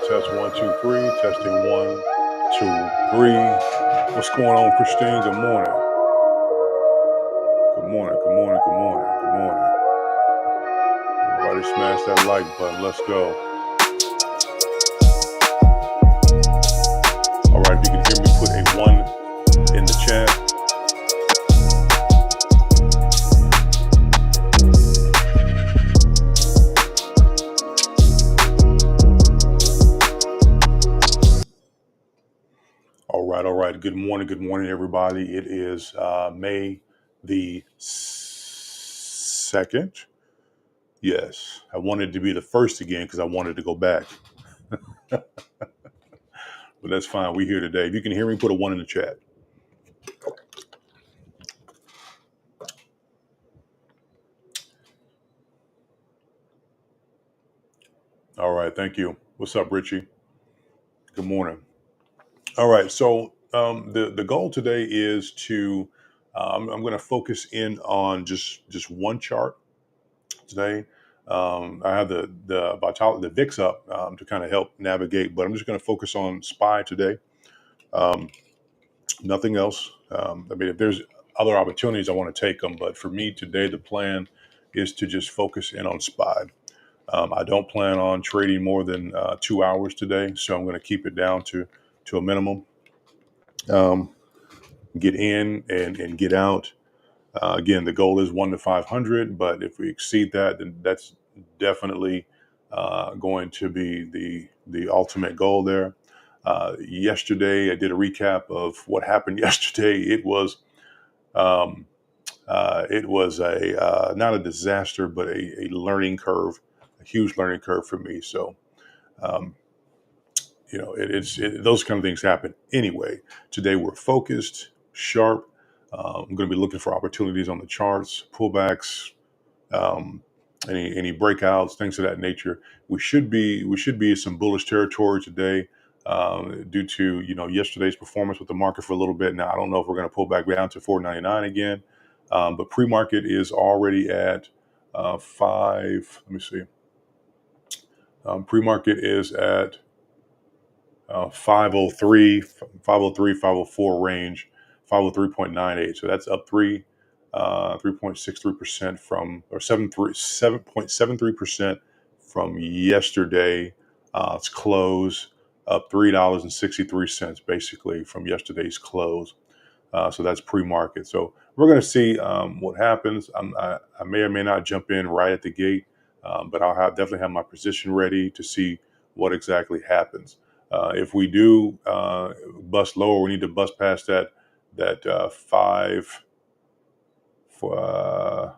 Test one, two, three. Testing one, two, three. What's going on, Christine? Good morning. Good morning. Good morning. Good morning. Good morning. Everybody smash that like button. Let's go. All right, if you can hear me, put a one in the chat. All right. Good morning, everybody. It is May the 2nd. Yes, I wanted to be the first again because I wanted to go back, but that's fine. We're here today. If you can hear me, put a one in the chat. All right, thank you. What's up, Richie? Good morning. All right, so the goal today is to I'm going to focus in on just one chart today. I have the Vitality, the VIX up to kind of help navigate, but I'm just going to focus on SPY today. Um, Nothing else. I mean, if there's other opportunities, I want to take them, but for me today, the plan is to just focus in on SPY. I don't plan on trading more than 2 hours today, so I'm going to keep it down to a minimum. Get in and get out. Again, the goal is 1 to 500, but if we exceed that, then that's definitely going to be the ultimate goal there. Yesterday, I did a recap of what happened yesterday. Um, it was a not a disaster, but a learning curve, a huge learning curve for me. So, um, those kind of things happen anyway. Today we're focused, sharp. I'm going to be looking for opportunities on the charts, pullbacks, um, any breakouts, things of that nature. We should be in some bullish territory today, due to yesterday's performance with the market for a little bit. Now I don't know if we're going to pull back down to 499 again, but pre-market is already at five. Let me see. Pre-market is at 503, 504 range, 503.98. So that's up 3.63% from, or 7.73% from yesterday. It's close, up $3.63 basically from yesterday's close. So that's pre-market. So we're going to see what happens. I may or may not jump in right at the gate, but definitely have my position ready to see what exactly happens. If we do bust lower, we need to bust past that five for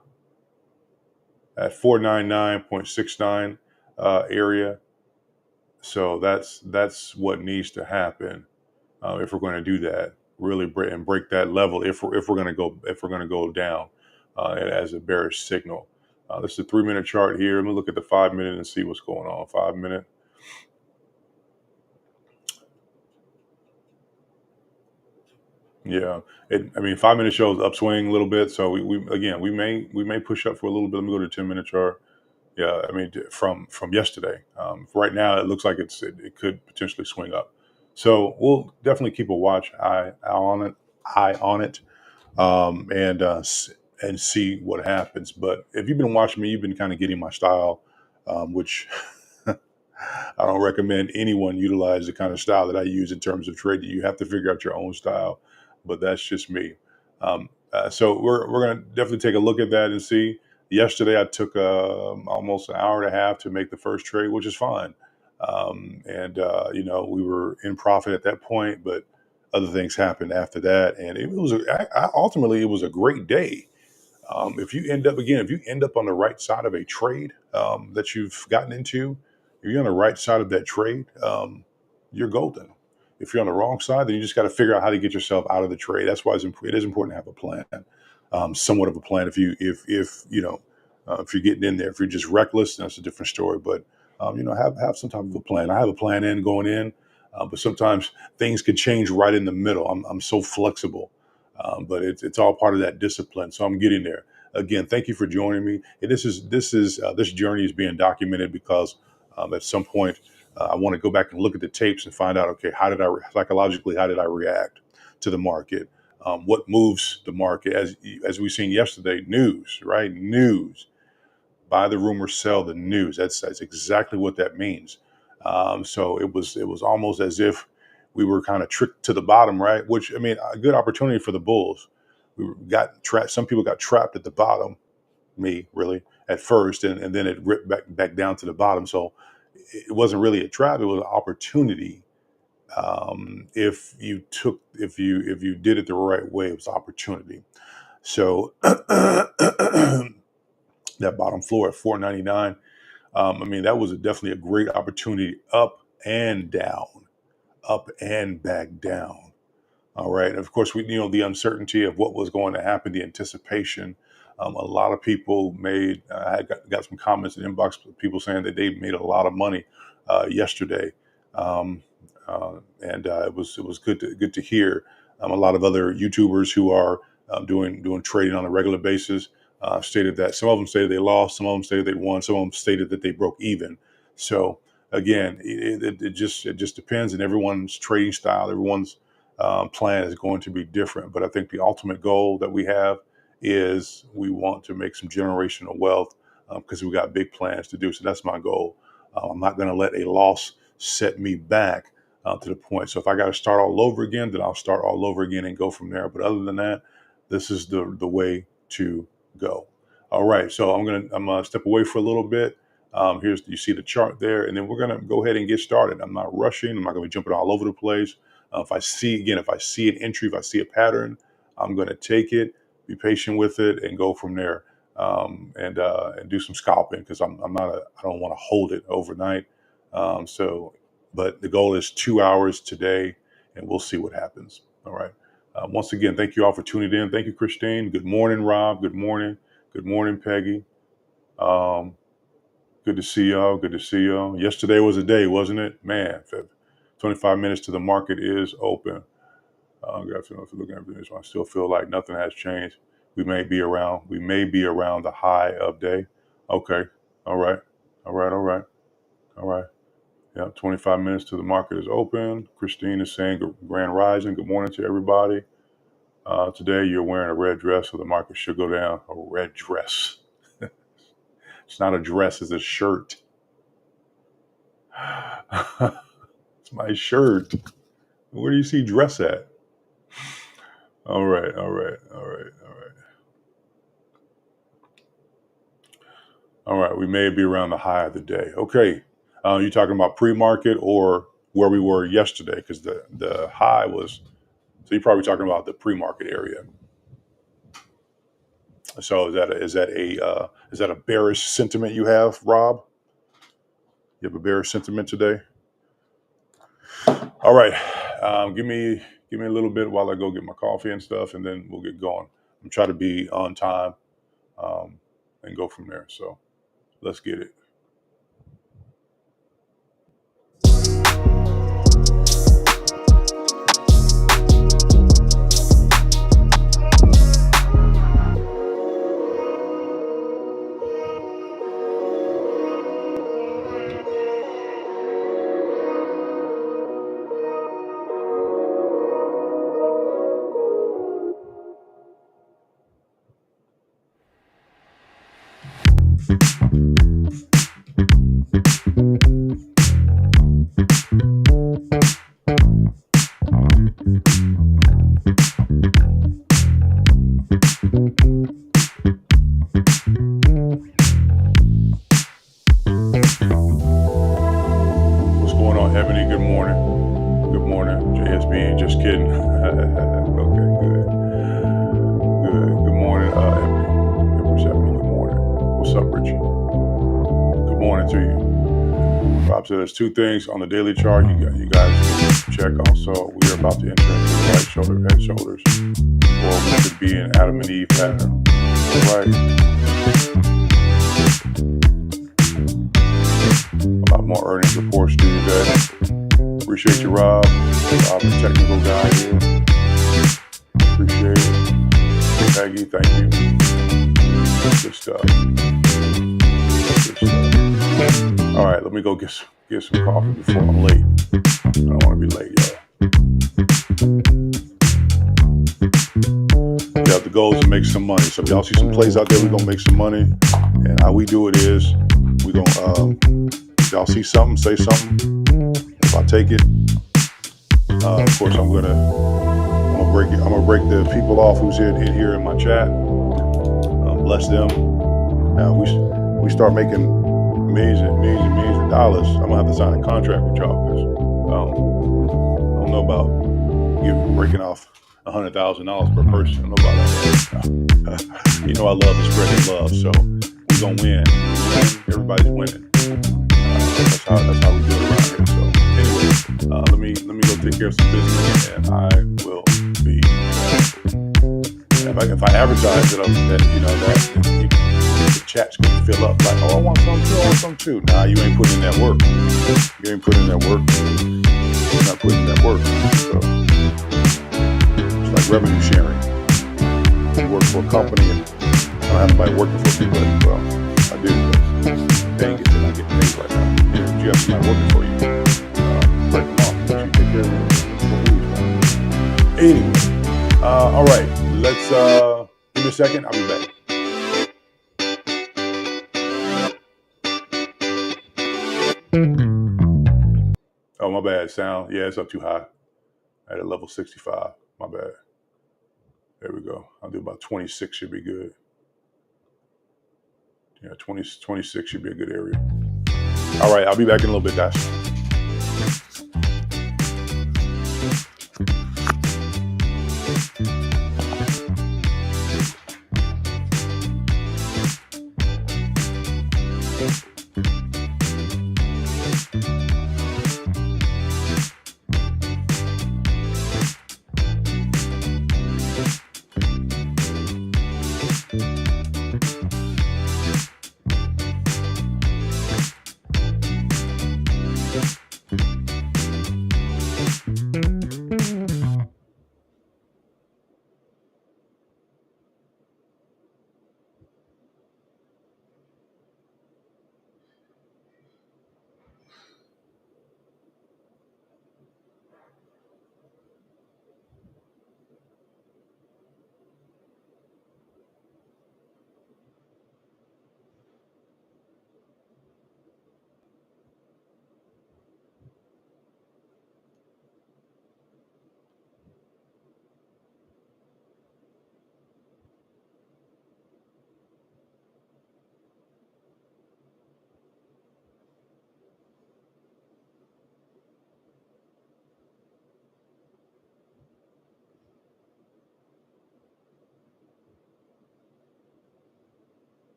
at 499.69 area. So that's what needs to happen if we're going to do that. Really break that level if we're going to go down as a bearish signal. This is a 3-minute chart here. Let me look at the 5-minute and see what's going on. 5-minute. Yeah, 5-minute shows upswing a little bit. So we may push up for a little bit. Let me go to the 10-minute chart. Yeah, from yesterday. Right now, it looks like it could potentially swing up. So we'll definitely keep a eye on it, and see what happens. But if you've been watching me, you've been kind of getting my style, which I don't recommend anyone utilize the kind of style that I use in terms of trading. You have to figure out your own style, but that's just me. So we're going to definitely take a look at that and see. Yesterday, I took almost an hour and a half to make the first trade, which is fine. We were in profit at that point, but other things happened after that, and ultimately it was a great day. If you end up on the right side of a trade that you've gotten into, if you're on the right side of that trade, you're golden. If you're on the wrong side, then you just got to figure out how to get yourself out of the trade. That's why it is important to have a plan, somewhat of a plan. If you're getting in there, if you're just reckless, that's a different story. But have some type of a plan. I have a plan going in, but sometimes things can change right in the middle. I'm so flexible, but it's all part of that discipline. So I'm getting there. Again, thank you for joining me. And this journey is being documented because at some point I want to go back and look at the tapes and find out, okay, psychologically, how did I react to the market? What moves the market? As we've seen yesterday, news, right? News. Buy the rumor, sell the news. That's exactly what that means. So it was almost as if we were kind of tricked to the bottom, right? Which, I mean, a good opportunity for the bulls. Got trapped. Some people got trapped at the bottom. Me, really, at first, and then it ripped back down to the bottom. So it wasn't really a trap; it was an opportunity. If you did it the right way, it was opportunity. So that bottom floor at 499. I mean, that was definitely a great opportunity, up and down, up and back down. All right. And of course, the uncertainty of what was going to happen, the anticipation. A lot of people I got some comments in the inbox, people saying that they made a lot of money yesterday. And it was good to hear. A lot of other YouTubers who are doing trading on a regular basis stated that some of them stated they lost, some of them stated they won, some of them stated that they broke even. So again, it just depends, and everyone's trading style, everyone's plan is going to be different. But I think the ultimate goal that we have is we want to make some generational wealth because we got big plans to do. So that's my goal. I'm not going to let a loss set me back to the point. So if I got to start all over again, then I'll start all over again and go from there. But other than that, this is the way to go. All right. So I'm gonna step away for a little bit. You see the chart there, and then we're gonna go ahead and get started. I'm not rushing. I'm not gonna be jumping all over the place. If I see an entry, if I see a pattern, I'm gonna take it, be patient with it, and go from there. And do some scalping because I don't want to hold it overnight. But the goal is 2 hours today, and we'll see what happens. All right. Once again, thank you all for tuning in. Thank you, Christine. Good morning, Rob. Good morning. Good morning, Peggy. Good to see y'all. Good to see y'all. Yesterday was a day, wasn't it? Man, 25 minutes to the market is open. If you're looking at everything, I still feel like nothing has changed. We may be around the high of day. Okay. All right. Yeah, 25 minutes to the market is open. Christine is saying Grand Rising. Good morning to everybody. Today you're wearing a red dress, so the market should go down. A red dress. It's not a dress, it's a shirt. It's my shirt. Where do you see dress at? All right. All right, we may be around the high of the day. Okay, you talking about pre-market or where we were yesterday? Because the high was, so you're probably talking about the pre-market area. So is that a bearish sentiment you have, Rob? You have a bearish sentiment today? All right, give me a little bit while I go get my coffee and stuff, and then we'll get going. I'm trying to be on time and go from there. So let's get it. What's going on, Ebony? Good morning. Good morning. JSB, just kidding. Okay, good. Good morning, Ebony. Good morning. What's up, Richie? Good morning to you. Rob said there's two things on the daily chart you guys check. Also, we are about to enter into the right shoulder, head shoulders, or we could be an Adam and Eve pattern. All right. A lot more earnings reports due today. Appreciate you, Rob. Rob, the technical guy here. Appreciate it. Peggy, thank you. Good stuff. All right, let me go get some get some coffee before I'm late. I don't want to be late, y'all. Yeah, the goal is to make some money. So if y'all see some plays out there, we're gonna make some money. And how we do it is we're gonna y'all see something, say something. If I take it, of course I'm gonna break it. I'm gonna break the people off who's in here in my chat. Bless them. Now we start making millions of dollars. I'm gonna have to sign a contract with y'all because I don't know about breaking off $100,000 per person. I don't know about that. You know I love to spread the love, so we're gonna win. Everybody's winning. That's how we do it around here. So anyway, let me go take care of some business, and I will be. If I advertise that the chat's gonna fill up like, oh, I want some too. Nah, you ain't putting in that work. You ain't putting in that work. You're not putting in that work. So it's like revenue sharing. You work for a company and I don't have anybody working for me, but well, I do. But dang it, I get paid right now. If you have somebody working for you, break them off. You take care of them. Anyway, all right. Let's give me a second. I'll be back. Oh, my bad. Sound. Yeah, it's up too high. At a level 65. My bad. There we go. I'll do about 26 should be good. Yeah, 26 should be a good area. All right, I'll be back in a little bit, guys.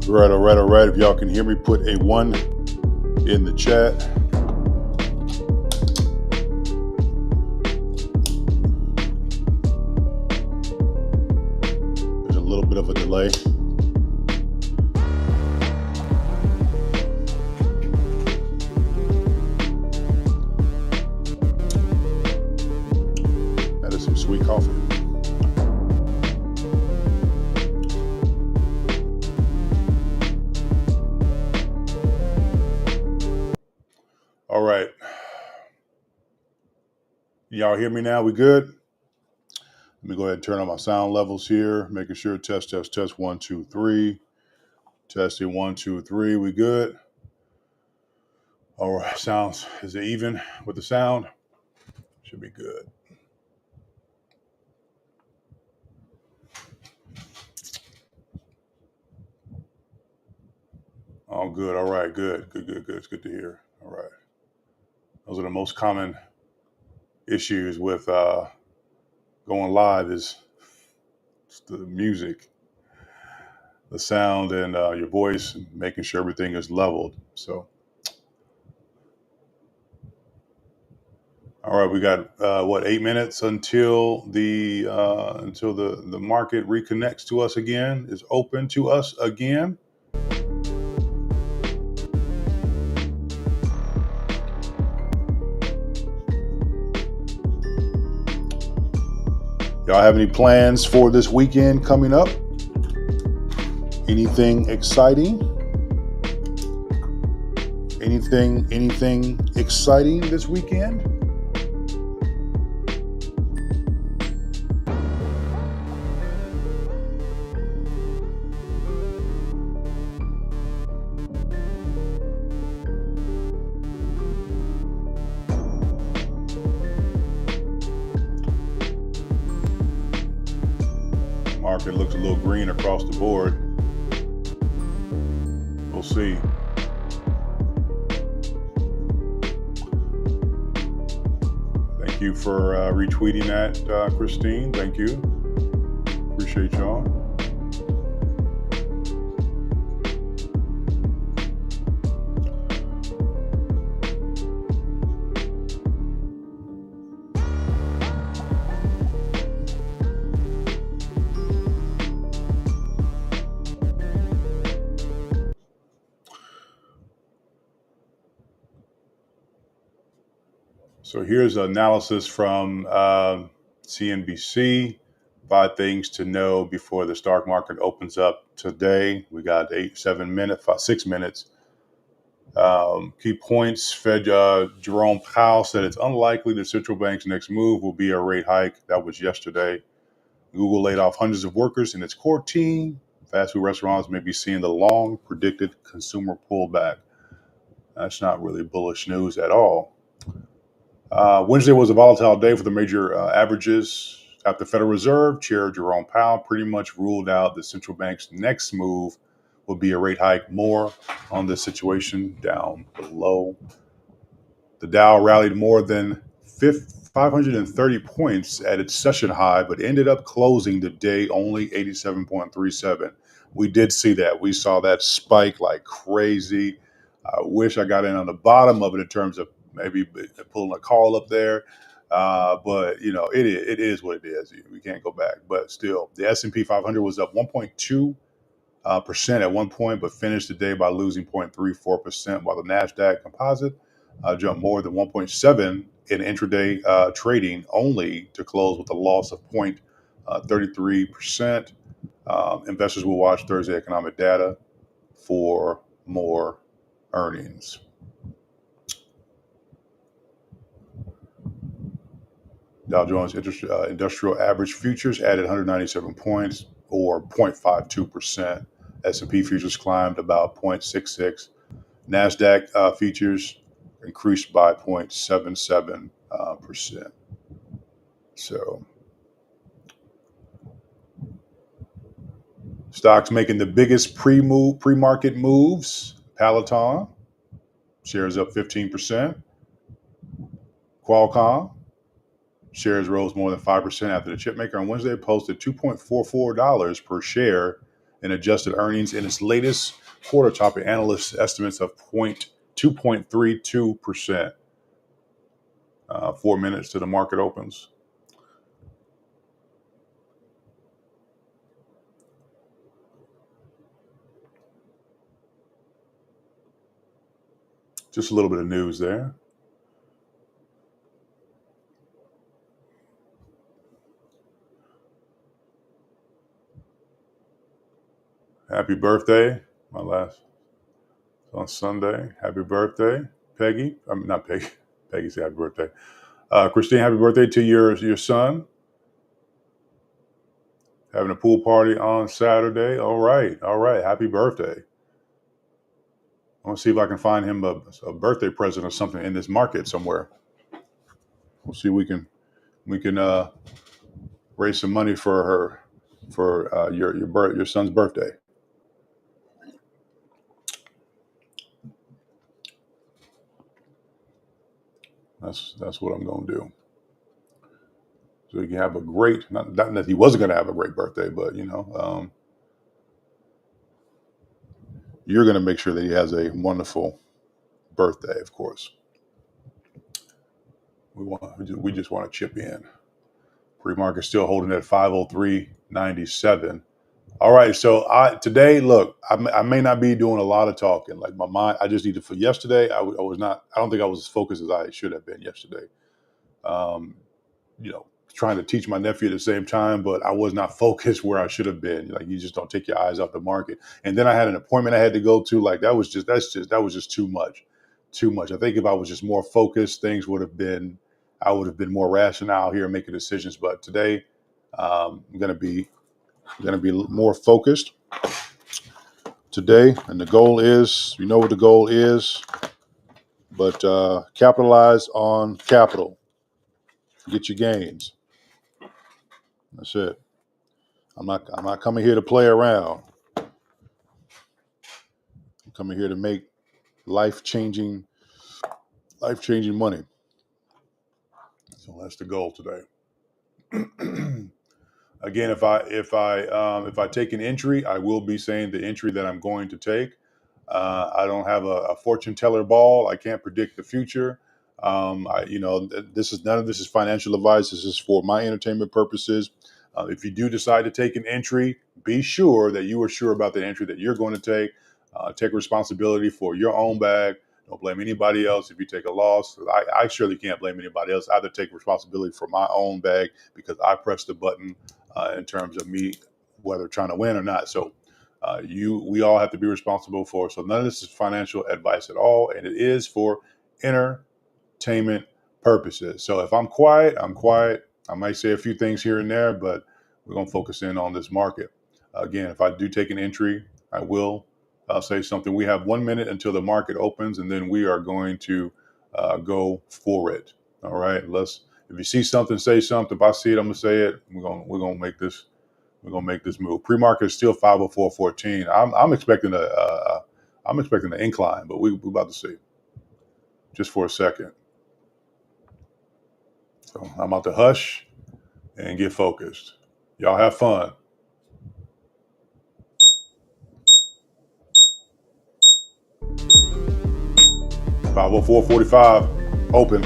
Right, all right, all right. If y'all can hear me, put a one in the chat. There's a little bit of a delay. That is some sweet coffee. All right. Y'all hear me now? We good? Let me go ahead and turn on my sound levels here, making sure test, 1, 2, 3. Testing 1, 2, 3. We good? All right. Sounds, is it even with the sound? Should be good. Oh, good. All right. Good. Good. Good. Good. It's good to hear. All right. Those are the most common issues with going live is the music, the sound, and your voice, and making sure everything is leveled. So, all right, we got 8 minutes until the market reconnects to us again, is open to us again. Y'all have any plans for this weekend coming up? Anything exciting? Anything exciting this weekend? Market looks a little green across the board. We'll see. Thank you for retweeting that, Christine. Thank you. Appreciate y'all. So here's analysis from CNBC. 5 things to know before the stock market opens up today. We got 6 minutes. Key points. Fed Jerome Powell said it's unlikely the central bank's next move will be a rate hike. That was yesterday. Google laid off hundreds of workers in its core team. Fast food restaurants may be seeing the long predicted consumer pullback. That's not really bullish news at all. Wednesday was a volatile day for the major averages. At the Federal Reserve, Chair Jerome Powell pretty much ruled out the central bank's next move would be a rate hike. More on the situation down below. The Dow rallied more than 530 points at its session high, but ended up closing the day only 87.37. We did see that. We saw that spike like crazy. I wish I got in on the bottom of it in terms of maybe pulling a call up there. But it is what it is. We can't go back. But still, the S&P 500 was up 1.2% at one point, but finished the day by losing 0.34%, while the NASDAQ composite jumped more than 1.7 in intraday trading, only to close with a loss of 0.33%. Investors will watch Thursday economic data for more earnings. Dow Jones Industrial Average Futures added 197 points, or 0.52%. S&P futures climbed about 0.66. NASDAQ futures increased by 0.77%. So stocks making the biggest pre-market moves. Peloton shares up 15%. Qualcomm shares rose more than 5% after the chipmaker on Wednesday posted $2.44 per share in adjusted earnings in its latest quarter, topping analyst estimates of 2.32%. 4 minutes to the market opens. Just a little bit of news there. Happy birthday. My last on Sunday. Happy birthday, Peggy. I mean, not Peggy. Peggy said happy birthday. Christine, happy birthday to your son. Having a pool party on Saturday. All right. All right. Happy birthday. I want to see if I can find him a birthday present or something in this market somewhere. We'll see if we can raise some money for her for your son's birthday. That's what I'm going to do. So he can have a great, not that he wasn't going to have a great birthday, but you're going to make sure that he has a wonderful birthday. Of course, we just want to chip in. Pre-market still holding at 503.97. All right, so today, look, I may not be doing a lot of talking. Like my mind, I just need to. For yesterday, I was not. I don't think I was as focused as I should have been yesterday. Um, trying to teach my nephew at the same time, but I was not focused where I should have been. Like you just don't take your eyes off the market. And then I had an appointment I had to go to. Like that was just too much, too much. I think if I was just more focused, I would have been more rational here making decisions. But today, I'm gonna be more focused today, and the goal is, you know what the goal is, but capitalize on capital, get your gains. That's it. I'm not coming here to play around. I'm coming here to make life changing money. So that's the goal today. Again, if I take an entry, I will be saying the entry that I'm going to take. I don't have a fortune teller ball. I can't predict the future. None of this is financial advice. This is for my entertainment purposes. If you do decide to take an entry, be sure that you are sure about the entry that you're going to take. Take responsibility for your own bag. Don't blame anybody else if you take a loss. I surely can't blame anybody else. I have to take responsibility for my own bag because I pressed the button in terms of me, whether trying to win or not. So we all have to be responsible for. So none of this is financial advice at all, and it is for entertainment purposes. So if I'm quiet, I'm quiet. I might say a few things here and there, but we're going to focus in on this market. Again, if I do take an entry, I will say something. We have 1 minute until the market opens, and then we are going to go for it. All right. If you see something, say something. If I see it, I'm gonna say it. We're gonna make this. We're gonna make this move. Pre-market is still 504.14. I'm expecting an incline, but we're about to see. Just for a second. So I'm about to hush and get focused. Y'all have fun. 504.45 open.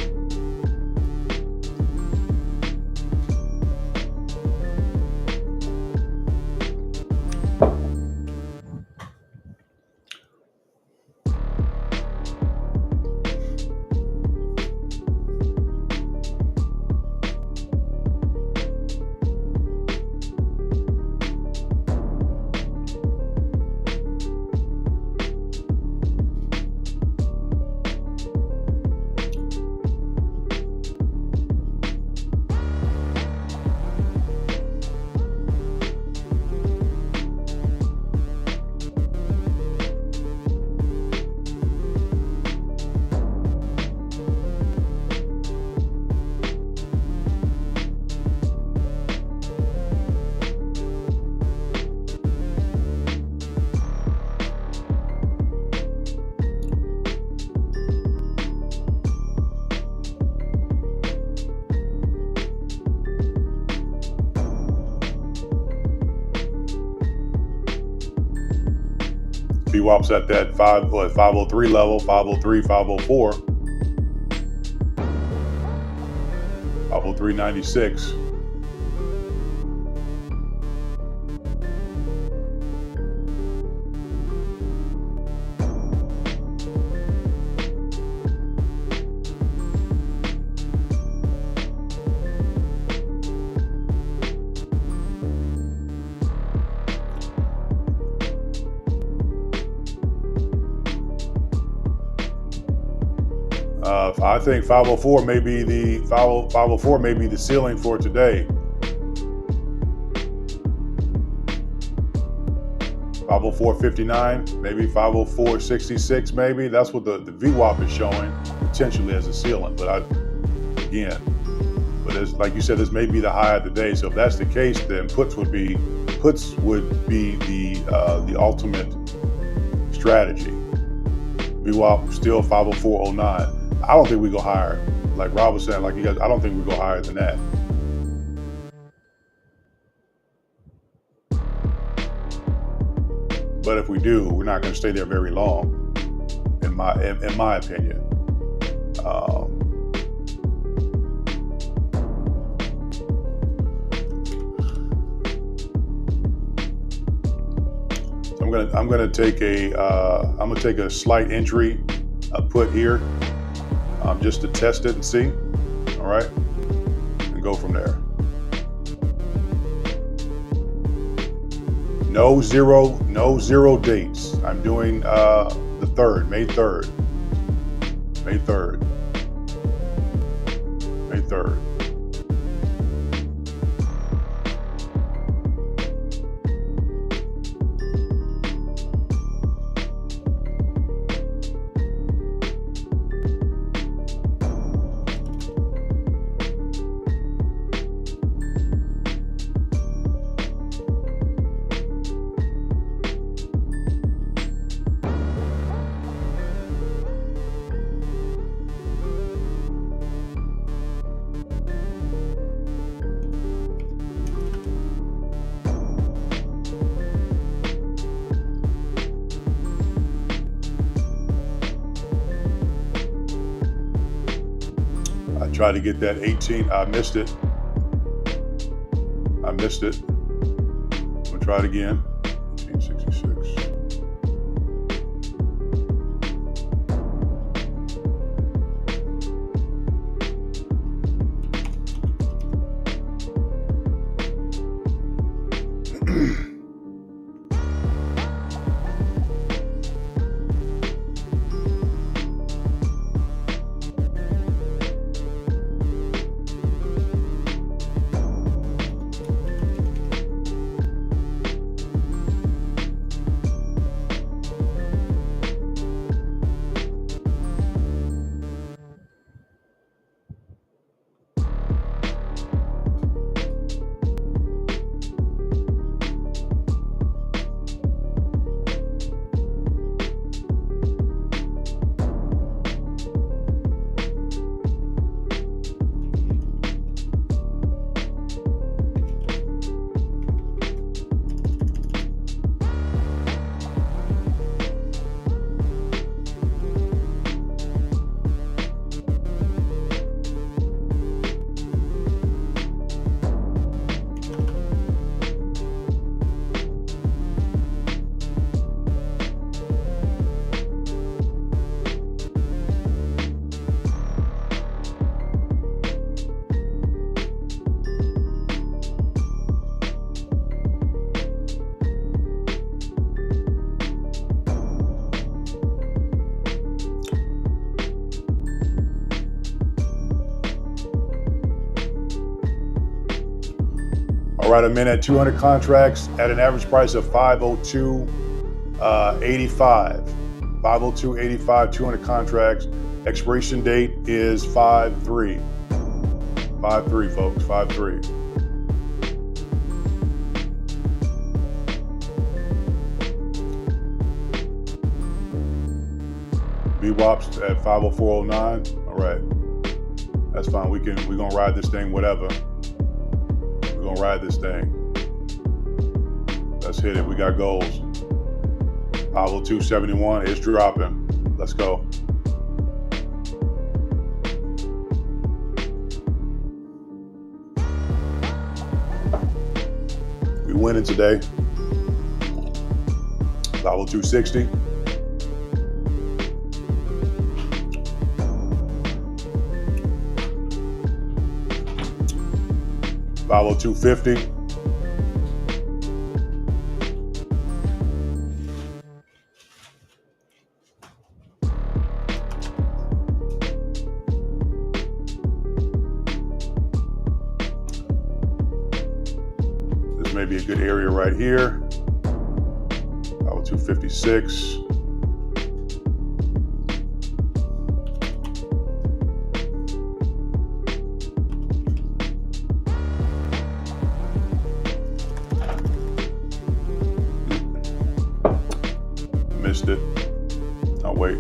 VWAP's at that 503 level, 503, 504, 503.96. I think 504 may be the ceiling for today. 504.59, maybe 504.66, maybe. That's what the VWAP is showing potentially as a ceiling. But it's like you said, this may be the high of the day. So if that's the case, then puts would be the ultimate strategy. VWAP still 504.09. I don't think we go higher. Like Rob was saying, like you guys, I don't think we go higher than that. But if we do, we're not going to stay there very long, in my opinion. So I'm gonna take a slight entry put here, just to test it and see. All right, and go from there. No zero dates. I'm doing the 3rd, May 3rd. May 3rd. May 3rd. Tried to get that 18. I missed it. We'll try it again. 1866. All right, I'm in at 200 contracts at an average price of 502.85. 502.85, 200 contracts. Expiration date is 5/3. 5/3, folks, 5/3. VWAP's at 504.09. All right, that's fine. We're gonna ride this thing, whatever. We're gonna ride this thing. Let's hit it. We got goals. 502.71 is dropping. Let's go. We winning today. 502.60. 502.50. This may be a good area right here. 502.56. Missed it. I'll wait.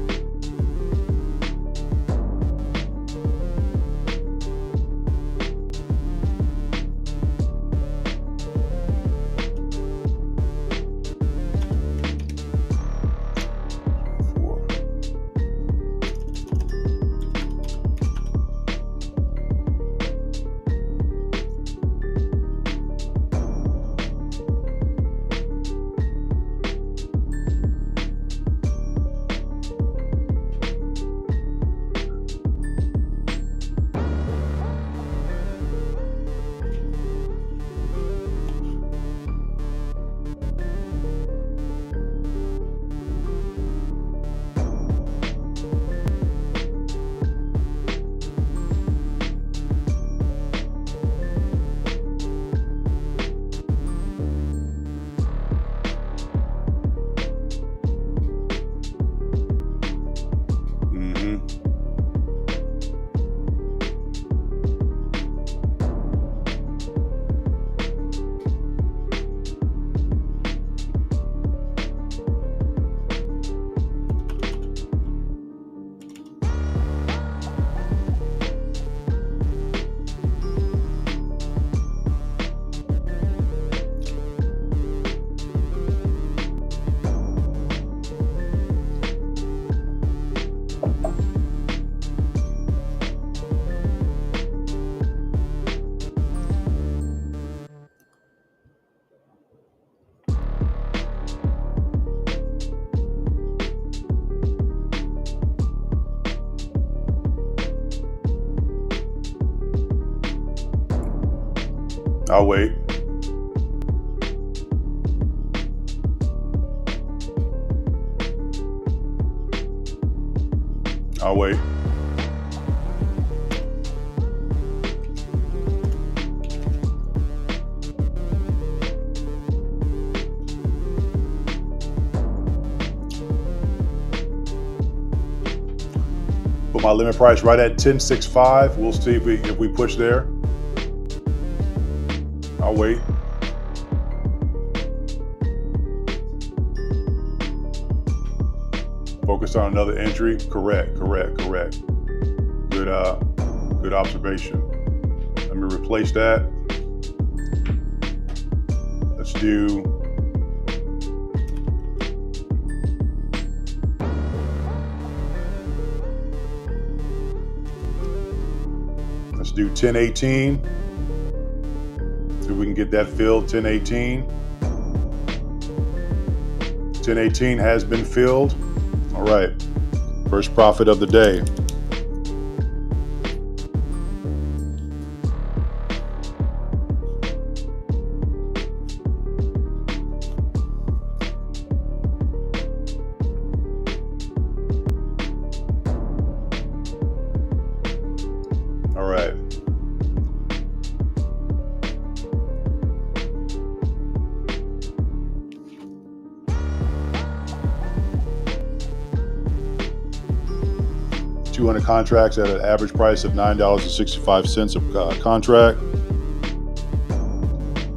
I'll wait. I'll wait. Put my limit price right at 10.65. We'll see if we push there. I'll wait. Focus on another entry. Correct. Good observation. Let me replace that. Let's do let's do 10.18. See if we can get that filled. 10.18. 10.18 has been filled. All right. First profit of the day. All right. $200 contracts at an average price of $9.65 a contract.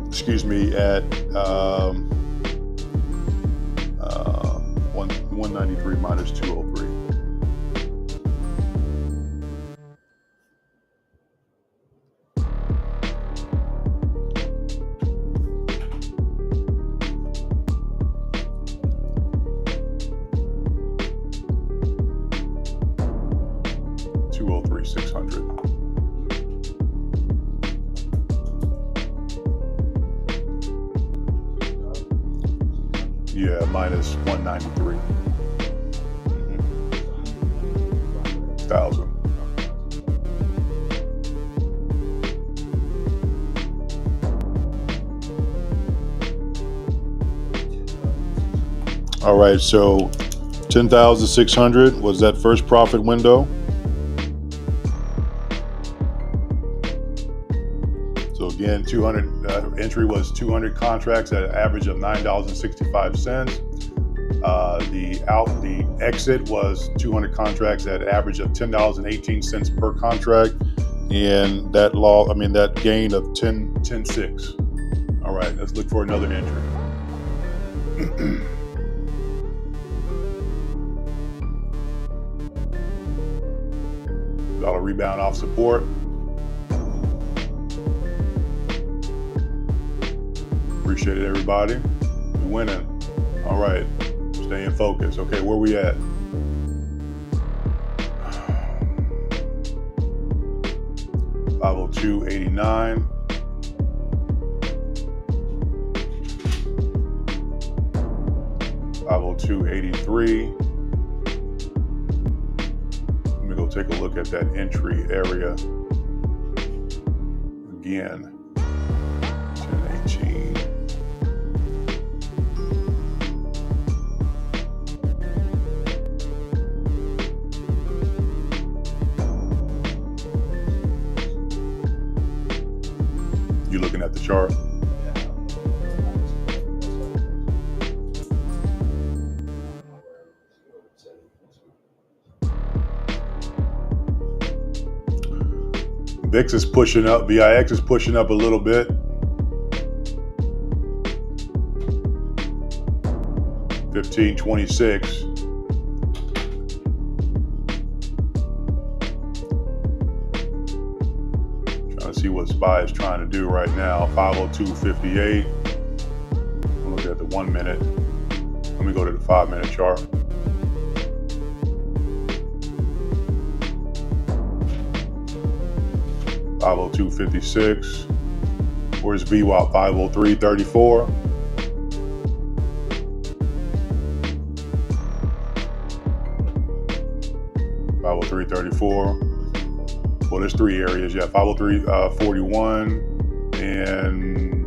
Excuse me, at 193 minus 203. Yeah, minus 193 thousand. All right, so 10,600 was that first profit window. So again, 200 entry was 200 contracts at an average of $9.65. The exit was 200 contracts at an average of $10.18 per contract, and that gain of 10.6. All right, let's look for another entry. Dollar rebound off support. Appreciate it, everybody. We're winning. All right, stay in focus. Okay, where we at? $502.89. $502.83. Let me go take a look at that entry area again. 1018. You looking at the chart? VIX is pushing up. VIX is pushing up a little bit. 1526. Trying to see what SPY is trying to do right now. 502.58. Look at the 1 minute. Let me go to the 5 minute chart. $502.56. Where's VWAP? 503.34. Well, there's three areas. Yeah, 503.41 and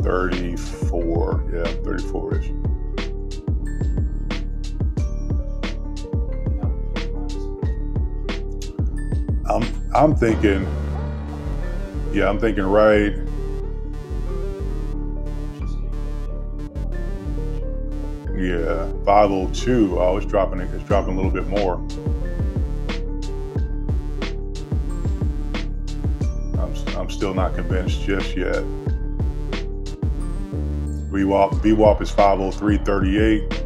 34. Yeah, 34-ish. I'm thinking, right. Yeah, 502. Oh, it's dropping a little bit more. I'm still not convinced just yet. VWAP is 503.38.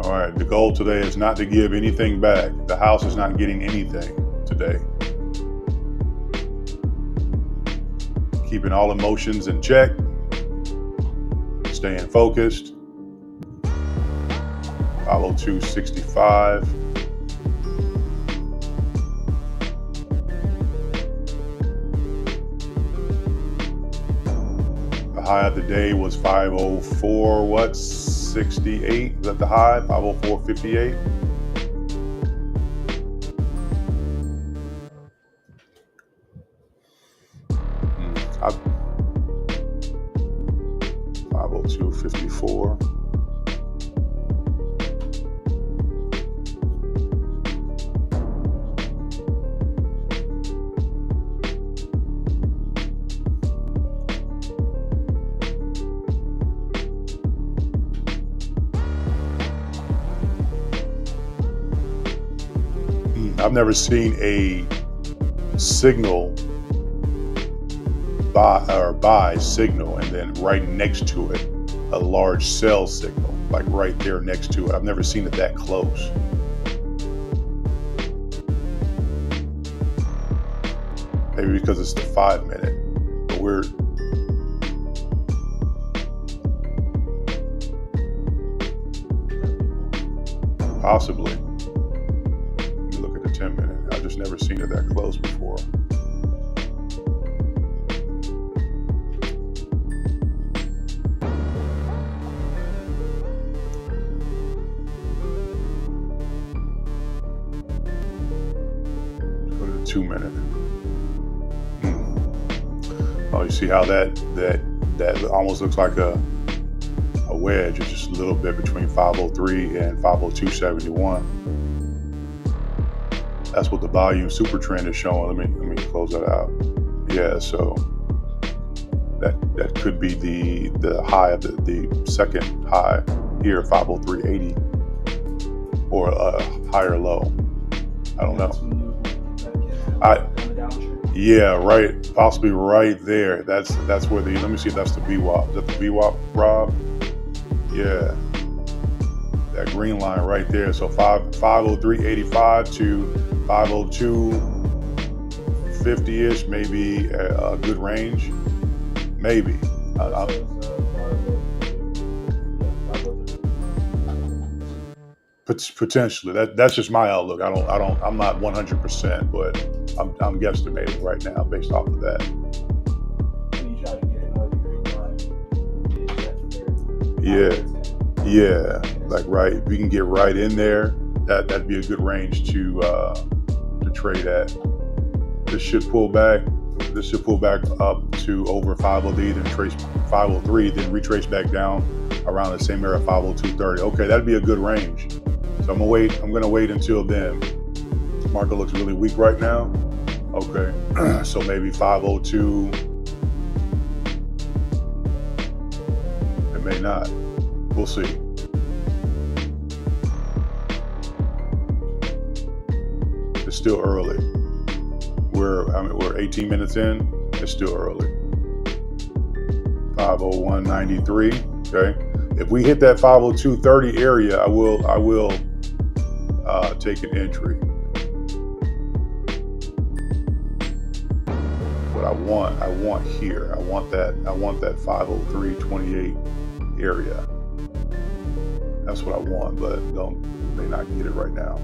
All right, the goal today is not to give anything back. The house is not getting anything today. Keeping all emotions in check. Staying focused. 502.65. The high of the day was 504.68. Was that the high? 504.58. I 502.54. I've never seen a signal buy signal and then right next to it a large sell signal, like right there next to it. I've never seen it that close. Maybe because it's the 5 minute, but we're possibly. Let me look at the 10 minute. I've just never seen it that close before. 2-minute. Oh, you see how that almost looks like a wedge. It's just a little bit between 503 and 502.71. That's what the volume super trend is showing. Let me close that out. Yeah, so that could be the high of the second high here, 503.80, or a higher low. I don't know. Yeah, right, possibly right there. That's where let me see if that's the VWAP. Is that the VWAP, Rob? Yeah, that green line right there. So 503.85 to 502.50-ish, maybe a good range. Maybe. Potentially. That's just my outlook. I'm not 100%, but I'm guesstimating right now based off of that. Yeah. Like right, if we can get right in there, that'd be a good range to trade at. This should pull back up to over 503, then trace 503, then retrace back down around the same area, 502.30. Okay, that'd be a good range. So I'm gonna wait until then. Market looks really weak right now. Okay, so maybe 502. It may not. We'll see. It's still early. We're 18 minutes in. It's still early. 501.93. Okay. If we hit that 502.30 area, I will take an entry. What I want here. I want that 503.28 area. That's what I want, but may not get it right now.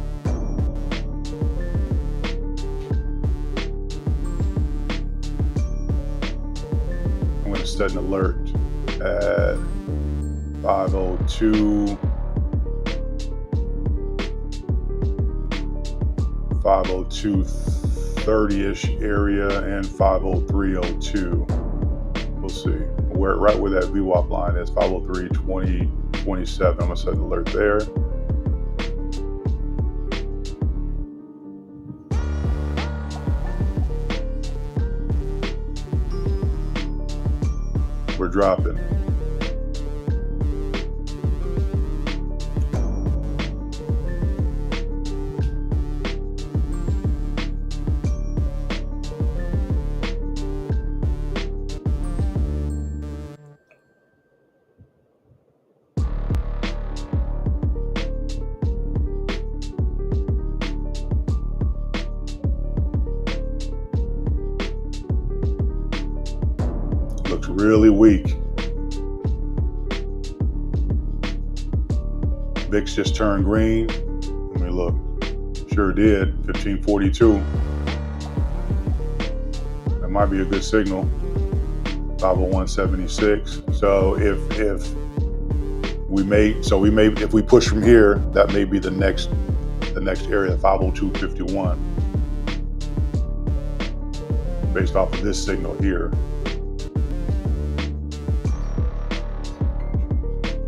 I'm going to set an alert at 502, 502.30-ish area and 503.02. We'll see. Right where that VWAP line is, 503.27. I'm gonna set an alert there. We're dropping. Looks really weak. VIX just turned green. Let me look. Sure did. 1542. That might be a good signal. 501.76. So if we push from here, that may be the next area, 502.51. Based off of this signal here.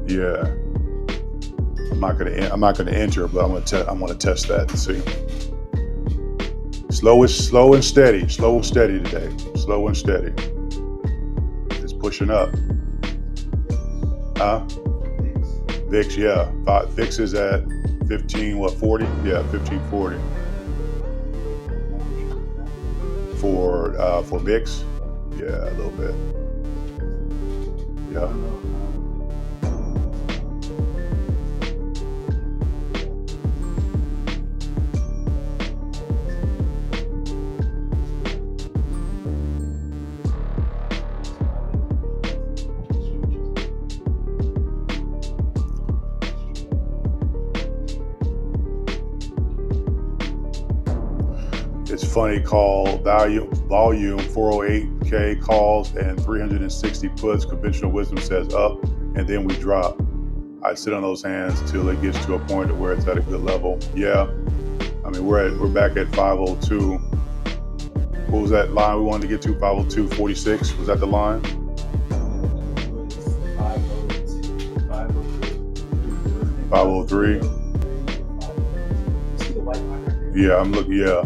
Yeah. I'm not gonna enter, but I'm gonna test that and see. Slow and steady today. Slow and steady. It's pushing up. VIX, yeah. VIX is at 40? Yeah, 1540. For VIX? Yeah, a little bit. Yeah. It's funny, call volume 408K calls and 360 puts. Conventional wisdom says up, and then we drop. I sit on those hands till it gets to a point where it's at a good level. Yeah, I mean we're back at 502. What was that line we wanted to get to? 502.46. Was that the line? It was 502, 503. See the white line right there? Yeah, I'm looking. Yeah.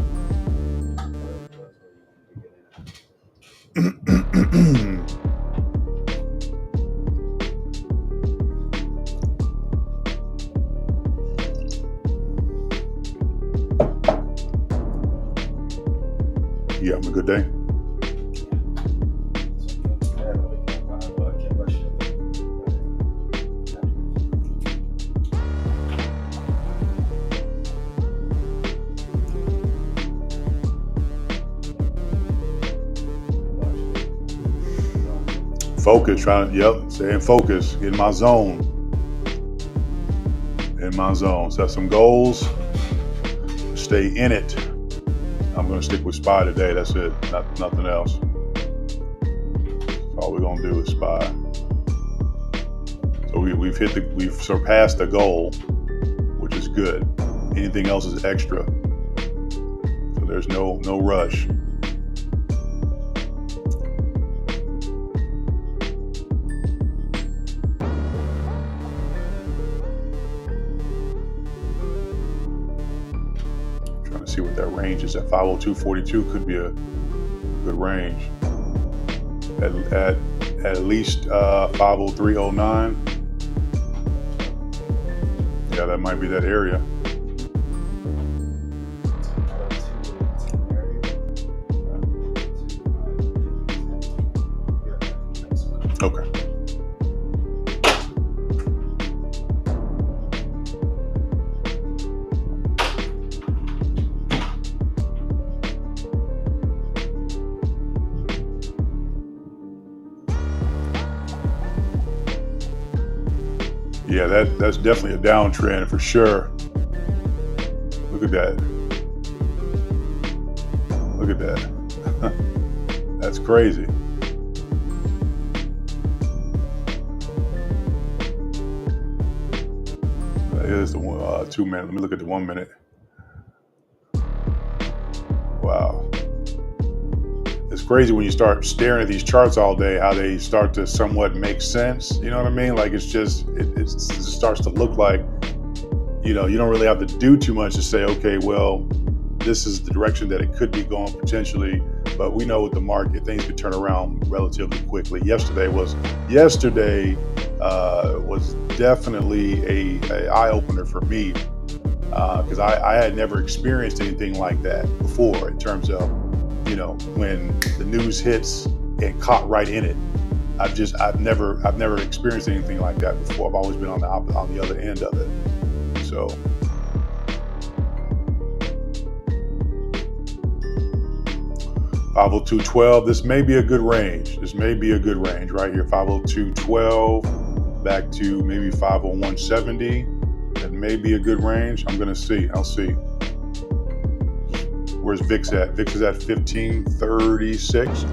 Yeah, have a good day. Focus, staying focused, in my zone. In my zone. Set some goals, stay in it. I'm going to stick with SPY today. That's it. Nothing else. All we're going to do is SPY. So we've surpassed the goal, which is good. Anything else is extra. So there's no rush. Trying to see what that range is at. 502.42 could be a good range. At least 503.09. Yeah, that might be that area. Okay. Yeah, that's definitely a downtrend for sure. Look at that. Look at that. That's crazy. Here's the 2 minute. Let me look at the 1 minute. Wow. It's crazy when you start staring at these charts all day, how they start to somewhat make sense. You know what I mean? Like it just starts to look like, you don't really have to do too much to say, okay, well, this is the direction that it could be going potentially. But we know with the market, things could turn around relatively quickly. Yesterday was definitely a eye opener for me because I had never experienced anything like that before in terms of, when the news hits and caught right in it. I've never experienced anything like that before. I've always been on the other end of it. So. $502.12. This may be a good range. Right here. 502.12 back to maybe 501.70. That may be a good range. I'm gonna see. I'll see. Where's VIX at? VIX is at 1536.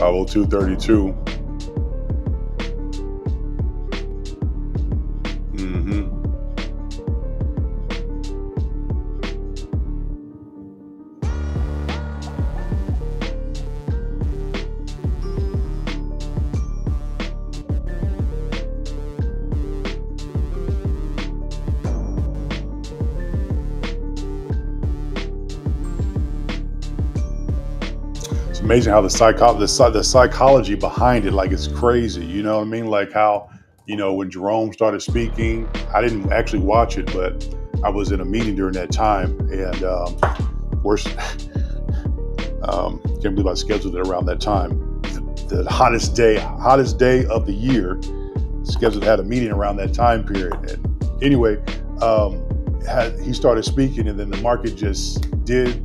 502.32. Mm-hmm. It's amazing how the psychology behind it, like it's crazy. You know what I mean? Like how, when Jerome started speaking, I didn't actually watch it, but I was in a meeting during that time, and we're can't believe I scheduled it around that time. The hottest day of the year. Scheduled had a meeting around that time period, and anyway, he started speaking, and then the market just did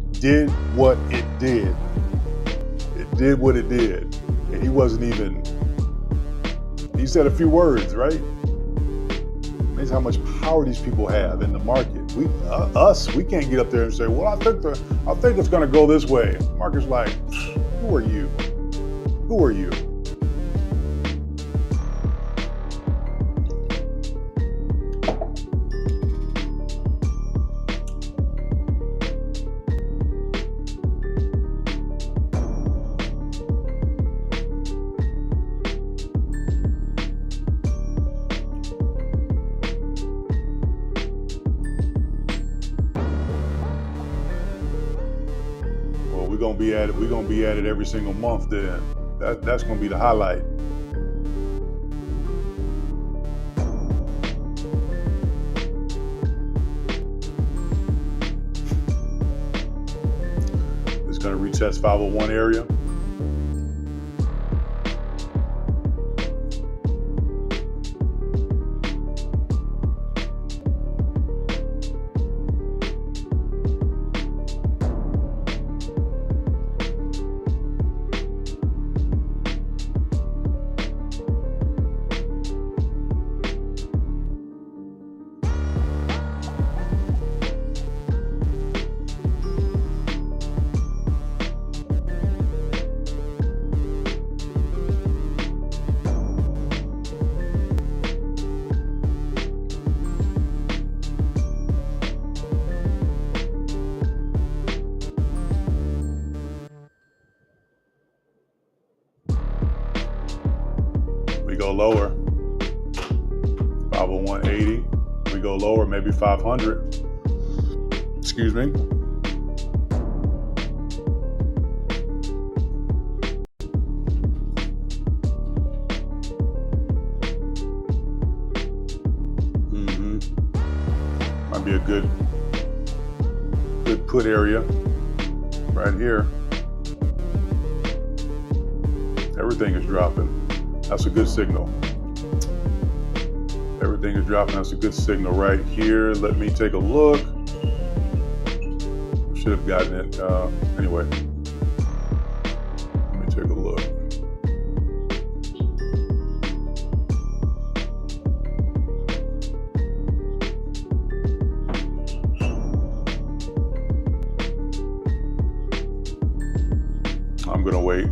what it did. It did what it did, and he wasn't even. He said a few words, right? Amazing how much power these people have in the market. We can't get up there and say, "Well, I think it's going to go this way." The market's like, "Who are you? Who are you?" We're gonna be at it. We're gonna be at it every single month. Then that's gonna be the highlight. It's gonna retest 501 area. We go lower, 501.80. We go lower, maybe 500. Excuse me. Might be a good put area right here. Everything is dropping. That's a good signal. Everything is dropping. That's a good signal right here. Let me take a look. Should have gotten it. Anyway, let me take a look. I'm gonna wait.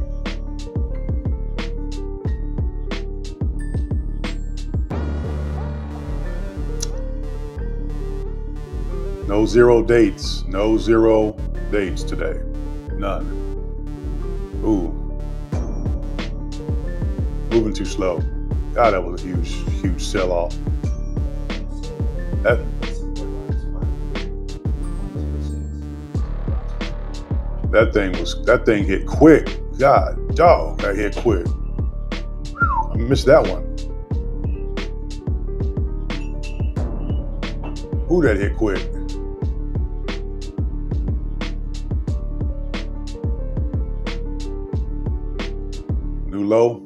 No zero dates. No zero dates today. None. Ooh. Moving too slow. God, that was a huge sell-off. That thing hit quick. God, dog, that hit quick. I missed that one. Who that hit quick? New low.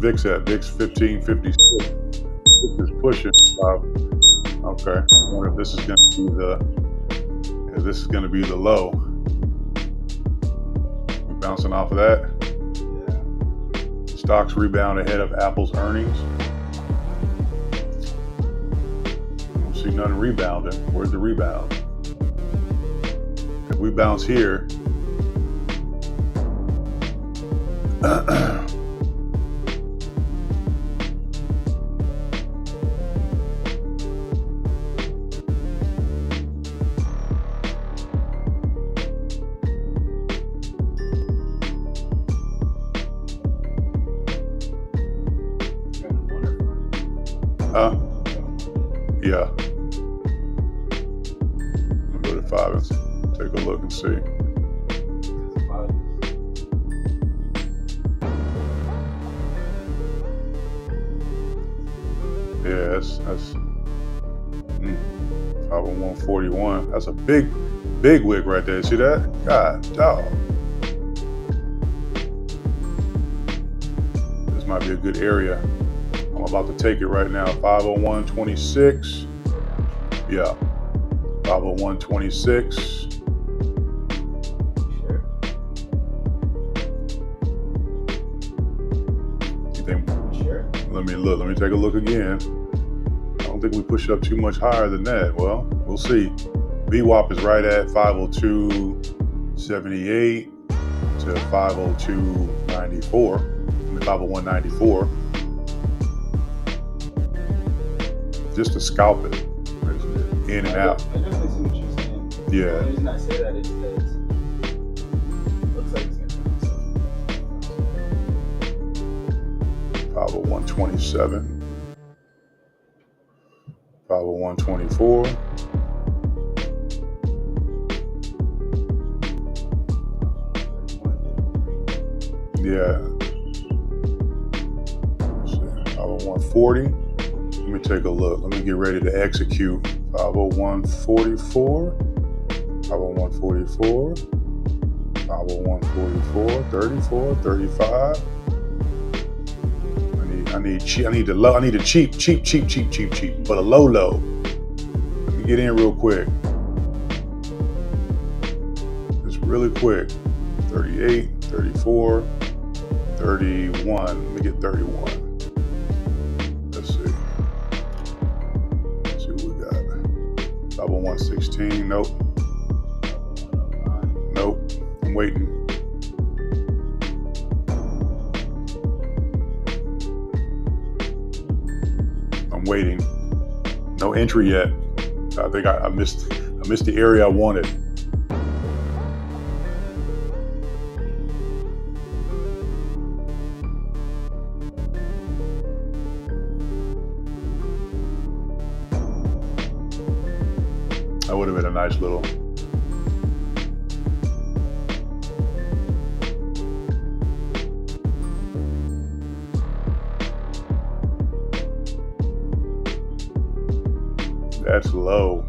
VIX at? VIX 1556. VIX is pushing. Okay. I wonder if this is going to be the low. We're bouncing off of that. Yeah. Stocks rebound ahead of Apple's earnings. I don't see nothing rebounding. Where's the rebound? If we bounce here, yeah. I'll go to 5 and take a look and see. Yeah, that's 501.41. That's a big wick right there. See that? God, dog. This might be a good area. I'm about to take it right now. 501.26. Yeah. 501.26. You think? Sure. Let me look. Let me take a look again. I don't think we push up too much higher than that. Well, we'll see. VWAP is right at 502.78 to 502.94. 501.94. Just to scalp it, in and out. I definitely see what you're saying. Yeah. The reason I say that is because it looks like it's going to 501.27. 501.24. Yeah. Let's see. 501.40. Let me take a look. Let me get ready to execute. 501.44. 501.44. 501.44. 34. 35. I need the low. I need a cheap, but a low. Let me get in real quick. Just really quick. 38, 34, 31. Let me get 31. Let's see. Let's see what we got. 501.16. Nope. Nope. I'm waiting. Waiting. No entry yet. I think I missed the area I wanted. That would have been a nice little. That's low.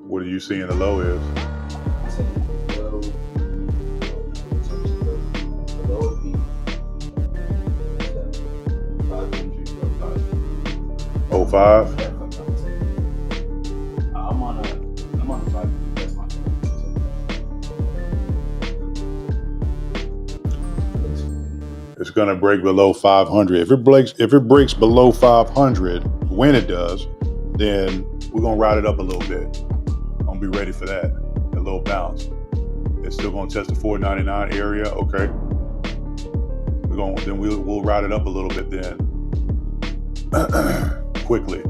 What are you seeing the low is? Oh, 5? I'm on a 5. That's my It's gonna break below 500. If it breaks below 500, when it does, then we're gonna ride it up a little bit. I'm gonna be ready for that. A little bounce. It's still gonna test the 499 area. Okay. We'll ride it up a little bit then. Quickly.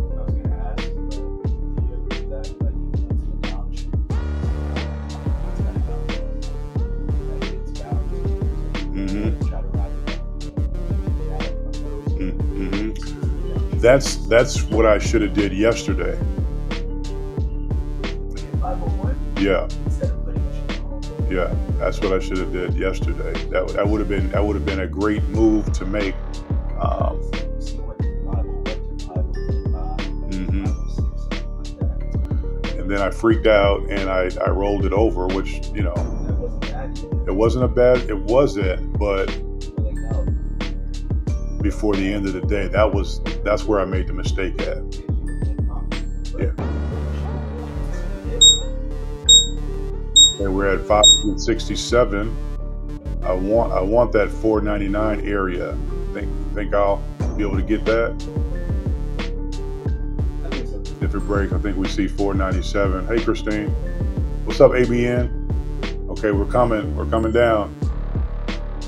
That's what I should have did yesterday. Yeah. Yeah, that's what I should have did yesterday. That would have been a great move to make. then I freaked out and I rolled it over, which That wasn't bad either. it wasn't a bad. It wasn't, but But like now, before the end of the day, that's where I made the mistake at. Yeah. And we're at 567. I want that 499 area. Think I'll be able to get that? I think so. If it breaks, I think we see 497. Hey Christine, what's up ABN? Okay, we're coming down.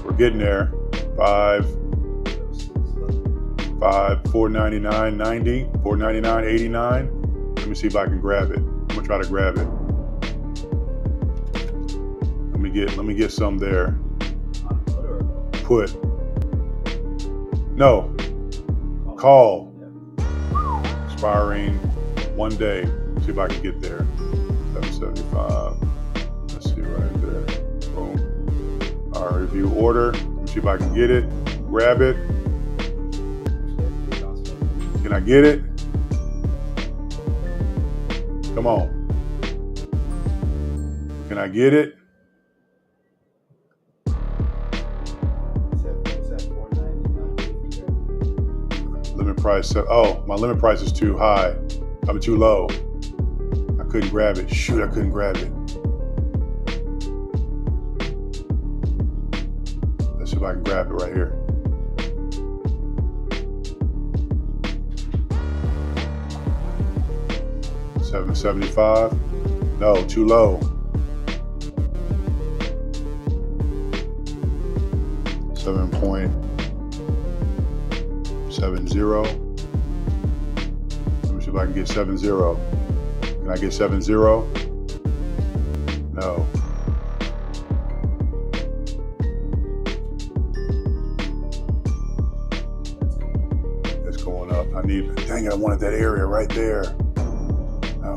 We're getting there. 499.90, 499.89. Let me see if I can grab it. I'm gonna try to grab it. Let me get some there. Put. No. Call. Expiring 1 day. See if I can get there. 775. Let's see right there. Boom. All right, review order. Let me see if I can get it. Grab it. Can I get it? Come on. Can I get it? Limit price. Oh, my limit price is too high. I'm too low. I couldn't grab it. Shoot, I couldn't grab it. Let's see if I can grab it right here. $775. No, too low. 7.70. Let me see if I can get 70. Can I get 70? No. It's going up. Dang it, I wanted that area right there. No.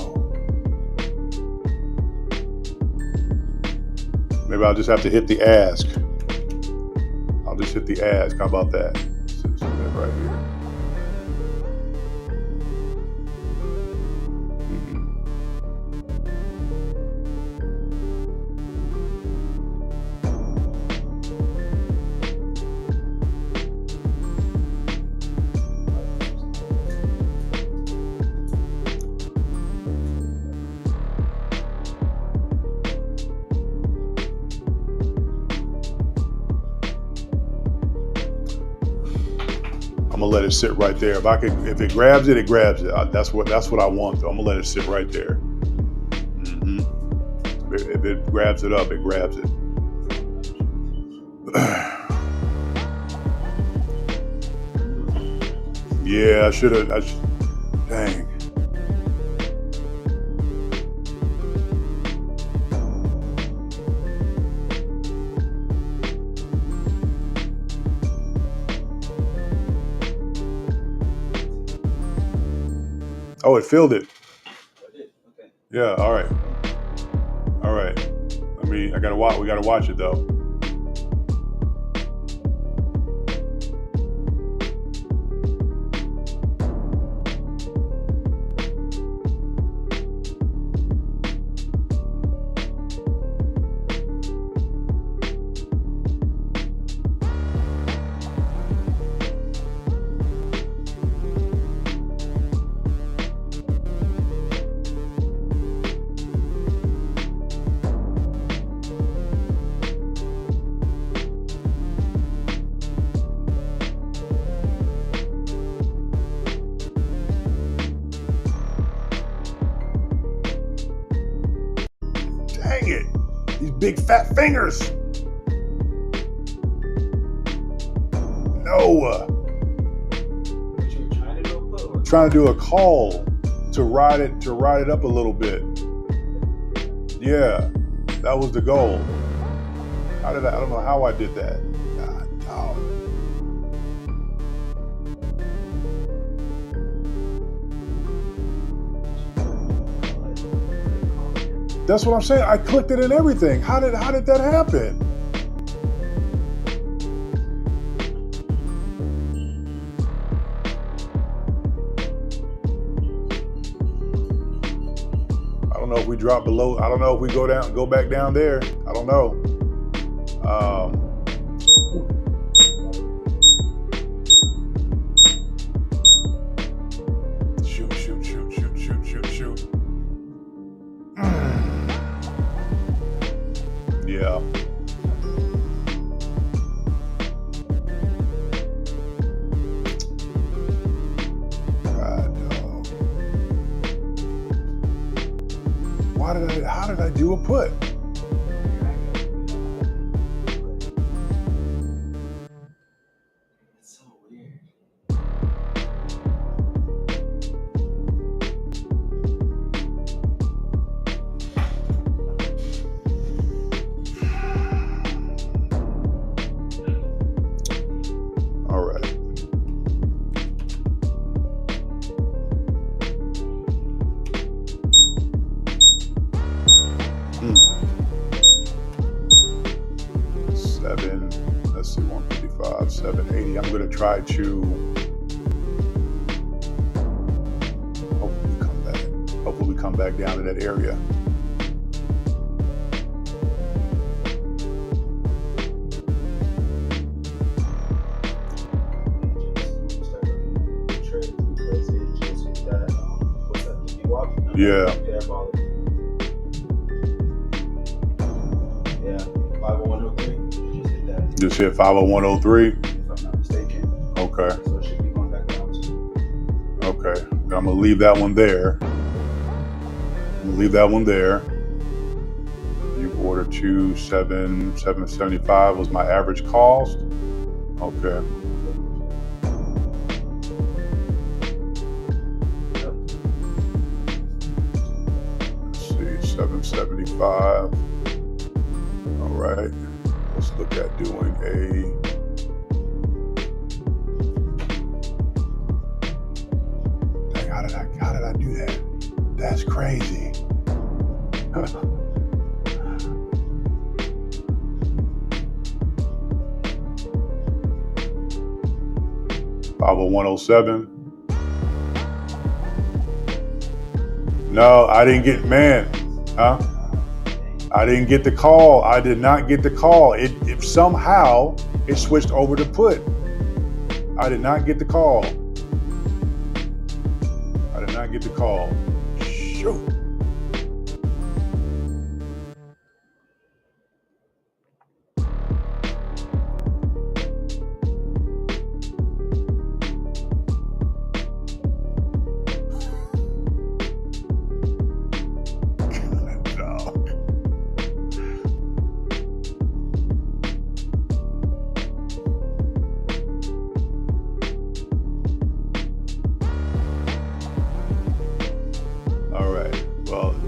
Maybe I'll just have to hit the ask. I'll just hit the ask. How about that? Right here. I'm gonna let it sit right there. If it grabs it, it grabs it. That's what I want. Though. I'm gonna let it sit right there. If it grabs it up, it grabs it. Yeah, I should have. Dang. Oh, it filled it. Okay. Yeah. All right. All right. We gotta watch it though. Dang it. These big fat fingers. No. Trying to do a call to ride it up a little bit. Yeah, that was the goal. I don't know how I did that. God, dog. That's what I'm saying. I clicked it and everything. How did that happen? I don't know if we drop below. I don't know if we go back down there. I don't know. Shoot. Yeah. How did I do a put? It's so weird. All right. Let's see, 155, 780. I'm going to try to hopefully come back down to that area. Yeah. Yeah, 50103. Just hit 50103. If I'm not mistaken. Okay. So it should be going back down to. Okay. I'm gonna leave that one there. You ordered 775 was my average cost. Okay. Let's see, 775. All right. Let's look at doing dang, how did I do that? That's crazy. 50107. No, I didn't get, I didn't get the call. I did not get the call. If somehow it switched over to put. I did not get the call. Shoot.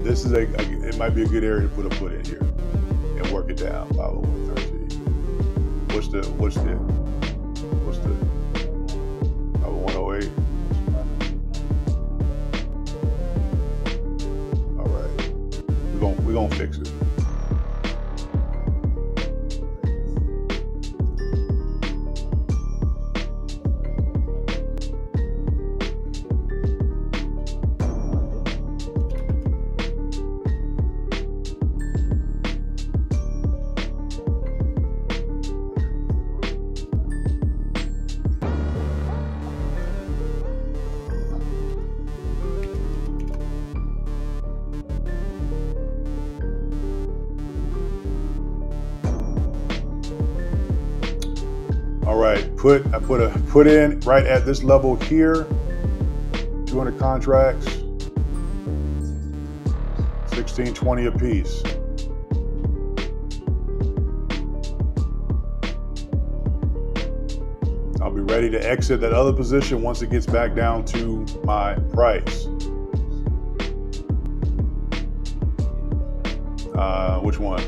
This is it might be a good area to put a put in here and work it down. 50113. What's the 50108? All right, we're gonna fix it. All right, I put a put in right at this level here, 200 contracts, 1620 a piece. I'll be ready to exit that other position once it gets back down to my price. Which one?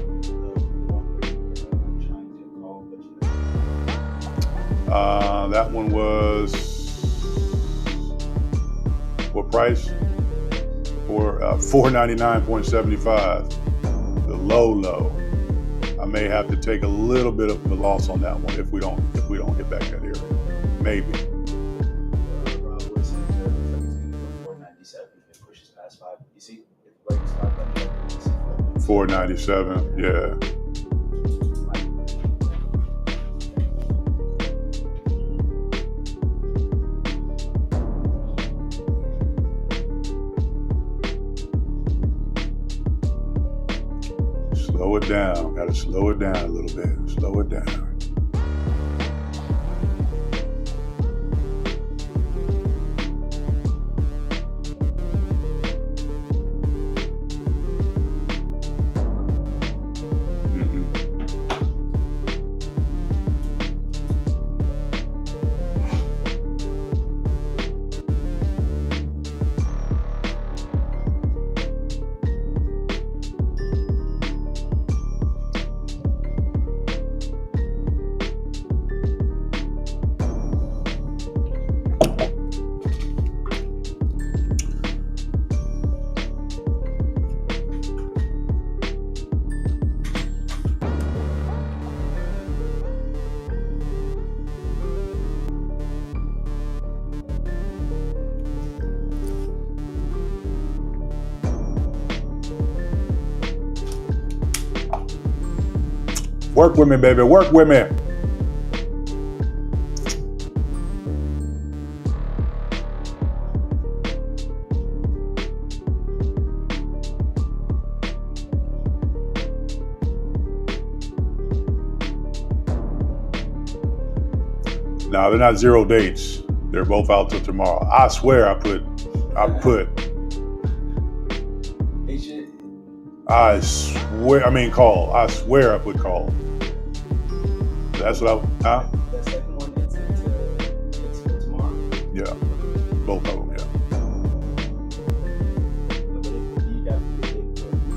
That one was what price? For 499.75. The low. I may have to take a little bit of a loss on that one if we don't get back that area. Maybe. Rob was saying that it's going to go 497 if it pushes past 5. You see, it breaks 500. 497. Yeah. Slow it down. Got to slow it down a little bit. Slow it down. Work with me, baby. Work with me. No, they're not zero dates. They're both out till tomorrow. I swear I put. Call. I swear I put call. That's what That second one, it's for tomorrow. Yeah, both of them. Yeah. You got to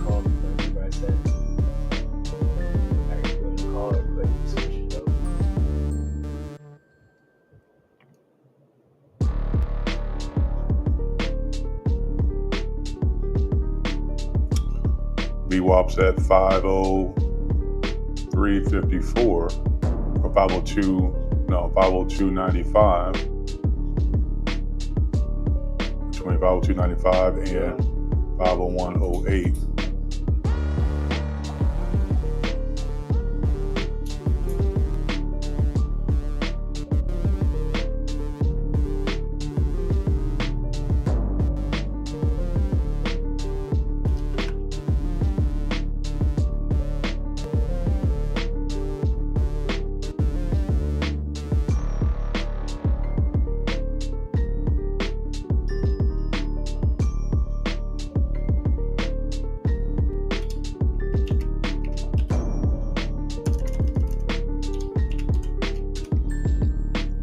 call. Remember I said, are you going to call or quick switch it over? VWAP's at 503.54 or 502.95 between 502.95 and 501.08.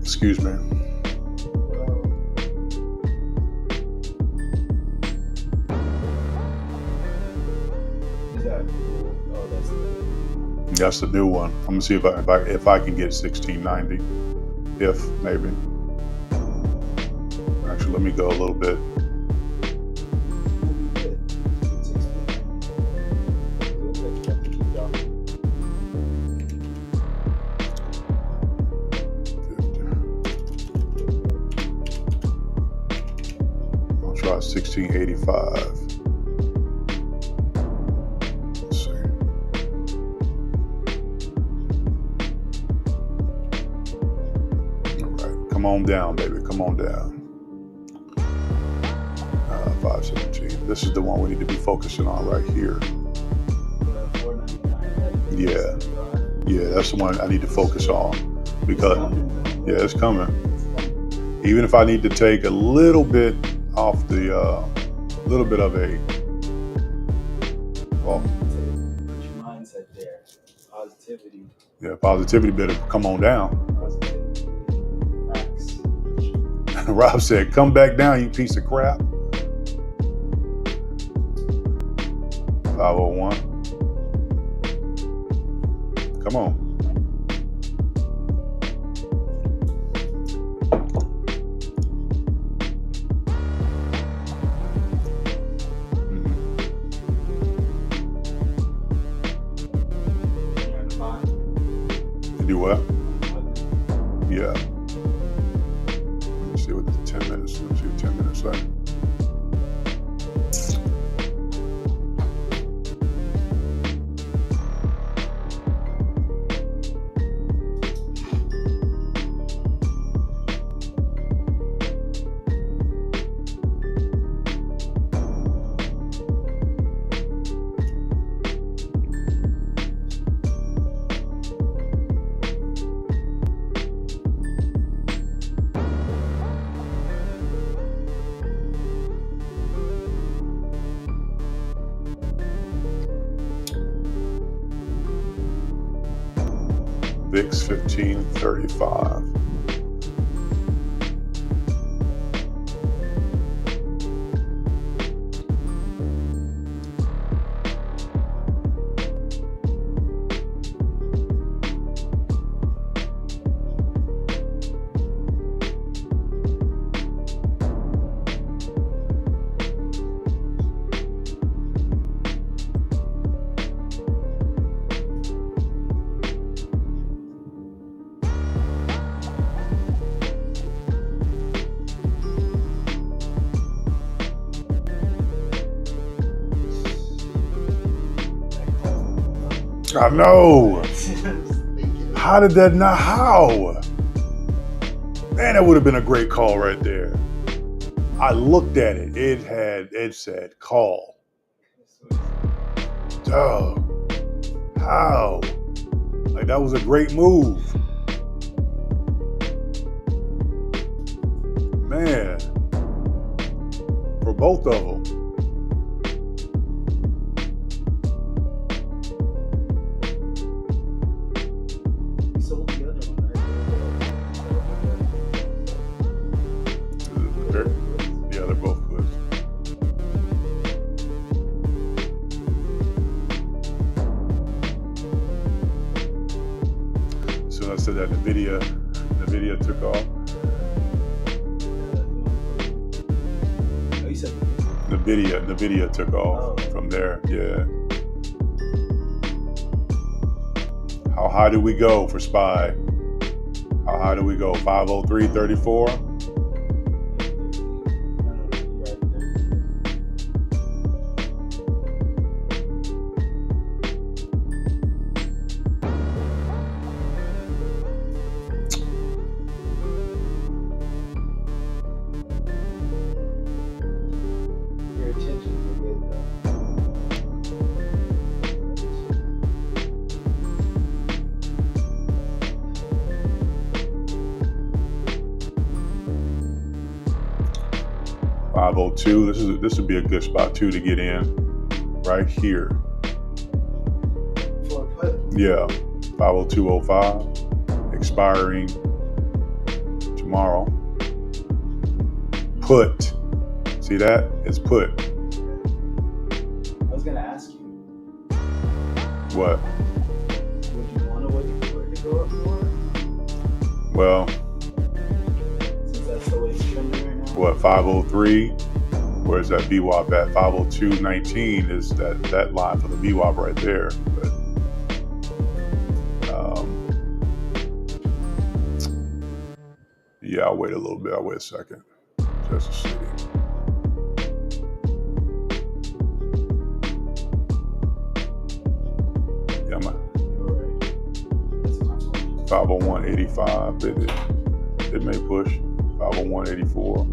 Excuse me. Is that cool? Oh, That's the new one. I'm gonna see if I can get 1690. If maybe. Actually, let me go a little bit. I'll try 1685. Let's see. All right, come on down, baby. Come on down. 517. This is the one we need to be focusing on right here. Yeah. Yeah, that's the one I need to focus on because, yeah, it's coming. Even if I need to take a little bit off the, little bit of a, well, put your mindset there. Positivity. Yeah, positivity better come on down. Positivity. Facts. Rob said, come back down, you piece of crap. 501. Come on. You do what? Yeah. Let me see what the 10 minutes. Let me see what 10 minutes say. VIX 1535. I know. How did that not? How? Man, that would have been a great call right there. I looked at it. It said call. Oh, how? Like, that was a great move. Man. For both of them. Yeah, they're both good. So I said that Nvidia took off. Oh, you said Nvidia took off from there. Yeah. How high do we go for SPY? How high do we go? 503.34. $502. This would be a good spot too to get in, right here. For a put? Yeah, 502.05, expiring tomorrow. Put. See that? It's put. I was gonna ask you. What? Would you want to wait for it to go up more? Well, since that's the way it's trending right now. What, 503? Where's that VWAP at? 502.19 is that line for the VWAP right there. But yeah, I'll wait a little bit. I'll wait a second. Just to see. Yeah, I'm at 501.85. It may push 501.84.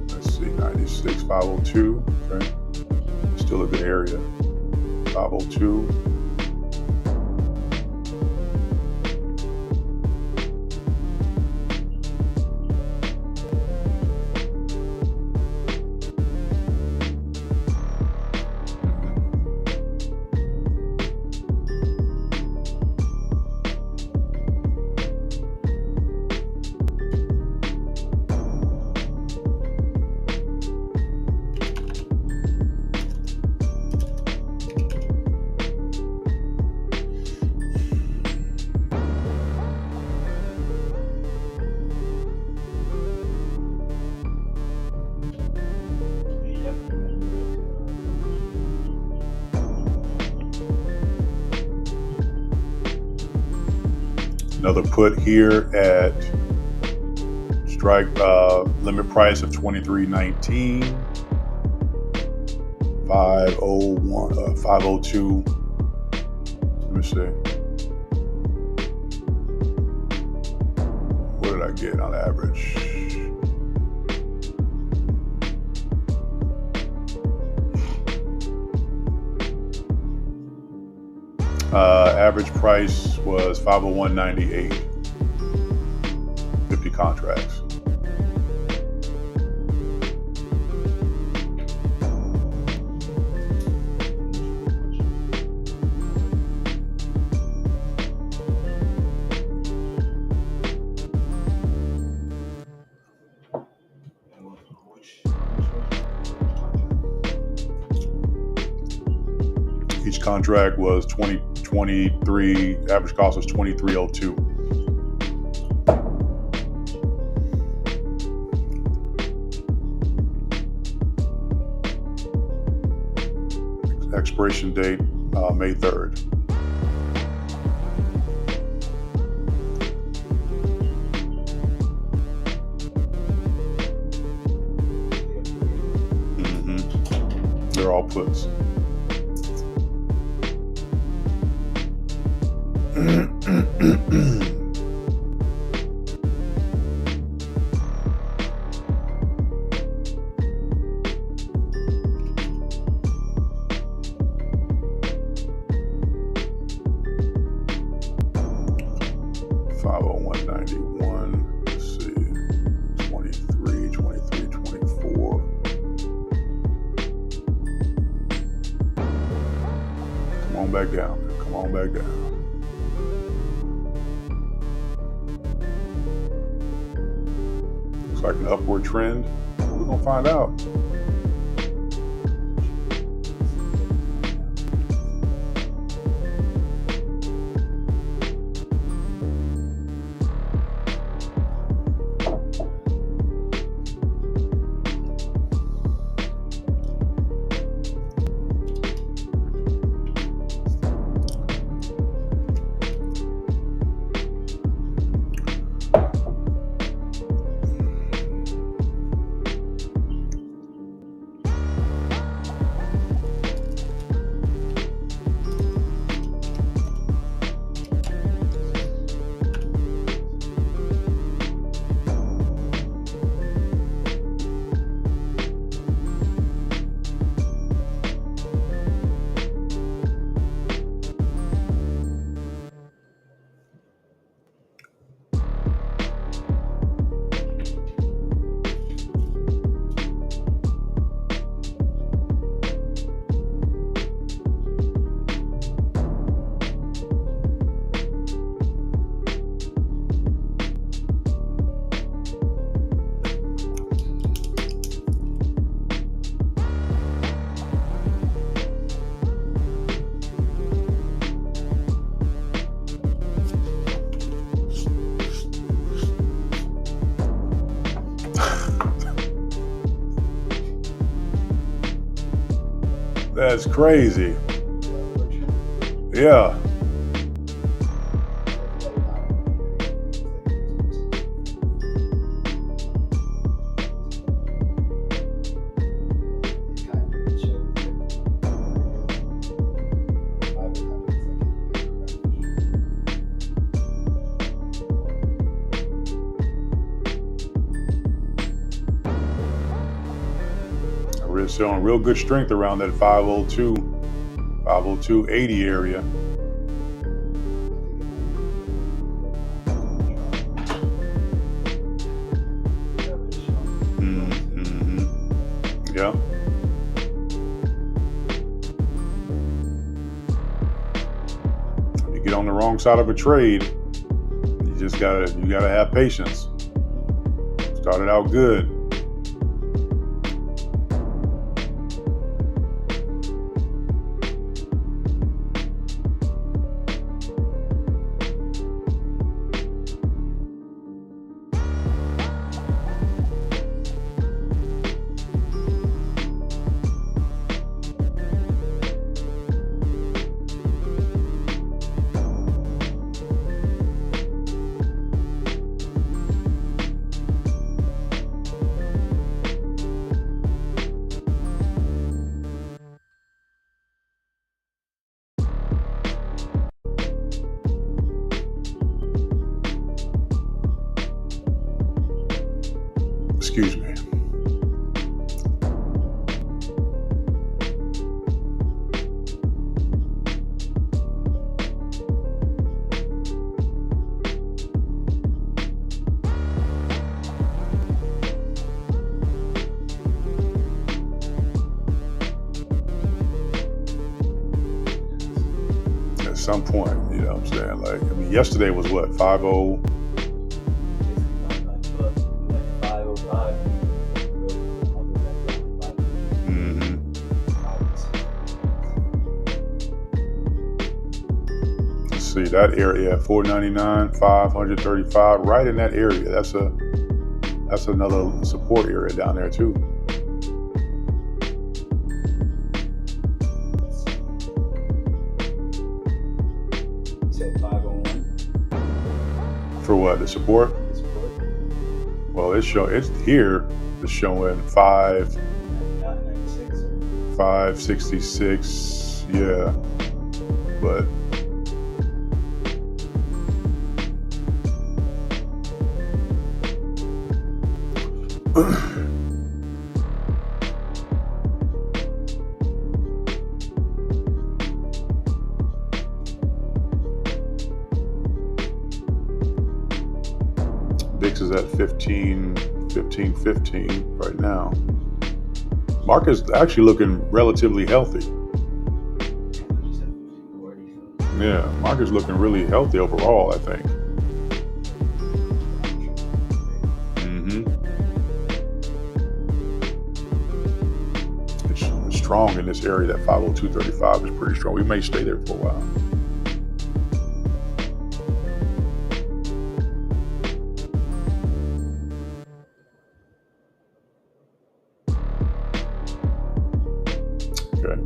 Let's see, 96, 502. Okay, still a good area. 502. Another put here at strike limit price of 23.19, 501, 502. Let me see. What did I get on average? Average price was 501.98. 50 contracts. contract was 2023. Average cost was 2302. Expiration date May 3rd. They're all puts. Let's see, 23, 24. Come on back down. Come on back down. Looks like an upward trend. We're gonna find out. That's crazy. Yeah. We're showing real good strength around that 502.80 area. Yeah. You get on the wrong side of a trade, you gotta have patience. Started out good. Excuse me. At some point, you know what I'm saying? Like, I mean, yesterday was what, 5-0? see that area, 499, 535, right in that area. That's another support area down there too. You said 501 For what? The support? for support? Well, it's here. It's showing 96 or 566. Yeah, but VIX is at 15 right now. Market is actually looking relatively healthy. you said 40, so Yeah, market's looking really healthy overall, I think. It's strong in this area. That 502.35 is pretty strong. We may stay there for a while. Okay.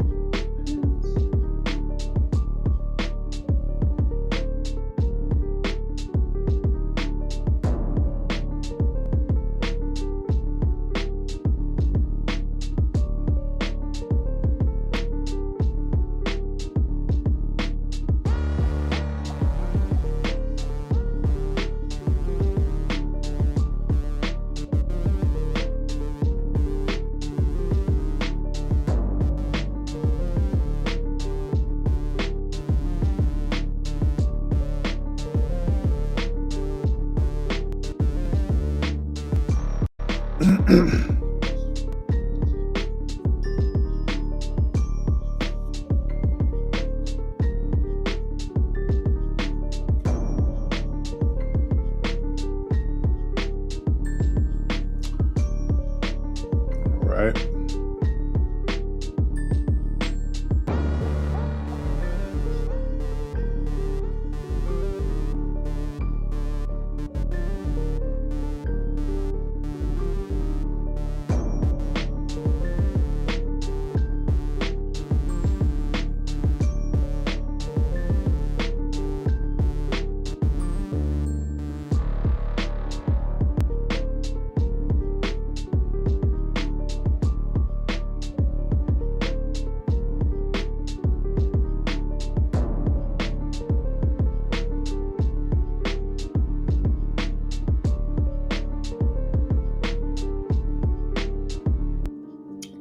Right.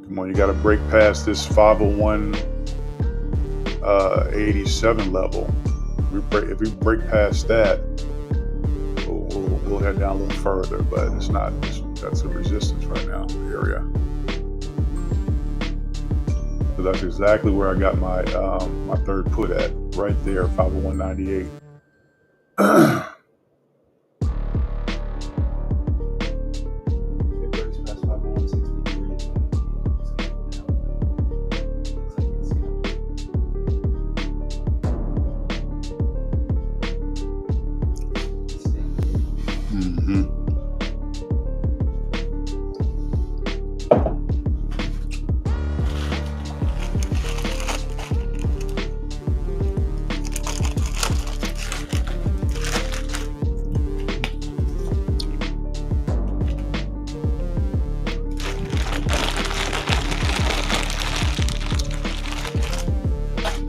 Come on, you got to break past this 501.87 level. If we break past that, we'll head down a little further. But it's not. That's a resistance right now, the area. So that's exactly where I got my my third put at, right there, 501.98. if it breaks past 501.63, it's gonna go down. Looks like it's Mm-hmm.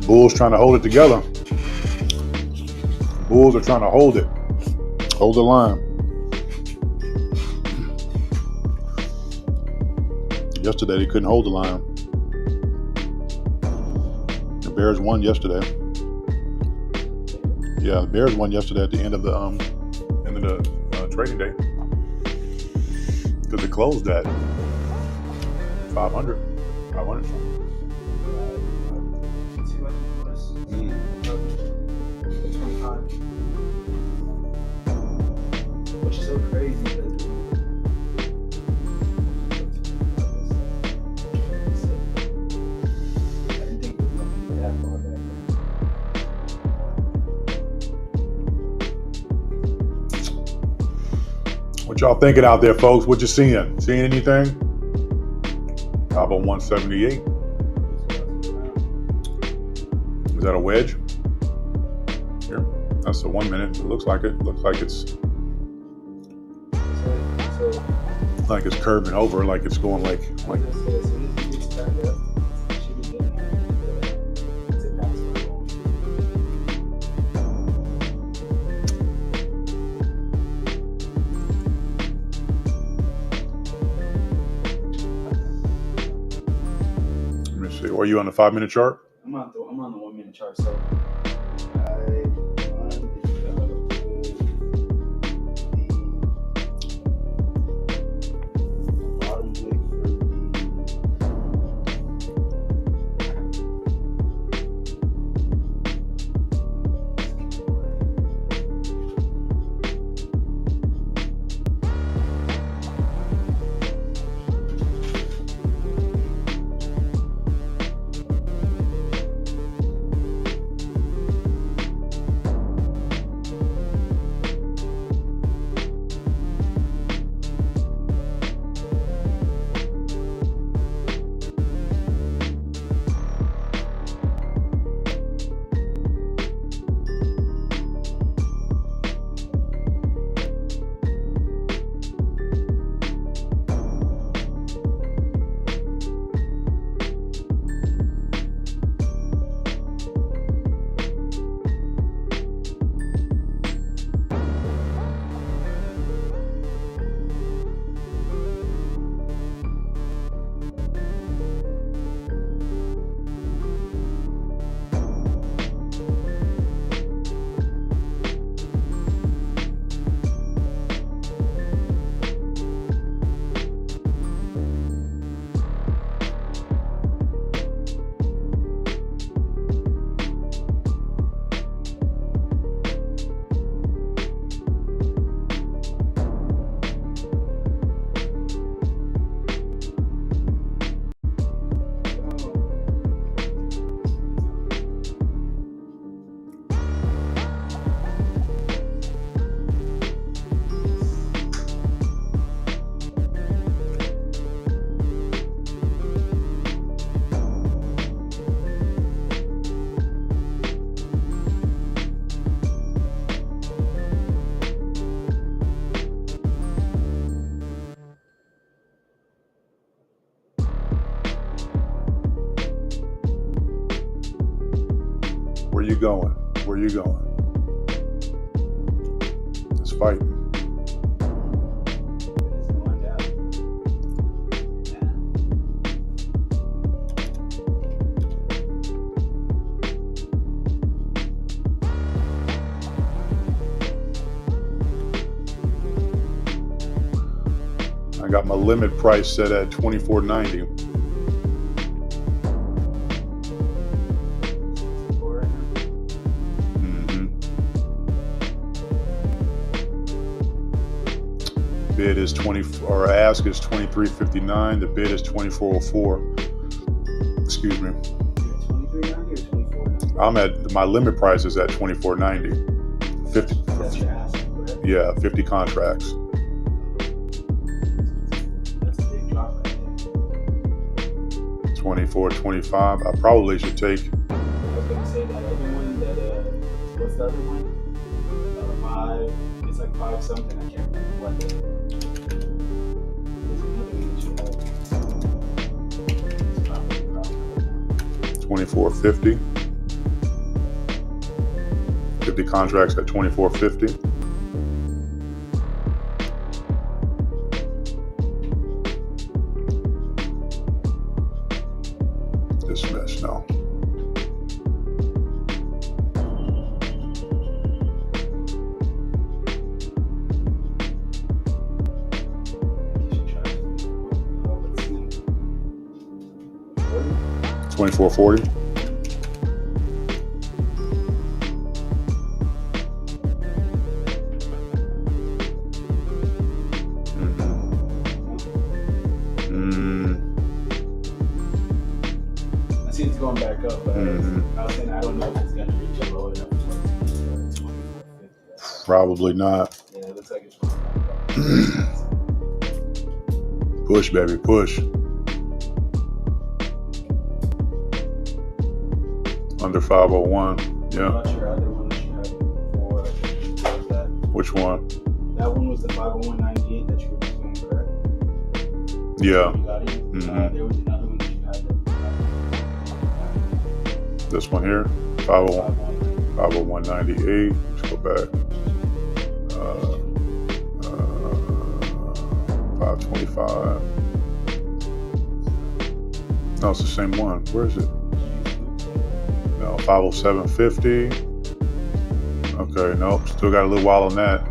Bulls trying to hold it together. Bulls are trying to hold it. Hold the line. Yesterday they couldn't hold the line. The Bears won yesterday. Yeah, the Bears won yesterday at the end of the trading day because it closed at 500 something. Which is so crazy because I didn't think it was going to be that far back. What y'all thinking out there, folks? What you seeing? Seeing anything? Top of 178. Is that a wedge? Here, that's the 1 minute. It looks like it. Looks like it's curving over, like it's going like. Let me see. Are you on the 5 minute chart? I'm on the 1 minute chart, so I bottom wick for Where you going? Where you going? It's fighting. it's going down. I got my limit price set at $24.90. Bid is ask is $23.59. The bid is $24.04. Excuse me. 23.90 or 24.90? I'm at my limit price is at $24.90. 50. That's your ask, correct? Yeah, 50 contracts. That's a big drop right there. 24.25. I probably should take. I was gonna say that other one what's the other one? 5, it's like 5 something, I can't remember what the, there's another one that you have. It's probably 24.50. 50 contracts at $24.50. Dismiss now. $24.40. I see it's going back up, but I was saying I don't know if it's going to reach a low enough for 24.50. Probably not. Yeah, it looks like it's going back up. Push, baby, push. Under 501. Yeah. What about your other one that you had before? What was that? Which one? That one was the 501.98 that you were just doing, correct? Yeah. You got it? There was another one that you had that. This one here, 501.98. Let's go back. 525. No, it's the same one. Where is it? No, 507.50. Okay, nope. Still got a little while on that.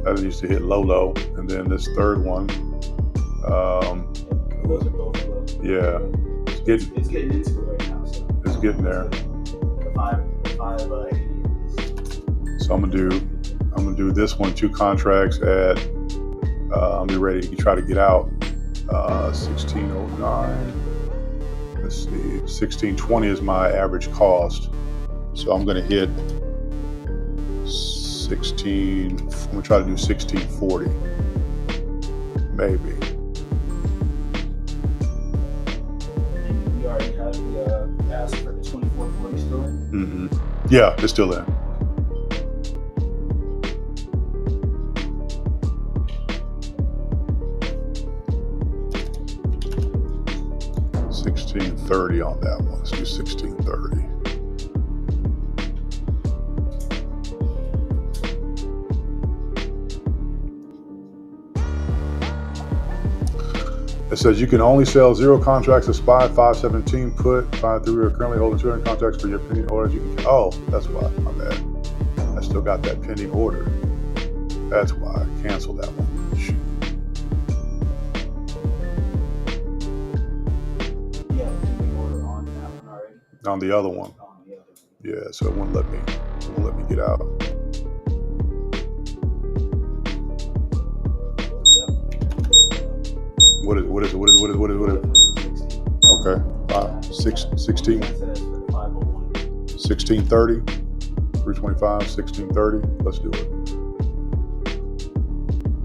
That used to hit low. And then this third one. Those are both low. Yeah. It's getting into it right now. So It's getting there. The 580. So I'm gonna do this one, 2 contracts at I'm be ready to try to get out 1609. Let's see, 1620 is my average cost. So I'm gonna hit 16, I'm gonna try to do 1640. Maybe. And we already have the ask for the 2440 still in? Mm-hmm. Yeah, it's still in. $16.30 on that one. Let's do $16.30. It says you can only sell 0 contracts of SPY 517 put 5-3 are currently holding 200 contracts for your pending orders. You can, oh, that's why. My bad. I still got that pending order. That's why I canceled that one. Shoot. Yeah, pending order on that one already. On the other one. On the other one. Yeah, so it wouldn't let me get out. What is it? Okay. 1630. 325, 1630. Let's do it.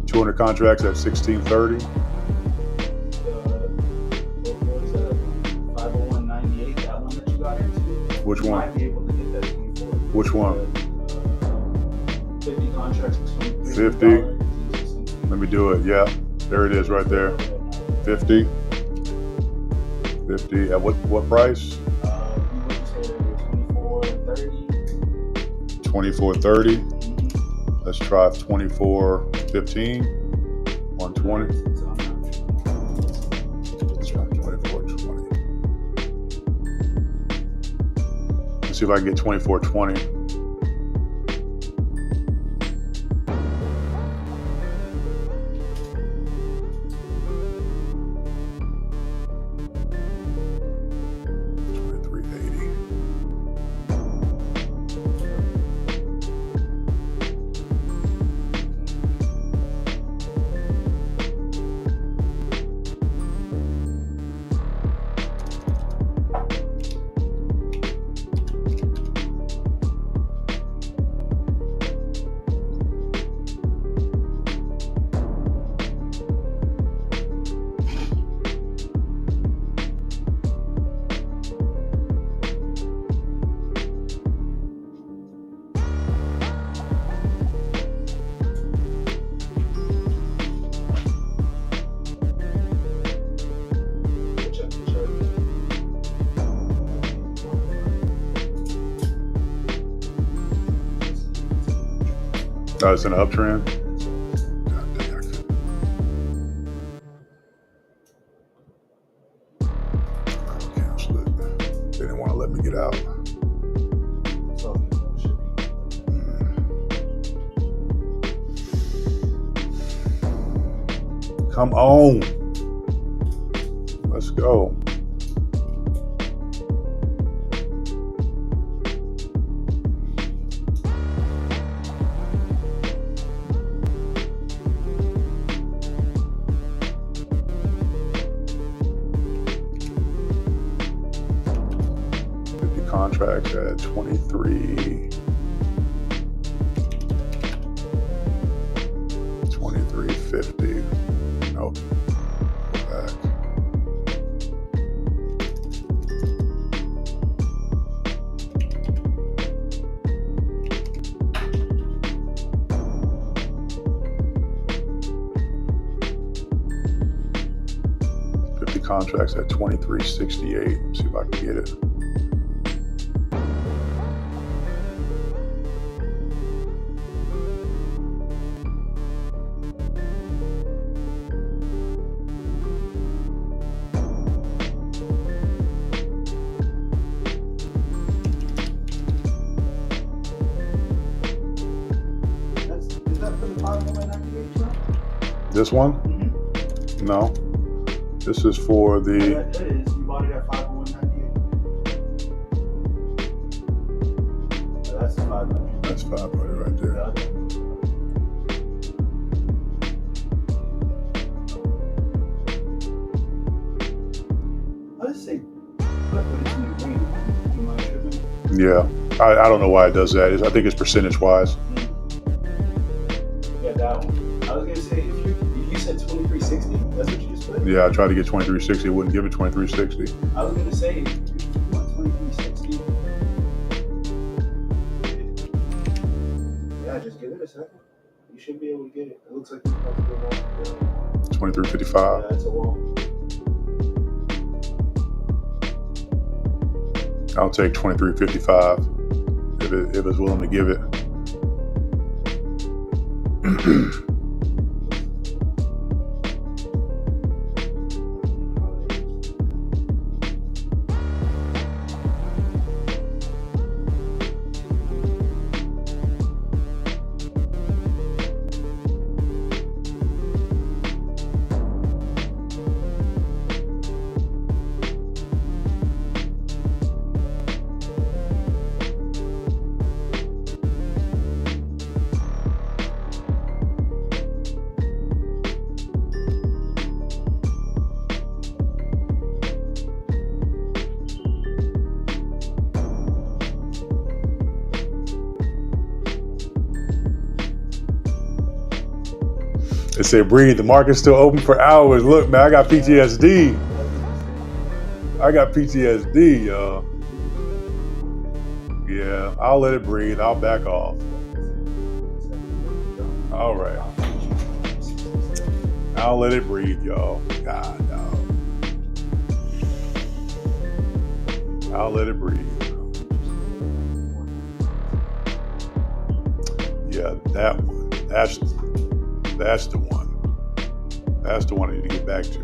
200 contracts at 1630. What was that? 501.98, that one that you got into? Which You one? might be able to get that 24. Which one? 50 contracts. 50. Let me do it. Yeah, there it is right there. 50. 50. At what price? 2430. Let's try 2415. 120. Let's try 2420. Let's see if I can get 2420. Oh, it's an uptrend. God dang, I couldn't cancel it. They didn't want to let me get out. Come on. Let's go. Contracts at 23. 23.50. contract's at 2368. See if I can get it. Is that for the 50198 truck? This one? Mm-hmm. No. This is for the. That is. You bought it at 50198. That's 500. That's 500 right there. Let's say, put it in the green. You mind shipping? Yeah. I don't know why it does that. I think it's percentage wise. Yeah, that one. I was gonna say if you said 2360, that's what you just put. Yeah, I tried to get 2360. It wouldn't give it 2360. I was gonna say if you want 2360. Yeah, just give it a second. You should be able to get it. It looks like it's about to go wall. 2355. Yeah, it's a wall. I'll take 2355 if it's willing to give it. It said, breathe. The market's still open for hours. Look, man, I got PTSD. I got PTSD, y'all. Yeah, I'll let it breathe. I'll back off. All right. I'll let it breathe, y'all. God, no. I'll let it breathe. Yeah, that one. That's the one. That's the one I need to get back to.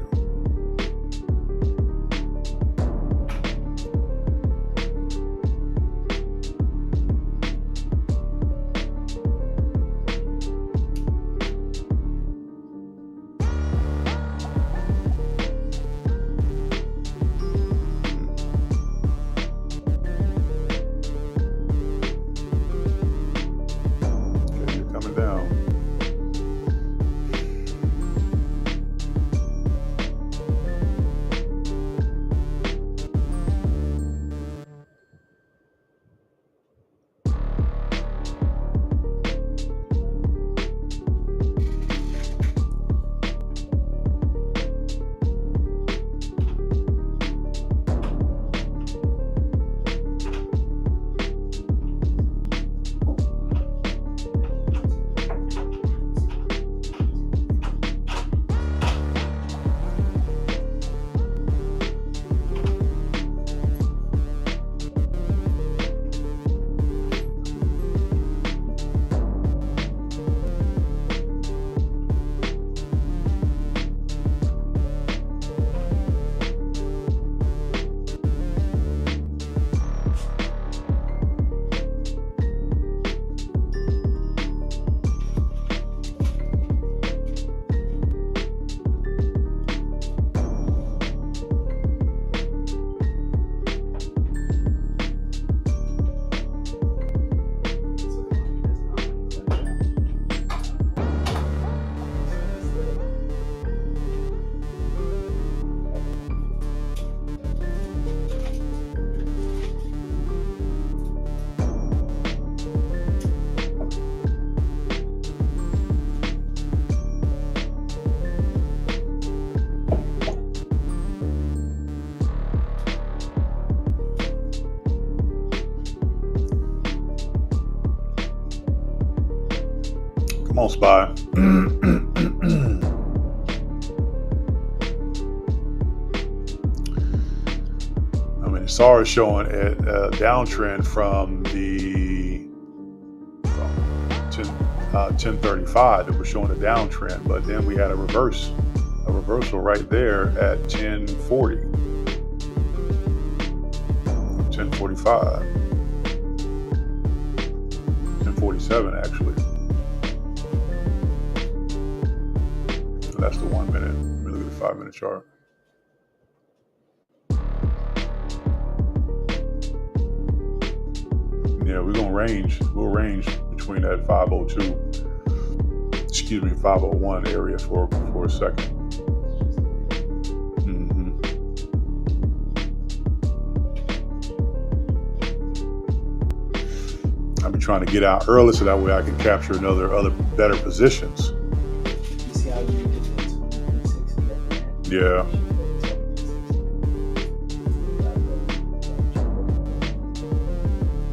Okay, you're coming down. Come on, Spy. SAR is showing a downtrend from the 1035 that was showing a downtrend, but then we had a reversal right there at 1040, 1045, 1047 actually. So that's the 1 minute. Let me look at the 5 minute chart. Yeah, we're gonna range. We'll range between that 501 area for a second. I've been trying to get out early so that way I can capture other better positions. You see how you did the 2360 at the end? Yeah.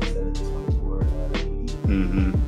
Instead of the 2480.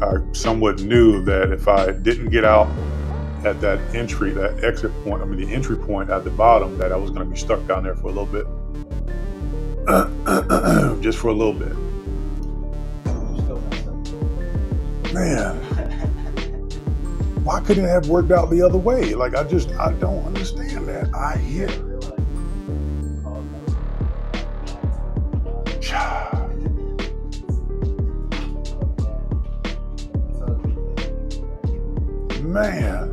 I somewhat knew that if I didn't get out at that exit point, the entry point at the bottom, that I was going to be stuck down there for a little bit. Just for a little bit. You still messed up. Man, why couldn't it have worked out the other way? Like, I don't understand that. I hear. Man.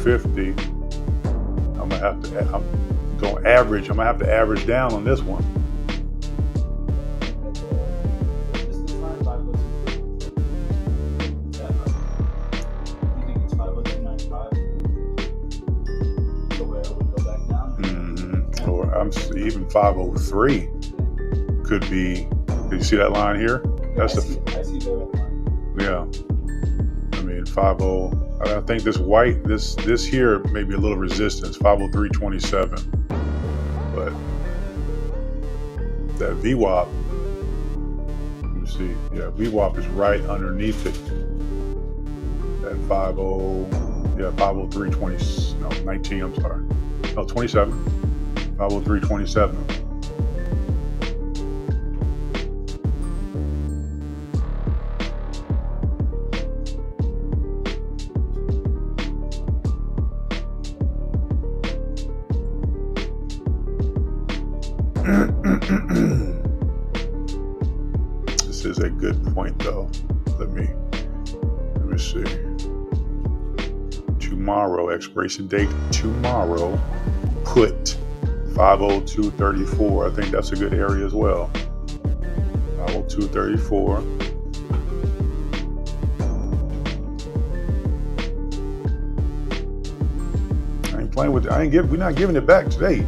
250. I'm gonna have to. I'm going average. I'm gonna have to average down on this one. Resistance line 502. You think it's 502.95? So where it would go back down? Or even 503 could be. Did you see that line here? That's I see the red line. Yeah. I mean 50. I think this white, this here may be a little resistance, 503.27. But that VWAP, let me see. Yeah, VWAP is right underneath it. That 503.20, no, 19, I'm sorry. No, 27. 503.27. This is a good point though. Let me see. Tomorrow, expiration date tomorrow, put 502.34. I think that's a good area as well. 502.34. I ain't playing with it. We're not giving it back today.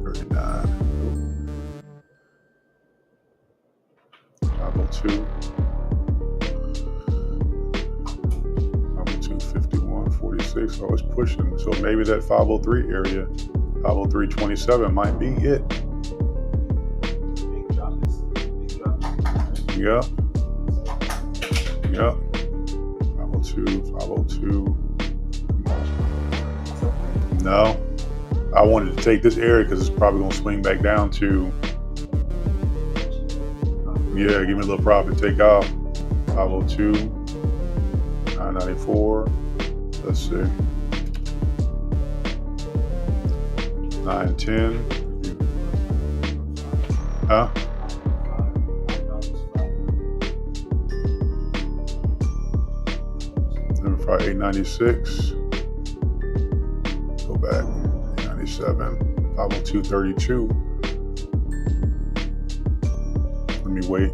39. 502. 502.51.46. So it's pushing. So maybe that 503 area, 503.27 might be it. Big drop. Yep. 502. Come on. No. I wanted to take this area because it's probably going to swing back down to, yeah, give me a little profit, take off. 502, 994. Let's see. 910. Huh? 896. Go back. 897. 502.32. Let me wait.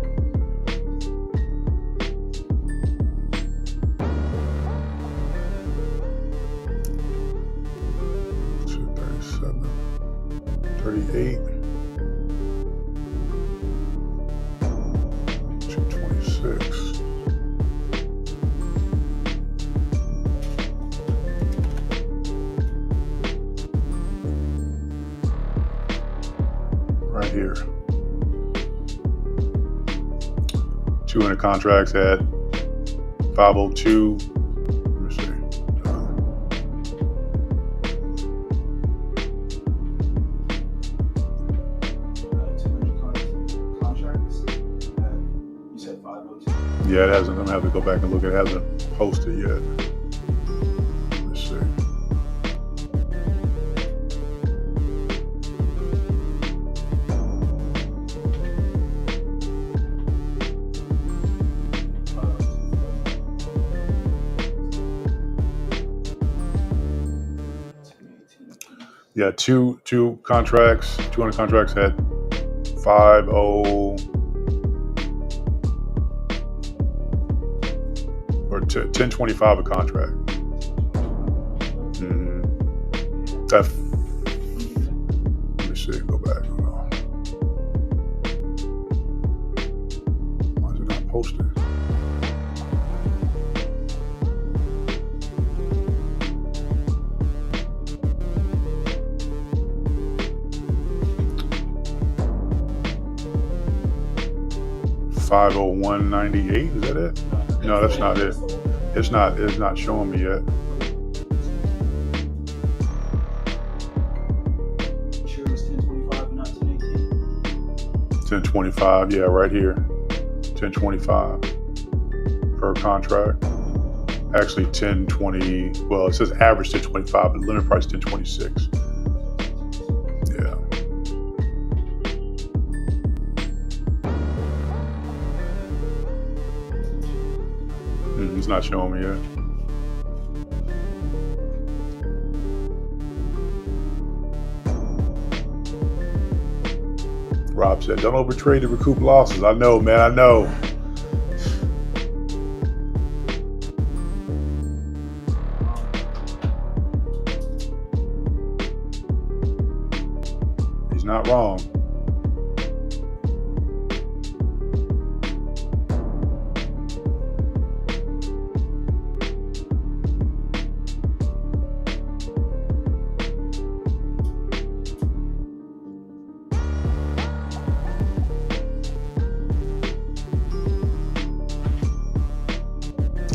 $237. 38. 226. Right here. 200 contracts at 502. Let me see. 200 contracts. You said 502. Yeah, it hasn't. I'm gonna have to go back and look. It hasn't posted yet. Let's see. Yeah, two contracts, 200 contracts at 50 or 1025 a contract. That, let me see, go back. Hold on. Why is it not posted? $501.98, is that it? No, that's not it. It's not showing me yet. Sure it was 1025 and not 1018? 1025, yeah, right here. 1025 per contract. Actually 1020, well, it says average 1025, but limit price 1026. Yeah. It's not showing me yet. Rob said, "Don't overtrade to recoup losses." I know, man. I know. He's not wrong.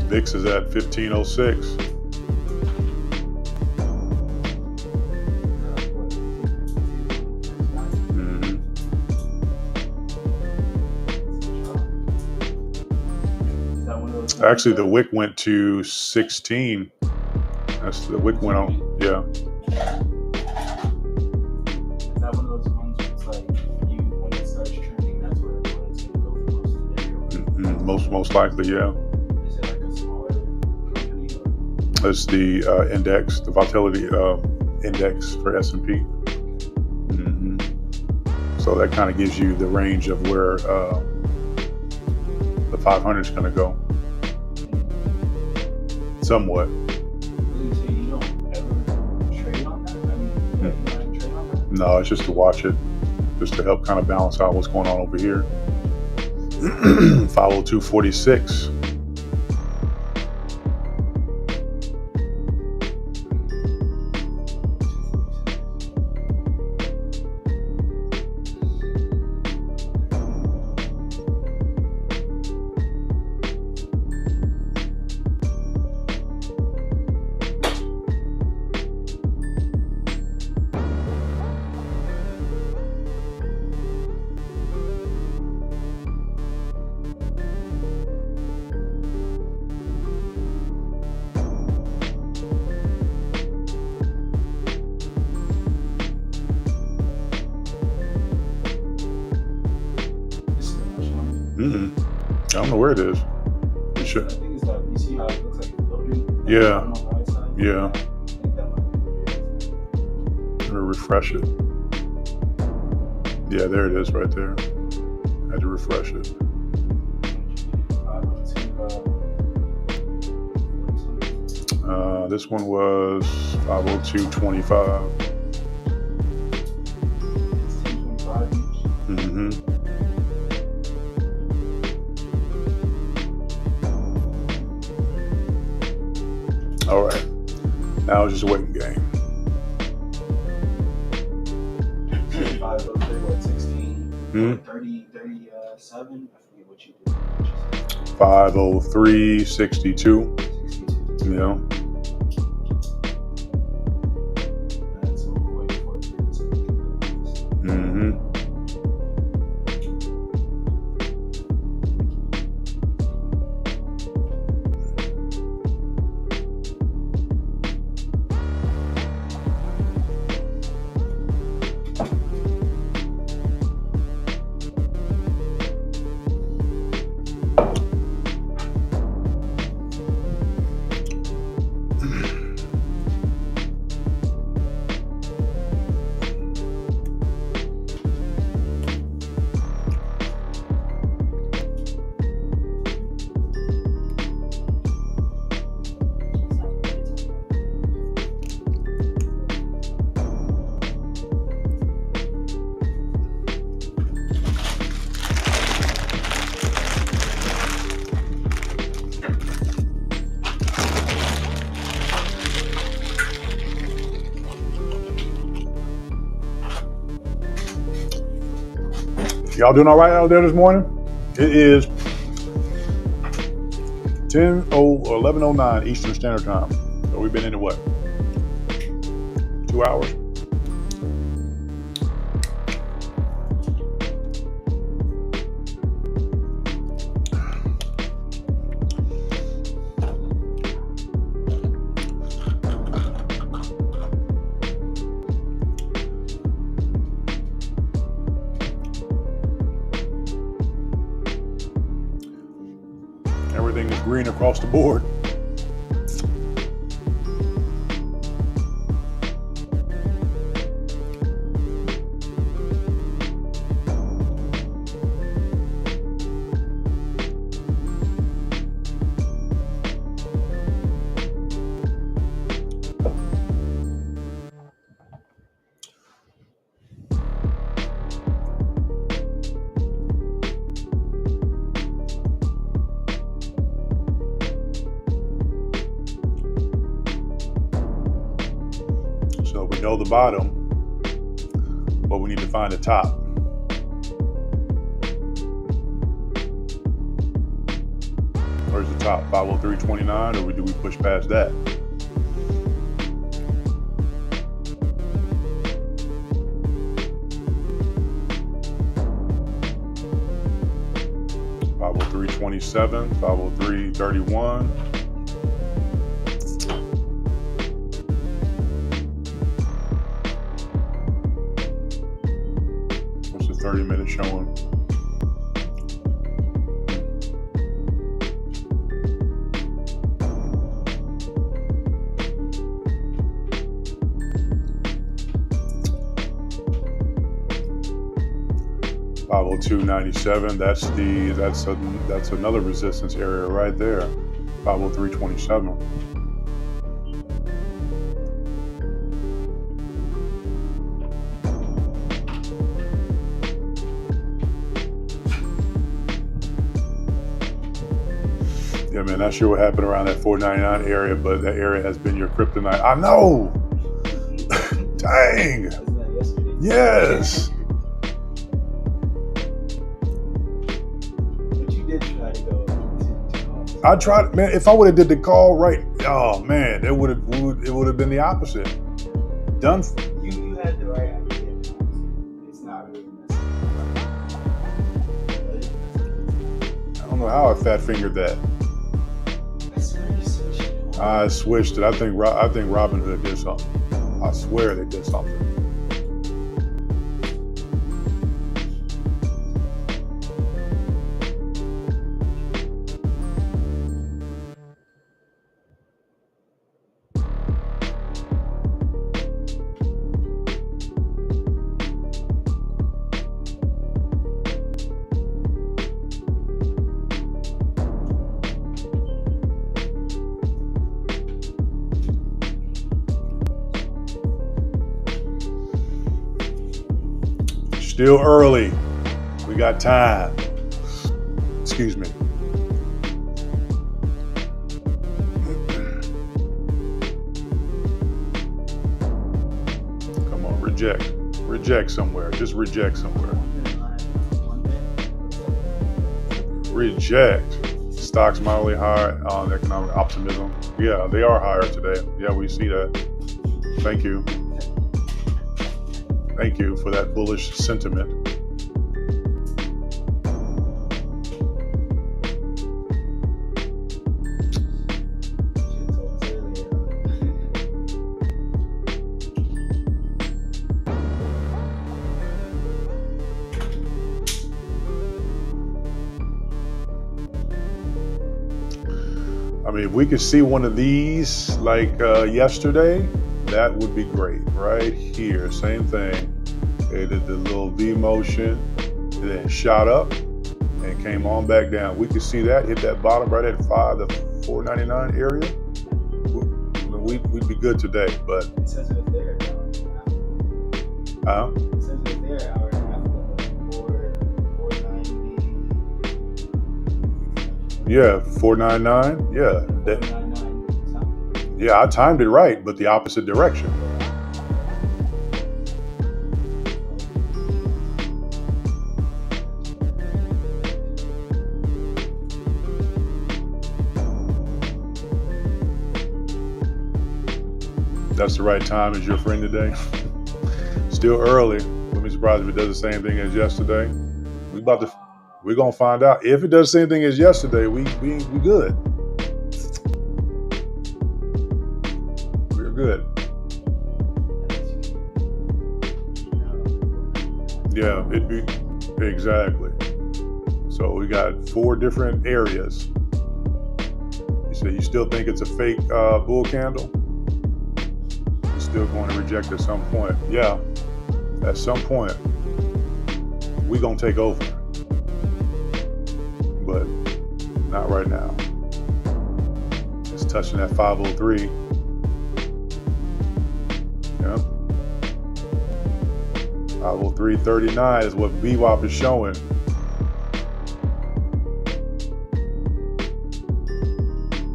VIX is at 1506. Actually, the wick went to 16. That's the wick went on. Yeah. Is that one of those ones where it's like when it starts trending, that's where it's going to go for most of the day? Most likely, yeah. Is it like a smaller company? It's the index, the volatility index for S&P. So that kind of gives you the range of where the 500 is going to go. Somewhat. So you don't ever trade on that? I mean, you don't trade on that? No, it's just to watch it, just to help kind of balance out what's going on over here. 502.46. I don't know where it is. It should. I think it's that. You see how it looks like it's loading? Yeah. On the right side? Yeah. I think that might be it. Let me refresh it. Yeah, there it is right there. I had to refresh it. This one was 502.25. It's 10.25 each. All right. Now it's just a waiting game. 16? 37? I forget what you did. 503.62. 62. Yeah. That's what we're waiting for. Y'all doing all right out there this morning? It is 11:09 Eastern Standard Time. So we've been in it, what? 2 hours? Everything is green across the board. So we know the bottom, but we need to find the top. Where's the top? 503.29, or do we push past that? $503.27, 503.31. What's the 30-minute showing? $502.97. That's another resistance area right there. 503.27. Yeah, man, not sure what happened around that 499 area, but that area has been your kryptonite. I know. Dang. Wasn't that yesterday? Yes. But you did try to go to calls. I tried, man. If I would have did the call right, oh man, it would have been the opposite. Done. You had the right idea. It's not really necessary. I don't know how I fat fingered that. I swear you switched it. I switched it. I think Robin Hood did something. I swear they did something. Still early. We got time. Excuse me. Come on, reject. Reject somewhere. Just reject somewhere. Reject. Stocks mildly higher on economic optimism. Yeah, they are higher today. Yeah, we see that. Thank you. Thank you for that bullish sentiment. I mean, if we could see one of these like yesterday, that would be great. Right here, same thing. It did the little V motion, and then shot up and came on back down. We could see that hit that bottom right at 499 area. We'd be good today, but It says it was there. It says it was there an hour and a half ago. 490. yeah, 499. Yeah, 499 something. yeah, I timed it right, but the opposite direction. That's the right time as your friend today. Still early. Wouldn't be surprised if it does the same thing as yesterday. We're gonna find out. If it does the same thing as yesterday, we good. We're good. Yeah, it'd be exactly. So we got 4 different areas. You say you still think it's a fake bull candle? Still going to reject at some point. Yeah, at some point, we gonna take over, but not right now. It's touching that 503. Yeah, 503.39 is what VWAP is showing.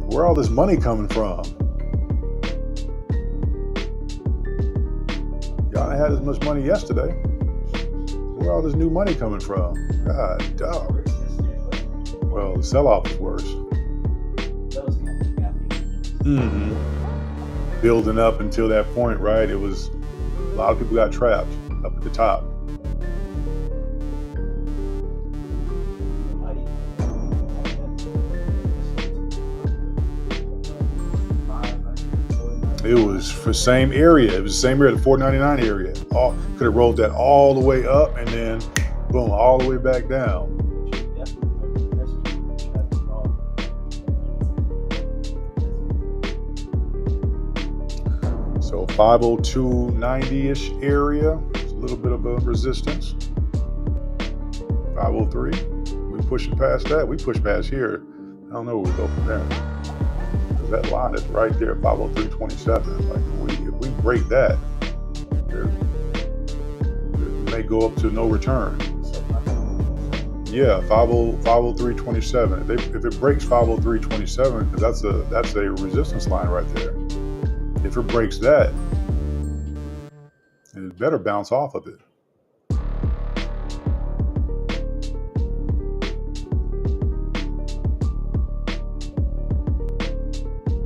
Where all this money coming from? had as much money yesterday. Where all this new money coming from? God, dog. Worse yesterday, but Well, the sell-off was worse. that was kind of happy. Mm-hmm. Building up until that point, right? It was a lot of people got trapped up at the top. It was for same area. It was the same area, the 499 area. Could have rolled that all the way up and then boom, all the way back down. So 502.90-ish area. It's a little bit of a resistance. 503. We pushing past that. We push past here. I don't know where we go from there. Because that line is right there, 503.27. Like if we break that, it may go up to no return. Yeah, 503.27. If it breaks 503.27, because that's a resistance line right there. If it breaks that, it better bounce off of it.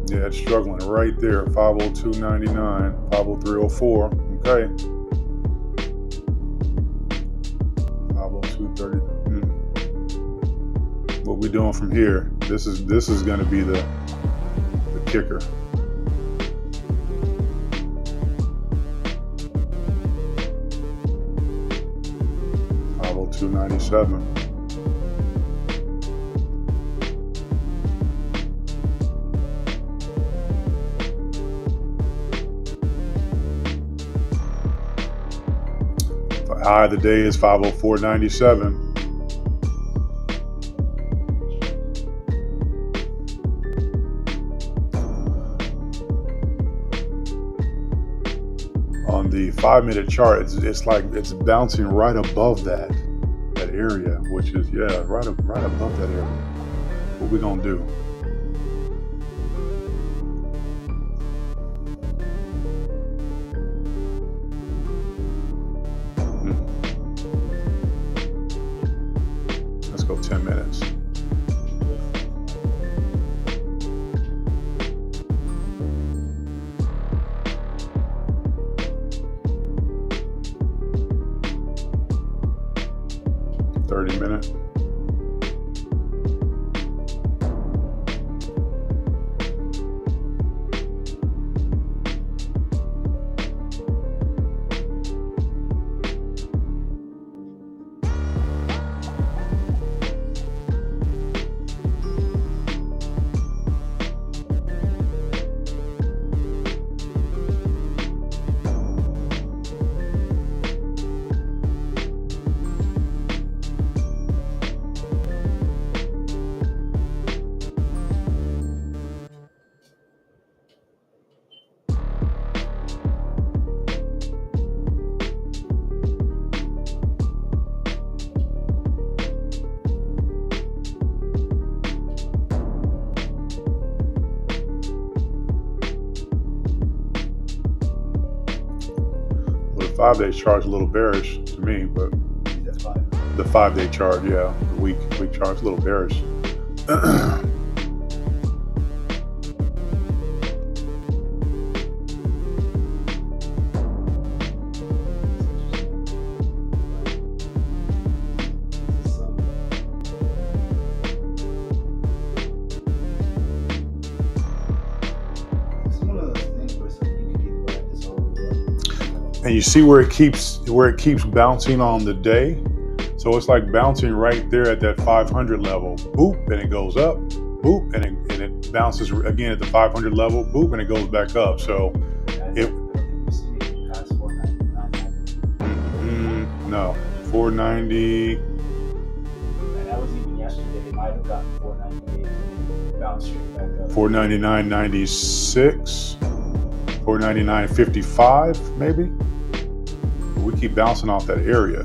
Yeah, it's struggling right there, 502.99, 503.04. Okay. 502.30. What we doing from here? This is going to be the kicker. $297. The high of the day is 504.97. On the 5-minute chart, it's like it's bouncing right above that area, which is right above that area. What we gonna do? Let's go 10 minutes. Minute. The 5-day chart is a little bearish to me, but the 5-day chart, the week chart is a little bearish. And you see where it keeps bouncing on the day. So it's like bouncing right there at that 500 level, boop, and it goes up, boop, and it bounces again at the 500 level, boop, and it goes back up. So no, 490. And that was even yesterday. It might have gotten 498, bounced straight back up. 499.96, 499.55 maybe. But we keep bouncing off that area.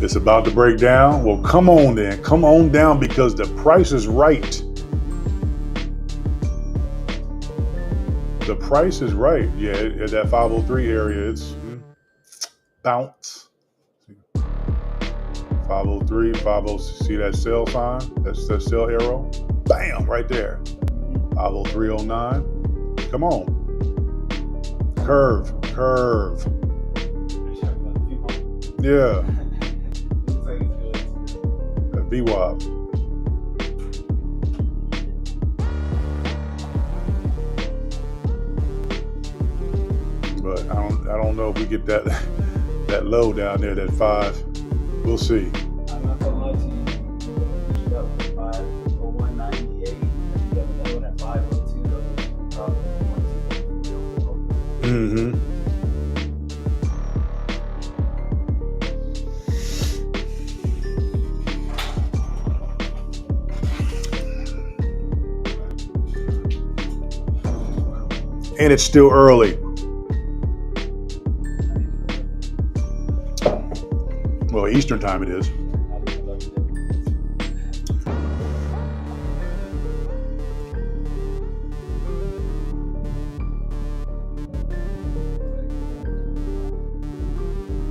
It's about to break down. Well, come on then. Come on down because the price is right. The price is right. Yeah, at that 503 area, it's bounce. 503, 50. See that sell sign? That's that sell arrow? Bam, right there. 50309. Come on. Curve. Yeah. That VWAP. But I don't know if we get that low down there, that 5. We'll see. I'm not gonna lie to you. Push it up to 501.98. You got another one at 502. Those are probably Mm-hmm. And it's still early. Well, Eastern time it is.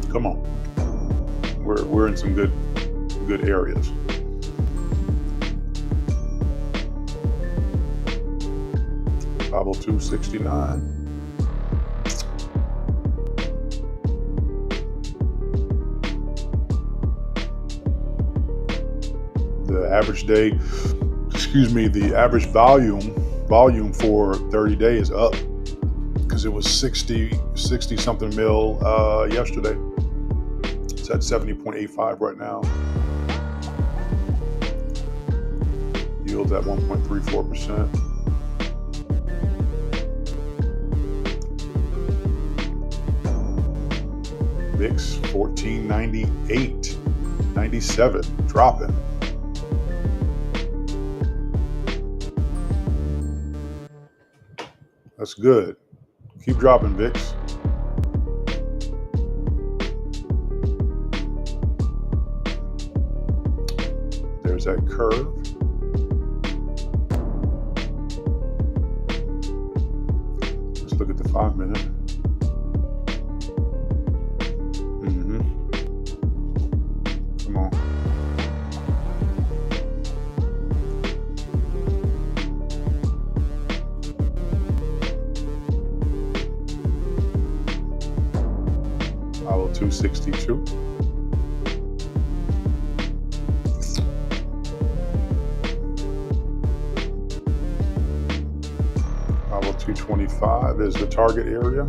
Come on. We're in some good areas. $502.69. The average average volume for 30 days is up because it was 60 something mil yesterday. It's at 70.85 right now. Yields at 1.34%. VIX 1498, 97, dropping. That's good. Keep dropping, VIX. There's that curve. Let's look at the 5-minute. Come on. $262. $225 is the target area.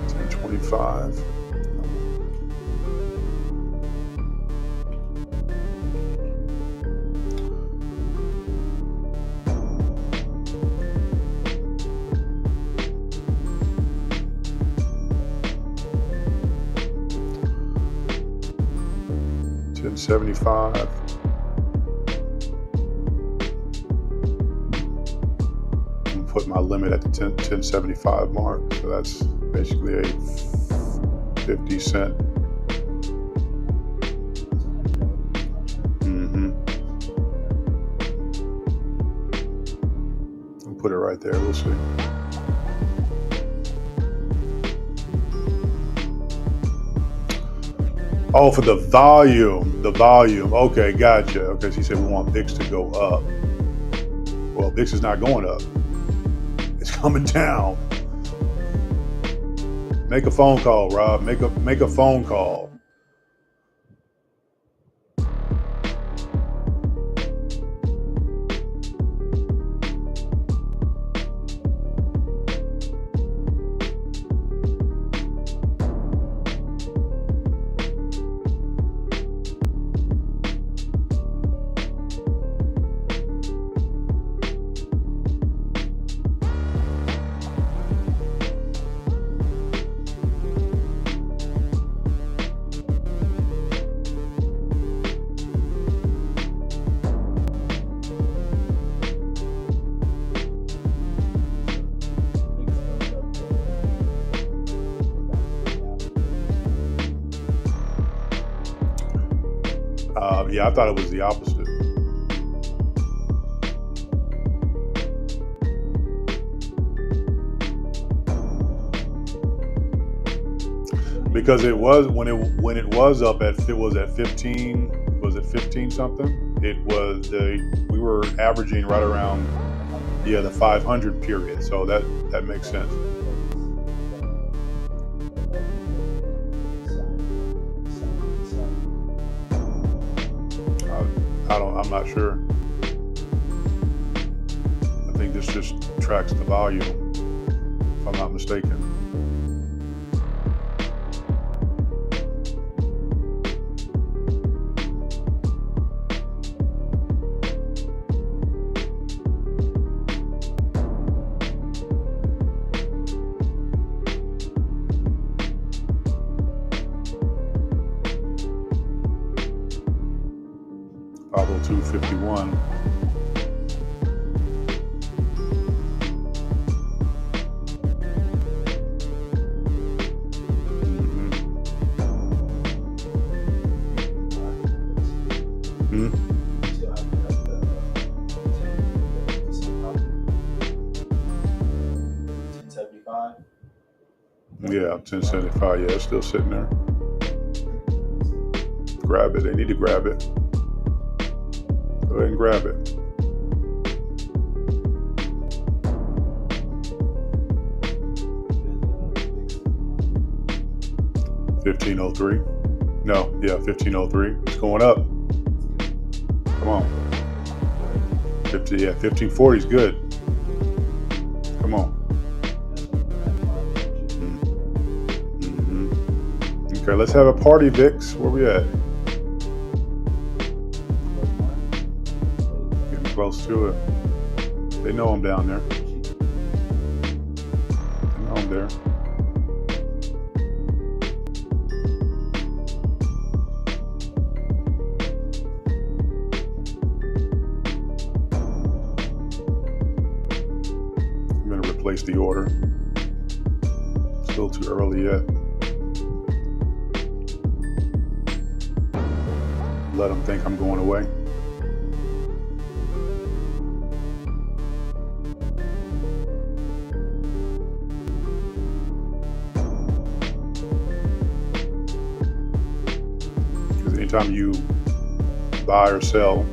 $10.25. $10.75. I'm put my limit at the 10.75 mark, so that's basically a 50-cent. I'll put it right there. We'll see. Oh, for the volume. Okay, gotcha. Okay, so he said we want VIX to go up. Well, VIX is not going up. It's coming down. Make a phone call, Rob. Make a phone call. Yeah, I thought it was the opposite. Because it was when it was up at it was at 15, was it 15 something? It was we were averaging right around the 500 period. So that makes sense. I'm not sure. I think this just tracks the volume, if I'm not mistaken. Pablo 251. Yeah, 1075. Yeah, it's still sitting there. Grab it. They need to grab it. Go ahead and grab it. $15.03. No, yeah, $15.03. It's going up. Come on. 1540 is good. Come on. Okay, let's have a party, Vix. Where we at? Getting close to it. They know I'm down there. They know I'm there. I'm going to replace the order. Still too early yet. Let them think I'm going away. Because anytime you buy or sell,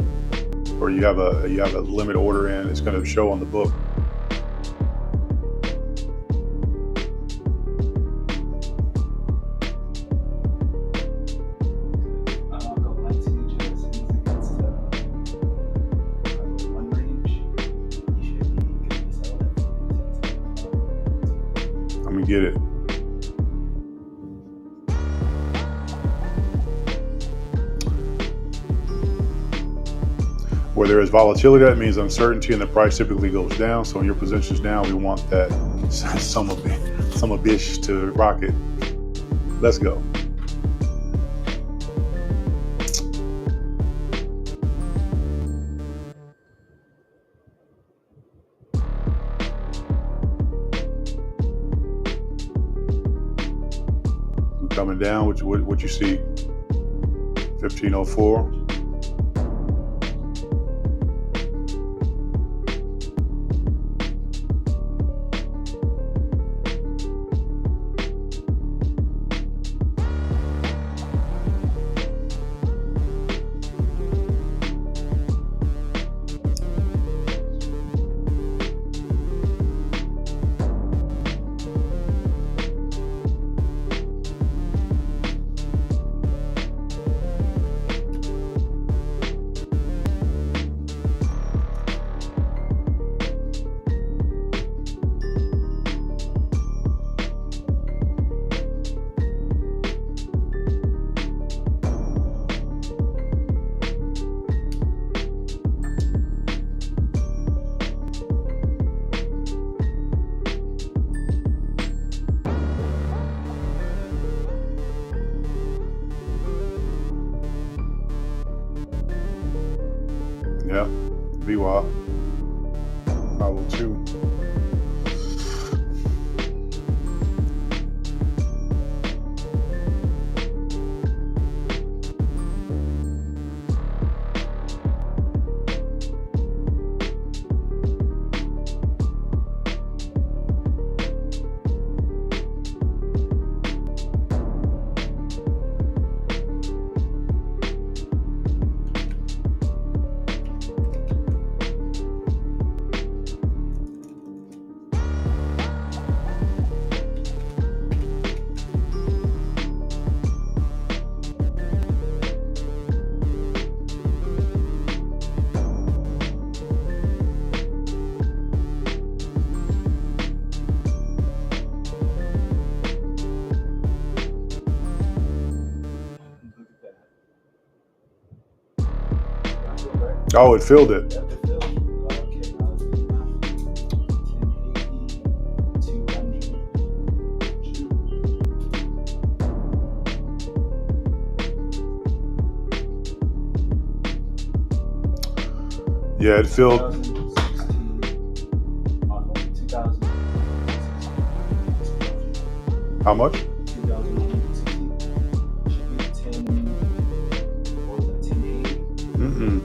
or you have a limit order in, it's going to show on the book. Get it. Where there is volatility, that means uncertainty, and the price typically goes down. So in your positions now, we want that some of bitch to rocket. Let's go. Coming down, what you see? 1504. Yeah, VWAP. Pablo 2. Oh, it filled it. Yep, it filled. Okay, now let's do the math. 200. Yeah, it filled. 2016. How much? 2016. Should be 10. What was that? 1080. Mm-mm.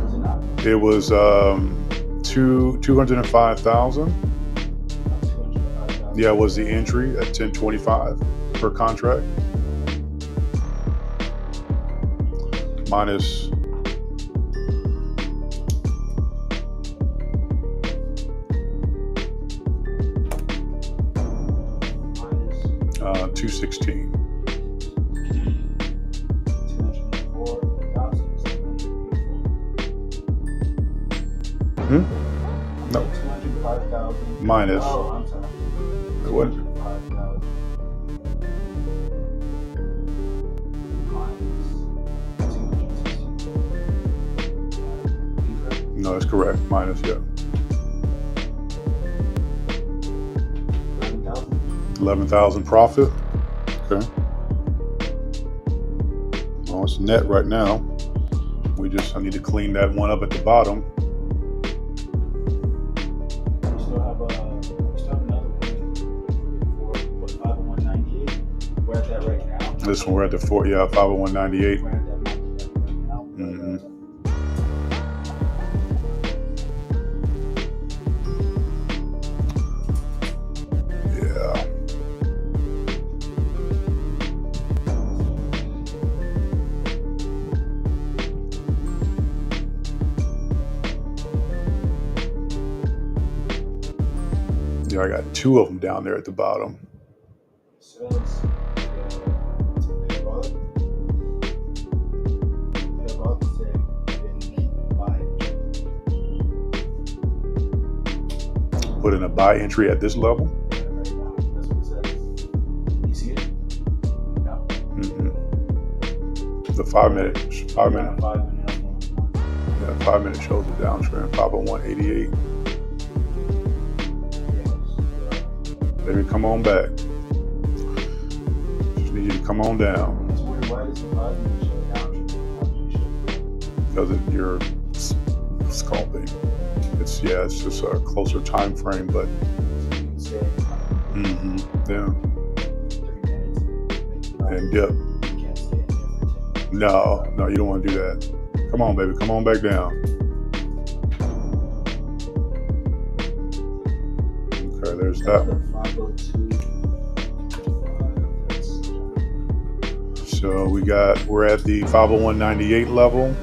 Was it not? It was 205,000. 205,000. Yeah, was the entry at 1025 per contract. Minus Minus 216. 204,784. Hmm? No. 205,000. Minus. Oh, I'm sorry. What? 205,000. Minus 216. No, that's correct. Minus, yeah. 11,000. 11,000 profit. Okay. Well, it's net right now. I need to clean that one up at the bottom. You still have another one for what, 50198? We're at that right now. This one, we're at the 50198. We're at that market right now. Mm-hmm. Yeah. Yeah, I got two of them down there at the bottom. Says pay above say buy. Put in a buy entry at this level. Right now, that's what it says. You see it? No. Mm-hmm. The 5 minute. 5 Yeah, minute. 5 minute. Yeah, 5 minute shows the downtrend. 50188. Baby, come on back. Just need you to come on down. It's weird. Why does the 5 minute show down? Because you're scalping. It's just a closer time frame, but So you can say yeah, 3 minutes. and dip. You can't stay in there for 10 minutes. No, you don't want to do that. Come on, baby, come on back down. Okay, there's that one. 502. So we're at the 50198 level.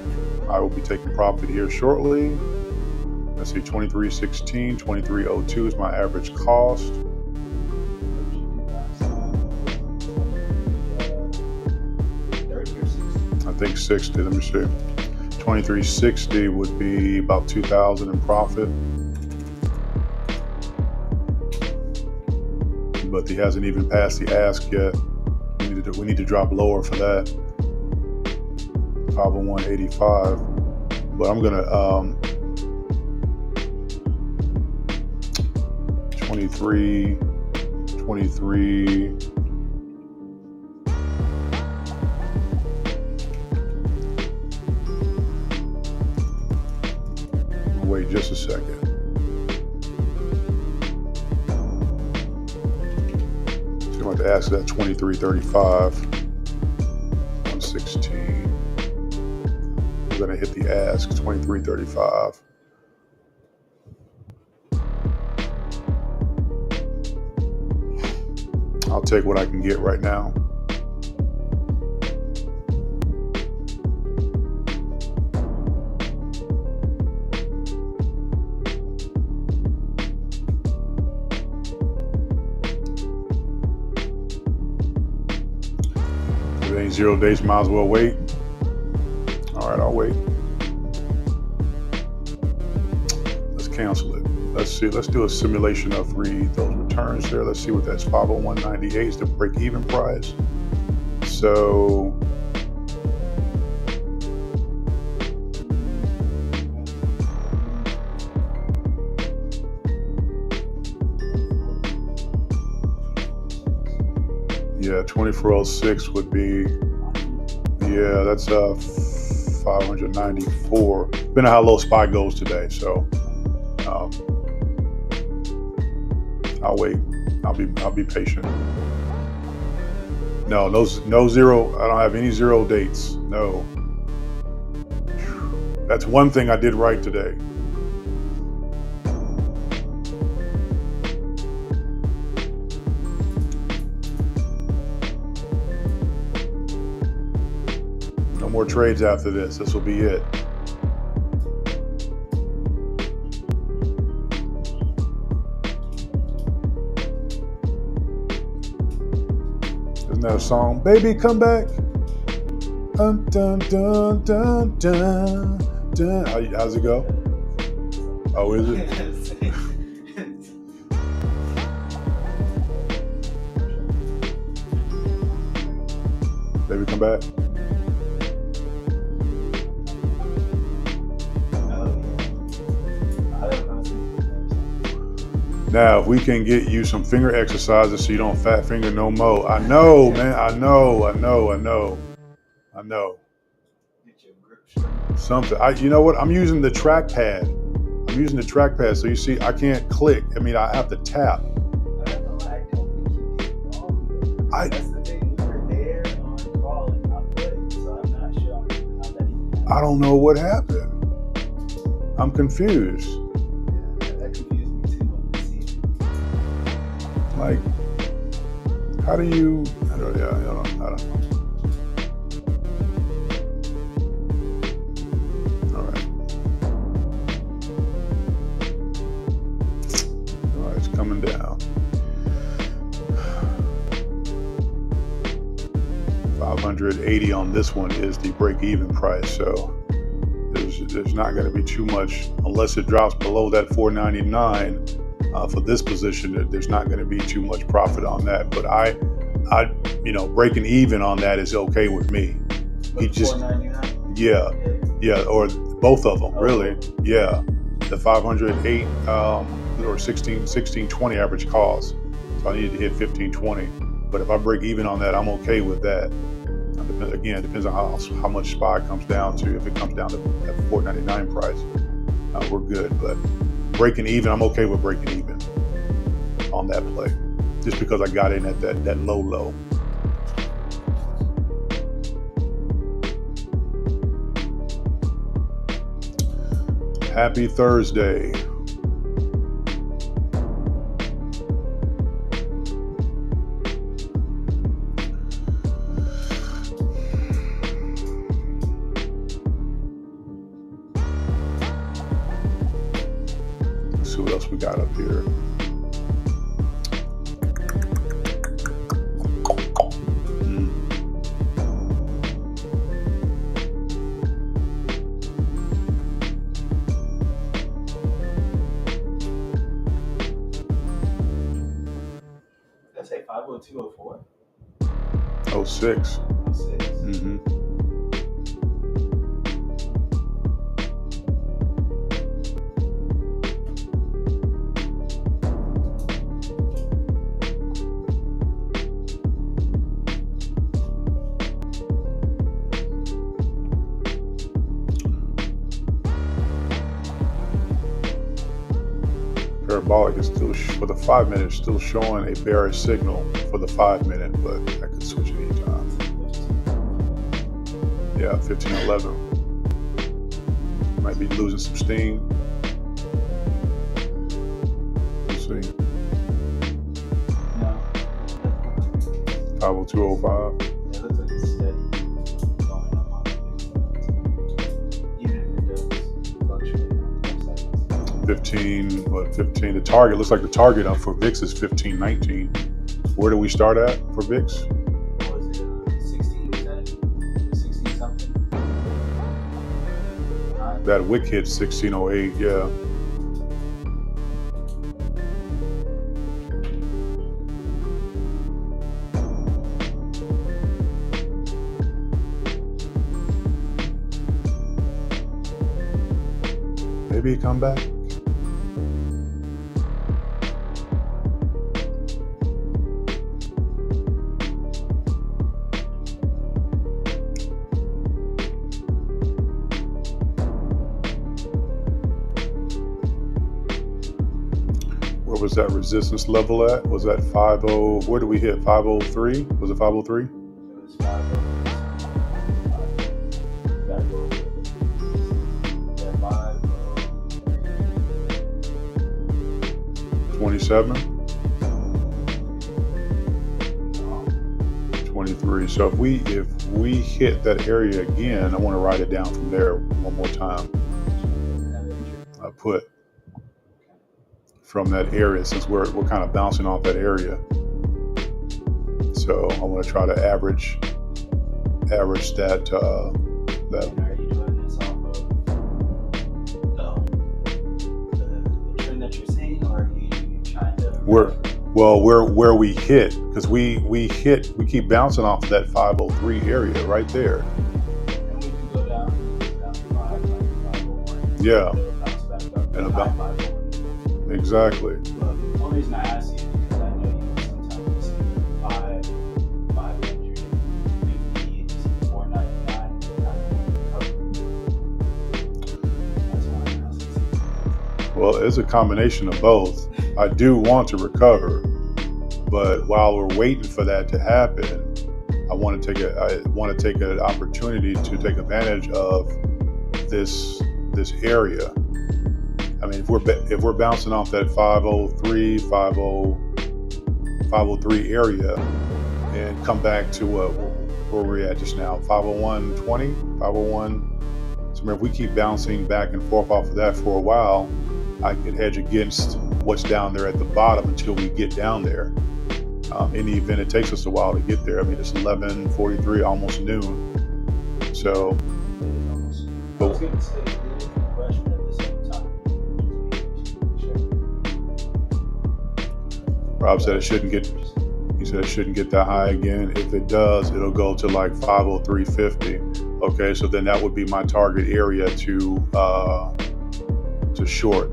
I will be taking profit here shortly. Let's see, 2316, 2302 is my average cost. I think 60, let me see. 2360 would be about 2,000 in profit. But he hasn't even passed the ask yet. We need to drop lower for that. 501.85. But I'm gonna 23. Wait just a second. So I'm going to ask that 2335, 116. I'm going to hit the ask 2335. I'll take what I can get right now. If it ain't 0 days, might as well wait. All right, I'll wait. Let's cancel it. Let's see. Let's do a simulation of those returns there. Let's see what that's 501.98 is the break-even price. So Yeah, 2406 would be, yeah, that's 594. Depending on how low SPY goes today. So I'll wait. I'll be patient. No zero. I don't have any zero dates. No. That's one thing I did right today. No more trades after this. This will be it. Isn't that a song? Baby, come back. Dun, dun, dun, dun, dun, dun. How's it go? Oh, is it? Baby, come back. Now, if we can get you some finger exercises so you don't fat finger no more. I know, man. I know. Something. You know what? I'm using the trackpad. So you see, I can't click. I mean, I have to tap. That's the thing. We were there on call and not playing, so I'm not sure how that even happened. I don't know what happened. I'm confused. Yeah, that confused me too when I see it. Like, how do you? I don't know. All right, it's coming down. 580 on this one is the break-even price, so there's not going to be too much unless it drops below that 499 for this position. There's not going to be too much profit on that, but I breaking even on that is okay with me. He just 499? yeah, or both of them really. Yeah, the 508 or 1620 average calls. So I needed to hit 1520. But if I break even on that, I'm okay with that. Again, it depends on how much SPY comes down to. If it comes down to that 499 price, we're good. But breaking even, I'm okay with breaking even on that play, just because I got in at that low. Happy Thursday. Let's see what else we got up here. Did I say 50204? 06. 06. Mm-hmm. Parabolic is still for the 5 minute, still showing a bearish signal for the 5 minute, but I could switch anytime. Yeah, 1511. Might be losing some steam. Let's see. No. 50205. It looks like it's steady going up on the even if it does fluctuate on the website. 15. The target looks like the target up for VIX is 1519. Where do we start at for VIX? What was it? 16, you said? 16 something? That wick hit 1608. Yeah. Maybe come back. Where was that resistance level at? Was that 50? Where did we hit? 503? Was it 503? It was 5. Gotta go with yeah, 5. 27? 23. So if we hit that area again, I want to write it down from there one more time. I put from that area, since we're kind of bouncing off that area. So I want to try to average that Are you doing this off of the trend that you're seeing, or are you trying to? where we hit, because we keep bouncing off of that 503 area right there. And we can go down to 5, like 501. Yeah. It'll bounce back up to And high about 501. exactly. But the only reason I ask you is because I know you sometimes you see 500, maybe 499, that's why I'm asking. Well, it's a combination of both. I do want to recover, but while we're waiting for that to happen, I want to take an opportunity to take advantage of this area. I mean, if we're bouncing off that 503 area and come back to where we're at just now, 501.20, 501. So if we keep bouncing back and forth off of that for a while, I can hedge against what's down there at the bottom until we get down there. In the event it takes us a while to get there. I mean, it's 11:43, almost noon. So, I was going to say, it is refreshment at the same time. Rob said it shouldn't get. He said it shouldn't get that high again. If it does, it'll go to like 503.50. Okay, so then that would be my target area to short.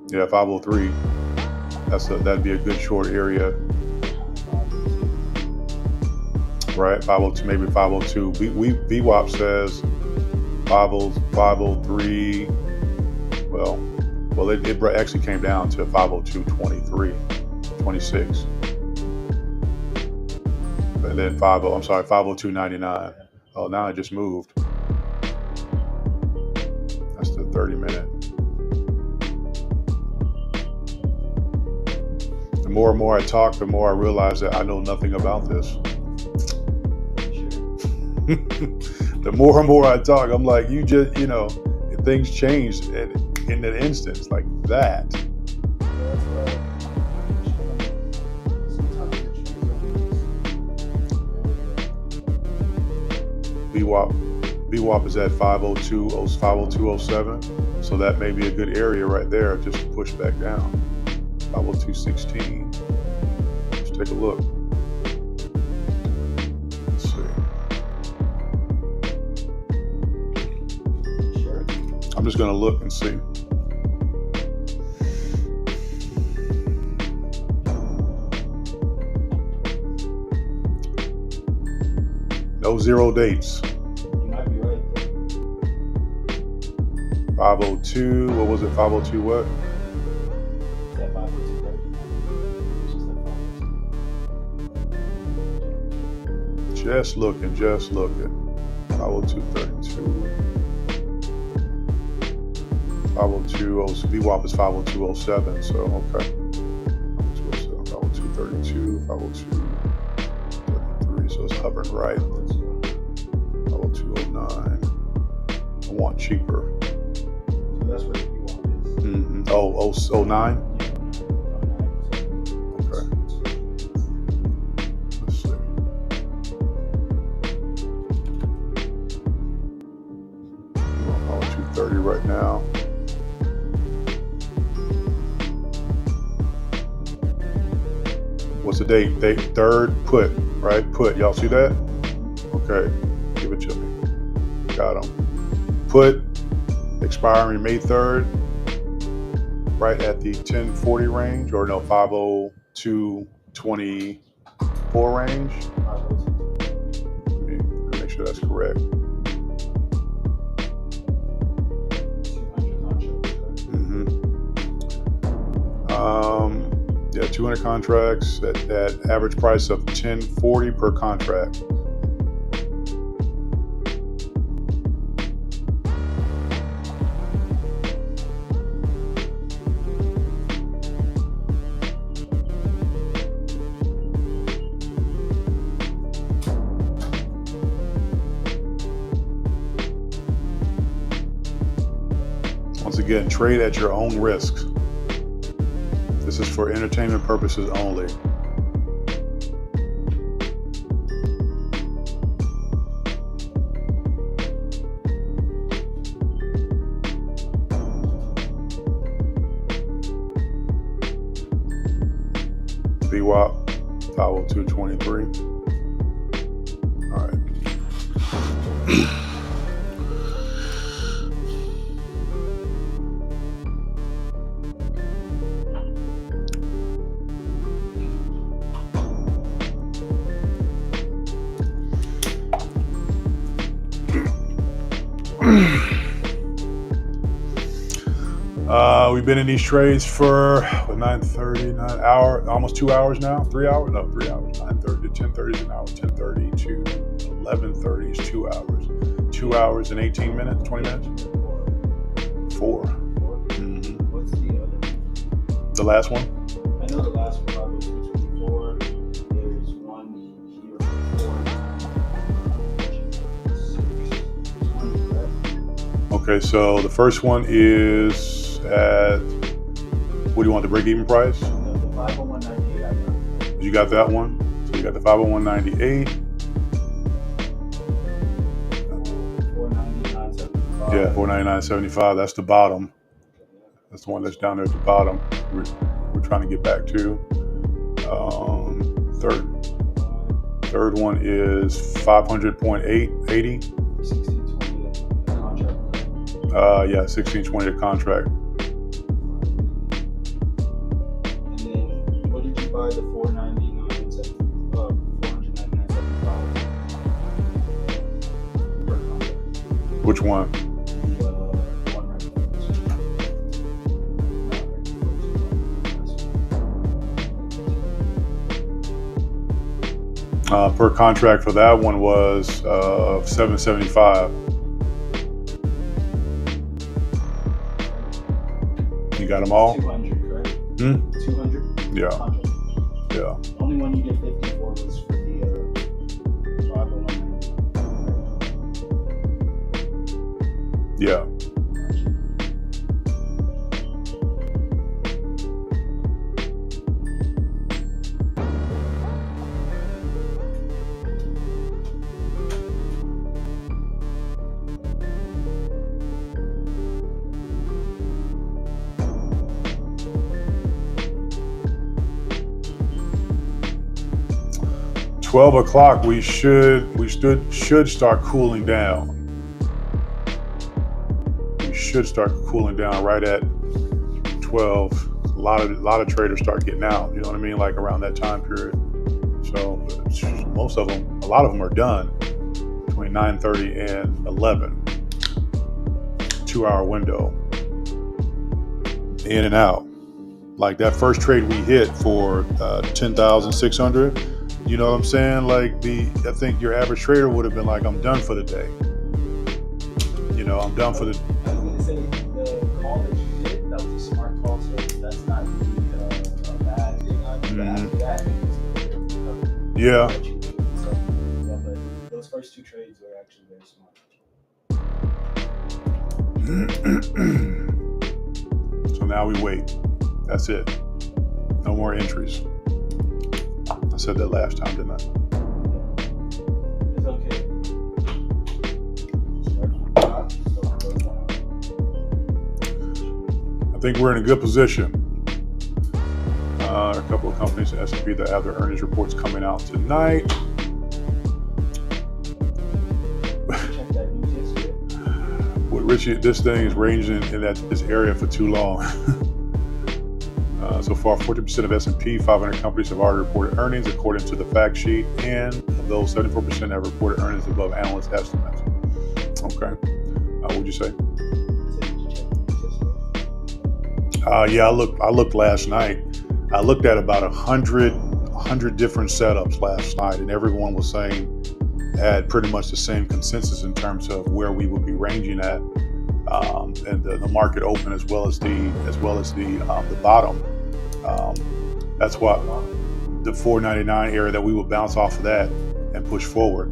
Yeah, 503. That'd be a good short area, right? 502, maybe 502. VWAP says 503. Well, it actually came down to 502.23, 26, and then 502.99. Oh, now it just moved. That's the 30-minute. The more and more I talk, the more I realize that I know nothing about this. The more and more I talk, I'm like, things change in an instance like that. VWAP is at 502.07, so that may be a good area right there just to push back down. 502.16. Let's take a look. Let's see. Sure. I'm just going to look and see. No zero dates. You might be right. 502. What was it? 502 what? Is that 502.30? Just looking. 502.32. 502. VWAP is 502.07. So okay. 502.32. 502.33. So it's hovering right. 502.09. I want cheaper. So that's where you want is. Mm-hmm. 09. Okay. Let's see. I'm on 230 right now. What's the date? Date 3rd, put, right? Put. Y'all see that? Okay. Give it to me. Got them. Put, expiring May 3rd, right at the 1040 range, or no, 502.24 range. Let me make sure that's correct. 200 contracts. Mm-hmm. 200 contracts at average price of $10.40 per contract. Once again, trade at your own risk. This is for entertainment purposes only. VWAP 502.23. All right. We've been in these trades for 9:30, almost 2 hours now. 3 hours? No, 3 hours. 9:30 to 10:30 is an hour. 10:30 to 11:30 is 2 hours. 2 hours and 18 minutes, 20 minutes? 4. Mm-hmm. What's the other? The last one? I know the last one probably was 224. There's one here for 4. Okay, so the first one is at, what do you want, the break-even price? No, the 501.98 I got. You got that one? So you got the 501.98. 499.75. Yeah, 499.75. That's the bottom. That's the one that's down there at the bottom. We're trying to get back to. Third one is 500.80. 1620 the contract. Yeah, 1620 a contract. And then what did you buy the 499.75 per contract? Which one? The one right Per contract for that one was $775. You got them all? 200, correct? 200? Yeah. Contract. Yeah. Only one you get 50 for was for the 501. Yeah. $12 we should start cooling down. We should start cooling down right at 12. A lot of traders start getting out, you know what I mean, like around that time period. So most of them, a lot of them are done between 9:30 and 11. 2 hour window. In and out. Like that first trade we hit for 10,600. You know what I'm saying? Like I think your average trader would have been like, I'm done for the day. You know, I'm done for the. I was going to say, the call that you did, that was a smart call, so that's not really a bad thing on you. After that, Yeah. So, yeah, but those first two trades were actually very smart. So now we wait. That's it. No more entries. I said that last time, didn't I? It's okay. I think we're in a good position. A couple of companies in S&P that have their earnings reports coming out tonight. Check that news yesterday. With Richie, this thing is ranging in this area for too long. So far, 40% of S&P 500 companies have already reported earnings according to the fact sheet, and of those, 74% have reported earnings above analyst estimates. Okay. What'd you say? Yeah, I looked last night. I looked at about 100 different setups last night, and everyone was saying had pretty much the same consensus in terms of where we would be ranging at, and the market open as well as the bottom. That's what the 499 area that we will bounce off of that and push forward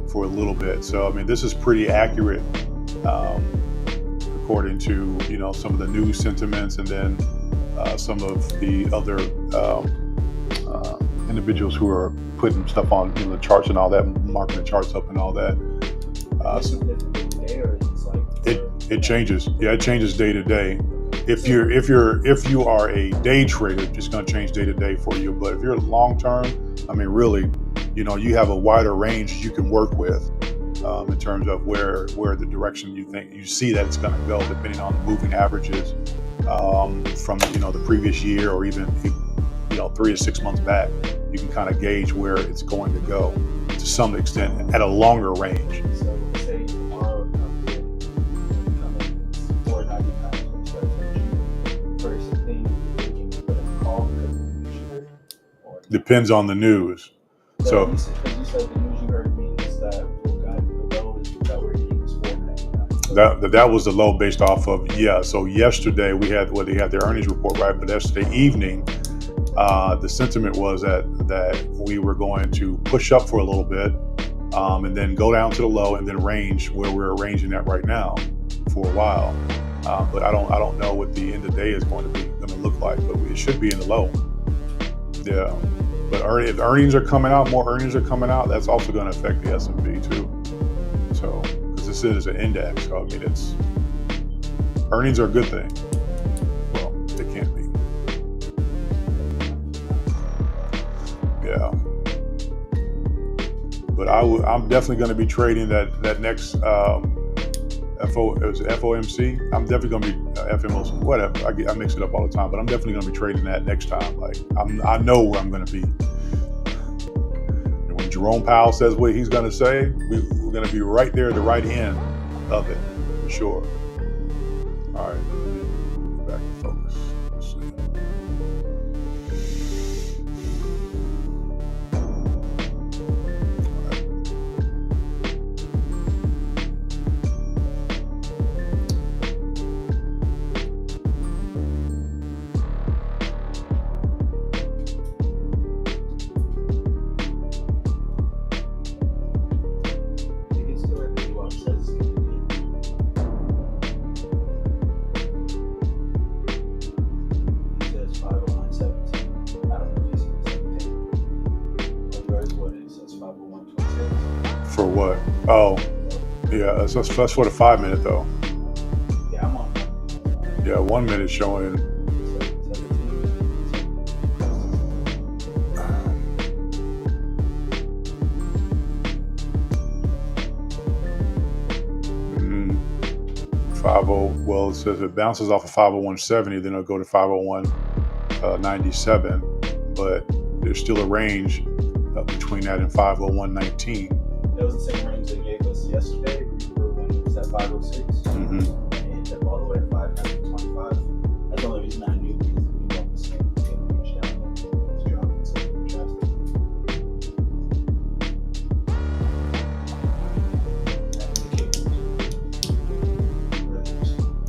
for a little bit. So I mean, this is pretty accurate, according to some of the news sentiments, and then some of the other individuals who are putting stuff on the charts and all that, marking the charts up and all that. It changes. Yeah, it changes day to day. If you are a day trader, it's going to change day to day for you. But if you're long term, I mean, really, you have a wider range you can work with in terms of where the direction you see that it's going to go, depending on the moving averages from the previous year, or even 3 to 6 months back. You can kind of gauge where it's going to go to some extent at a longer range. So say tomorrow comes in 499 first thing, you can put a call because of the news you heard? Or Depends on the news. So you said the news you heard means that the low is that we're hitting is 499. that was the low based off of, so yesterday they had their earnings report, right? But yesterday evening, the sentiment was that we were going to push up for a little bit, and then go down to the low, and then range where we're ranging at right now for a while. But I don't know what the end of the day is going to look like, but it should be in the low. Yeah. But if earnings are coming out, more earnings are coming out, that's also going to affect the S&P too. So, because this is an index, so I mean, earnings are a good thing. Well, they can be. Yeah. But I'm definitely going to be trading that next FOMC. I'm definitely going to be FMOC, whatever. I mix it up all the time, but I'm definitely going to be trading that next time. Like I know where I'm going to be. And when Jerome Powell says what he's going to say, we're going to be right there at the right end of it, for sure. All right, let me get back to focus. Let's see. For what? Oh, yeah, that's for the 5 minute though. Yeah, I'm on. Yeah, 1 minute showing. Well, it says it bounces off of 501.70, then it'll go to 501.97, but there's still a range between that and 501.19. That was the same range they gave us yesterday. Remember when it was at 506? Mm-hmm. And it ended up all the way at 525. That's the only reason I knew, because we know the same range down there. It's dropping so drastically.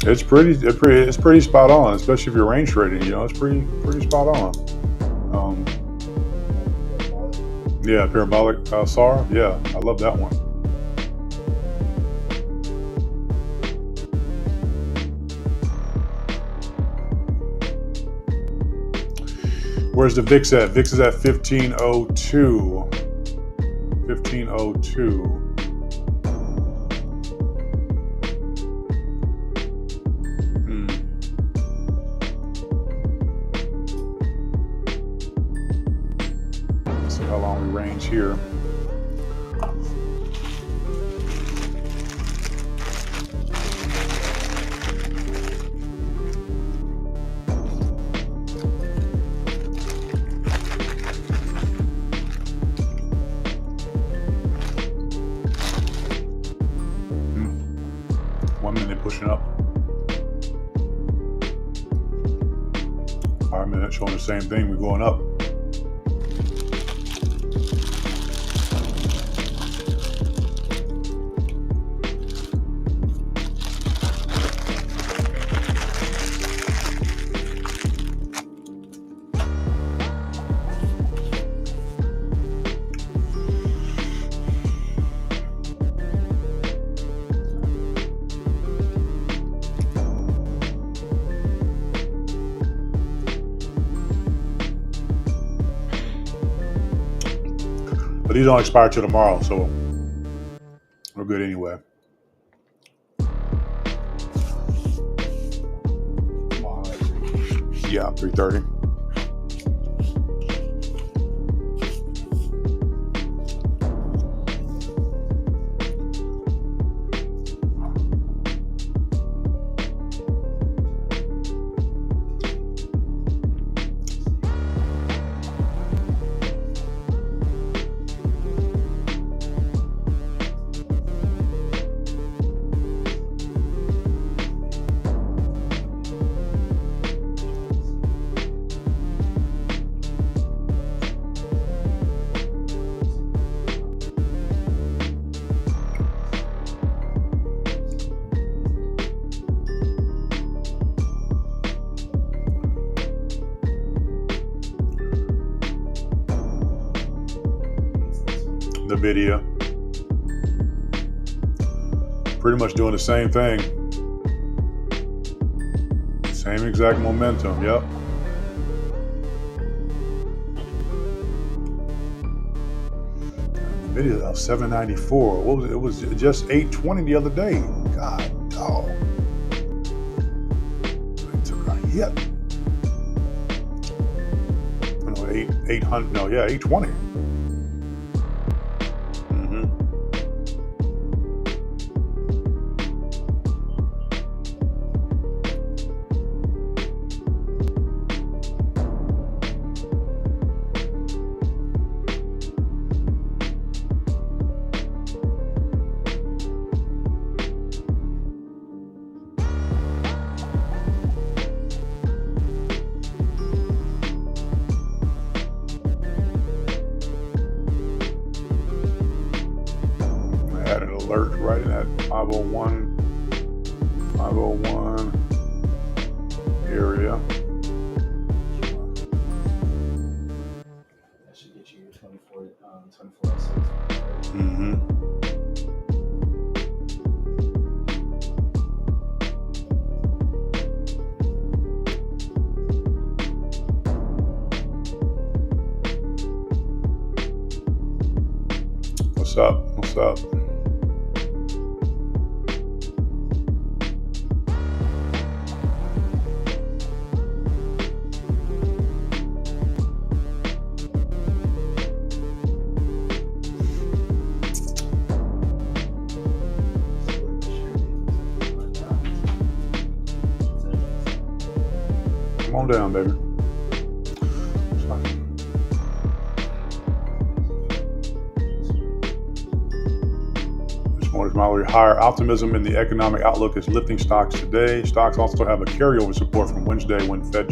It's pretty spot on, especially if you're range trading. It's pretty spot on. Yeah, parabolic SAR. Yeah, I love that one. Where's the VIX at? VIX is at 1502. 1502. How long we range here. 5 minutes showing the same thing. We're going up. But these don't expire till tomorrow, so we're good anyway. Tomorrow at 3. Yeah, 3:30. The video. Pretty much doing the same thing. Same exact momentum, yep. The video of 794. What was it? It was just 820 the other day. God dog. It took a hit. No, 800. No, yeah, 820. Had an alert right in that 501 area. That should get you 24 at 6. Mm-hmm. What's up? What's up? Come on down, baby. This morning's moderately higher optimism in the economic outlook is lifting stocks today. Stocks also have a carryover support from Wednesday when Fed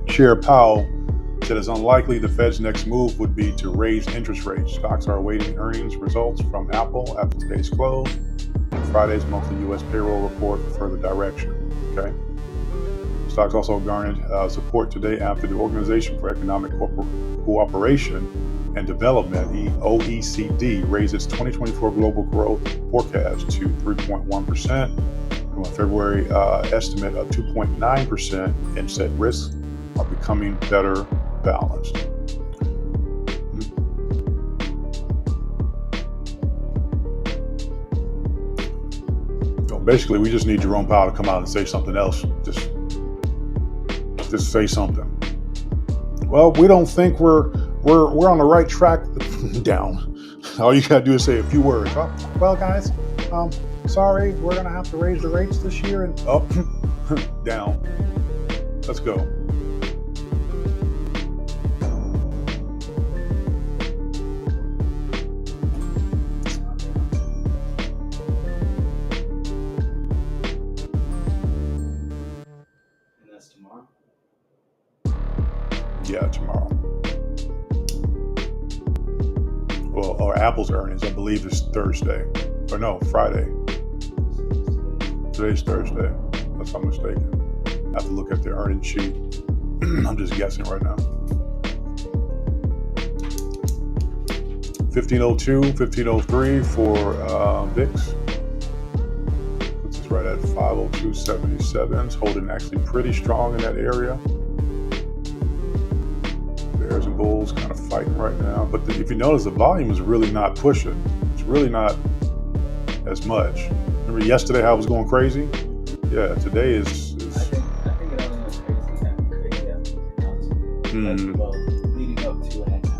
Chair Powell said it's unlikely the Fed's next move would be to raise interest rates. Stocks are awaiting earnings results from Apple after today's close and Friday's monthly U.S. payroll report for further direction. Okay. Stocks also garnered support today after the Organization for Economic Cooperation and Development, OECD, raised its 2024 global growth forecast to 3.1% from a February estimate of 2.9% and said risks are becoming better balanced. So basically, we just need Jerome Powell to come out and say something else. Just say something. Well, we don't think we're on the right track. Down. All you gotta do is say a few words. Oh, well, guys, sorry, we're gonna have to raise the rates this year and up, down. Let's go. And that's tomorrow. Yeah, tomorrow. Well, or Apple's earnings, I believe, is Thursday. Or no, Friday. Today's Thursday, unless I'm mistaken. I have to look at the earnings sheet. I'm just guessing right now. 1502, 1503 for VIX. Puts us right at 502.77. It's holding actually pretty strong in that area. Bears and bulls kind of fighting right now. But if you notice, the volume is really not pushing. It's really not as much. Remember yesterday how it was going crazy? Yeah, today is. I think it only went crazy after Mm-hmm. well, leading up to and after.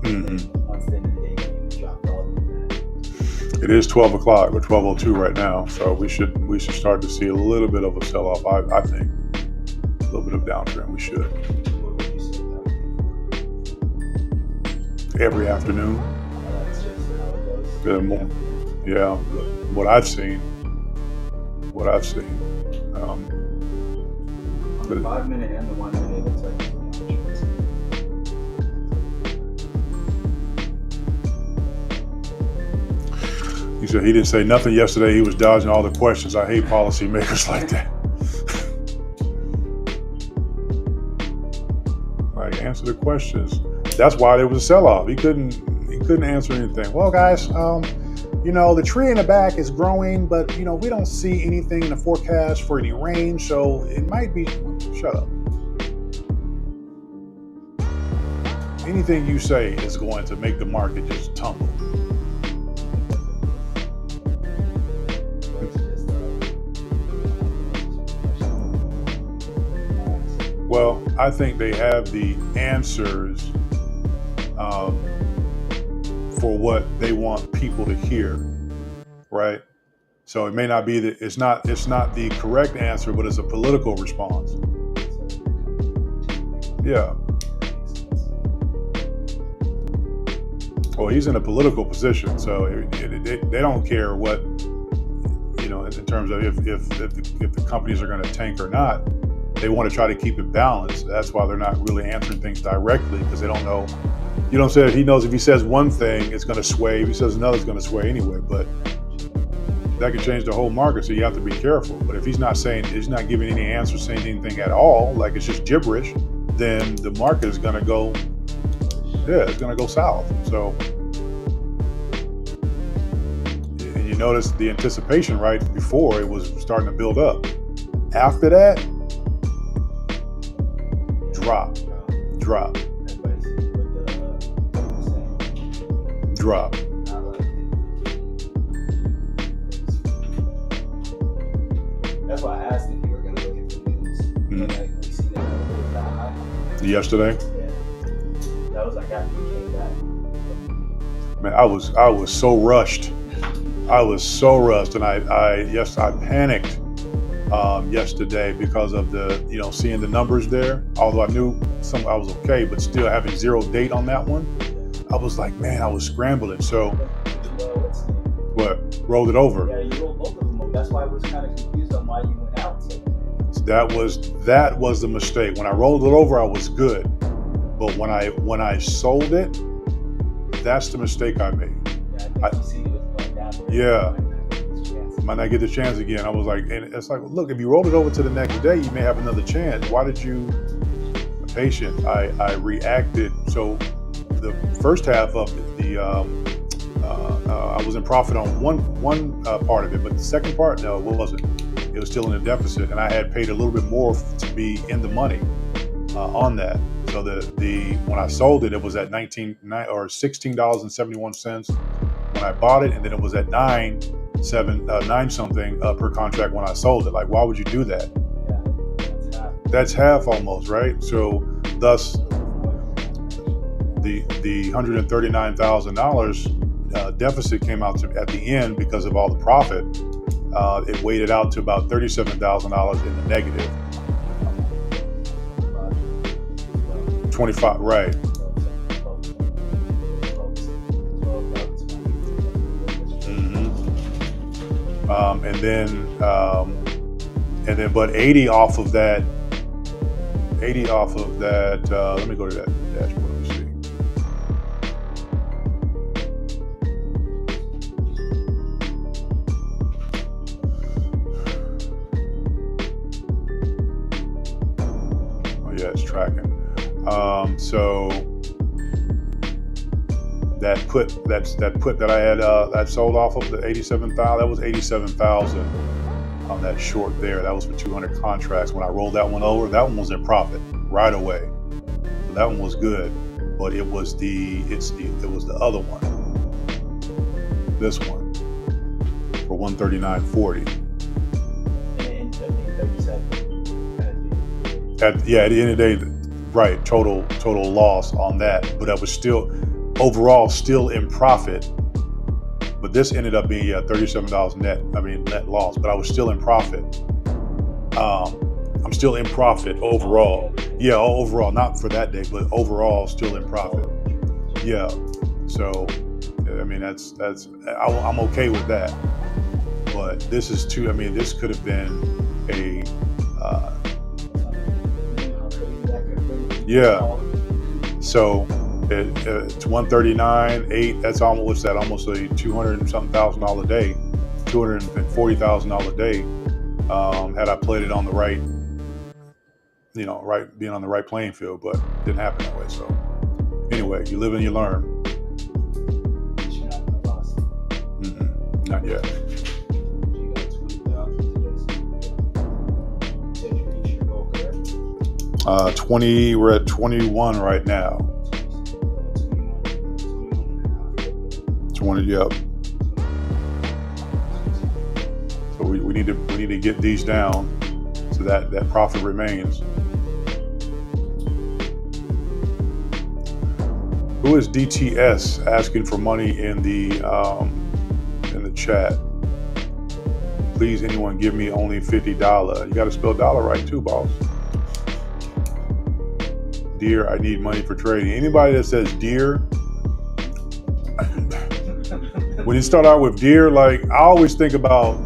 Mm-hmm. Once the end of the day came, it dropped all of that. It is 12 o'clock. We're 12:02 right now, so we should start to see a little bit of a sell-off. I think a little bit of downtrend. We should. What would you say about it? Every afternoon. That's just how it goes. Yeah, what I've seen. On the 5 minute and the 1 minute, it's like he said he didn't say nothing yesterday. He was dodging all the questions. I hate policymakers like that. Like, answer the questions. That's why there was a sell-off. He couldn't answer anything. Well, guys, the tree in the back is growing, but we don't see anything in the forecast for any rain, so it might be. Shut up. Anything you say is going to make the market just tumble. Well, I think they have the answers for what they want people to hear, right? So it may not be that it's not the correct answer, but it's a political response. Yeah. Well, he's in a political position, so they don't care what in terms of if the companies are going to tank or not. They want to try to keep it balanced. That's why they're not really answering things directly, because they don't know. You know what I'm saying? He knows if he says one thing, it's going to sway. If he says another, it's going to sway anyway. But that could change the whole market, so you have to be careful. But if he's not giving any answers, saying anything at all, like it's just gibberish, then the market is going to go, it's going to go south. So, and you notice the anticipation right before it was starting to build up. After that, drop. That's why I asked if you were going to look at the news. Mm-hmm. Like, we see that it was that high. Yesterday? Yeah. That was like after you came back. Man, I was so rushed. And I panicked yesterday because of the seeing the numbers there. Although I knew I was okay, but still having zero date on that one, I was like, man, I was scrambling. So what? Rolled it over. Yeah, you rolled both of them. That's why I was kind of confused on why you went out. So that was the mistake. When I rolled it over, I was good, but when I sold it, that's the mistake I made. Yeah, I think you see it was going down. Yeah. Might not get the chance again. I was like, and it's like, look, if you rolled it over to the next day, you may have another chance. Why did you? Patient. I reacted. So the first half of the I was in profit on one part of it, but the second part, no, it wasn't. It was still in a deficit, and I had paid a little bit more to be in the money on that. So when I sold it, it was at $16.71 when I bought it, and then it was at nine something per contract when I sold it. Like, why would you do that? Yeah, that's half almost, right? So thus the $139,000 deficit came out at the end because of all the profit. It weighted out to about $37,000 in the negative. 25, right? And then, but 80 off of that 80 off of that. Let me go to that dashboard. Let me see. Oh yeah, it's tracking. So that put that I had that sold off of the 87,000. That was 87,000 on that short there. That was for 200 contracts. When I rolled that one over, that one was in profit right away. So that one was good, but it was the other one. This one for 139.40. At the end of the day, right? Total loss on that, but I was still overall still in profit. But this ended up being $37 net loss, but I was still in profit. I'm still in profit overall. Yeah, overall, not for that day, but overall still in profit. Yeah. So, I mean, I'm okay with that. But this is too. I mean, this could have been a. Yeah. So it's 139.8. That's almost what's that? Almost a $200 and something thousand a day, $240,000 a day. Had I played it on the right, being on the right playing field, but it didn't happen that way. So anyway, you live and you learn. Not yet. 20. We're at 21 right now. 20. Yep. So we need to get these down so that profit remains. Who is DTS asking for money in the chat? Please, anyone give me only $50. You got to spell dollar right too, boss. Dear, I need money for trading. Anybody that says dear, when you start out with dear, like I always think about,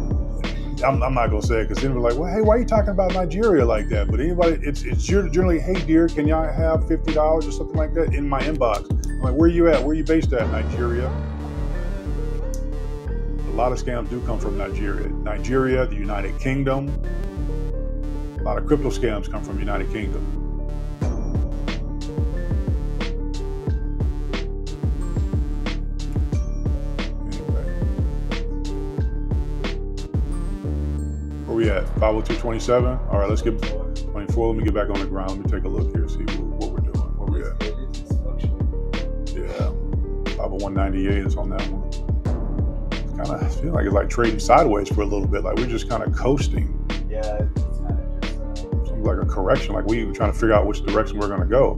I'm not gonna say it because then we're like, well, hey, why are you talking about Nigeria like that? But anybody, it's generally, hey dear, can y'all have $50 or something like that in my inbox? I'm like, where are you at? Where are you based at? Nigeria. A lot of scams do come from Nigeria. Nigeria, the United Kingdom. A lot of crypto scams come from the United Kingdom. Where we at? 502.27. All right, let's get 24. Let me get back on the ground. Let me take a look here, see what we're doing. Where we at? Yeah, 501.98 is on that one. Kind of feel like it's like trading sideways for a little bit. Like we're just kind of coasting. Yeah, it's kind of just something like a correction. Like we were trying to figure out which direction we're going to go.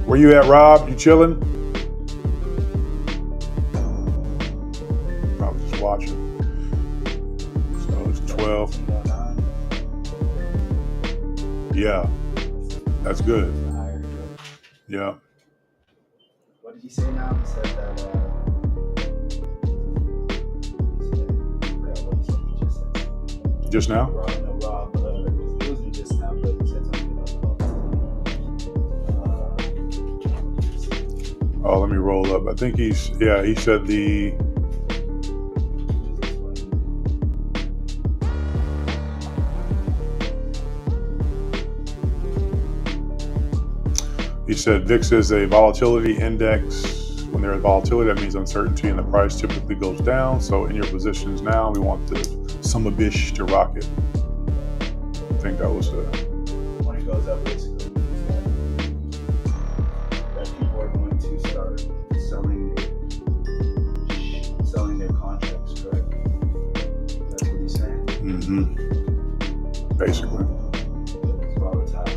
Where you at, Rob? You chilling? Probably just watching. So it's 12. Yeah, that's good. Yeah. What did he say now? He said that. Just now? Rob, it wasn't just now, but he said something about oh, let me roll up. I think he said He said VIX is a volatility index. When there is volatility, that means uncertainty and the price typically goes down. So in your positions now, we want the summer bish to rocket. I think that was when it goes up, basically means that people are going to start selling their contracts, correct? That's what he's saying. Basically. It's volatile.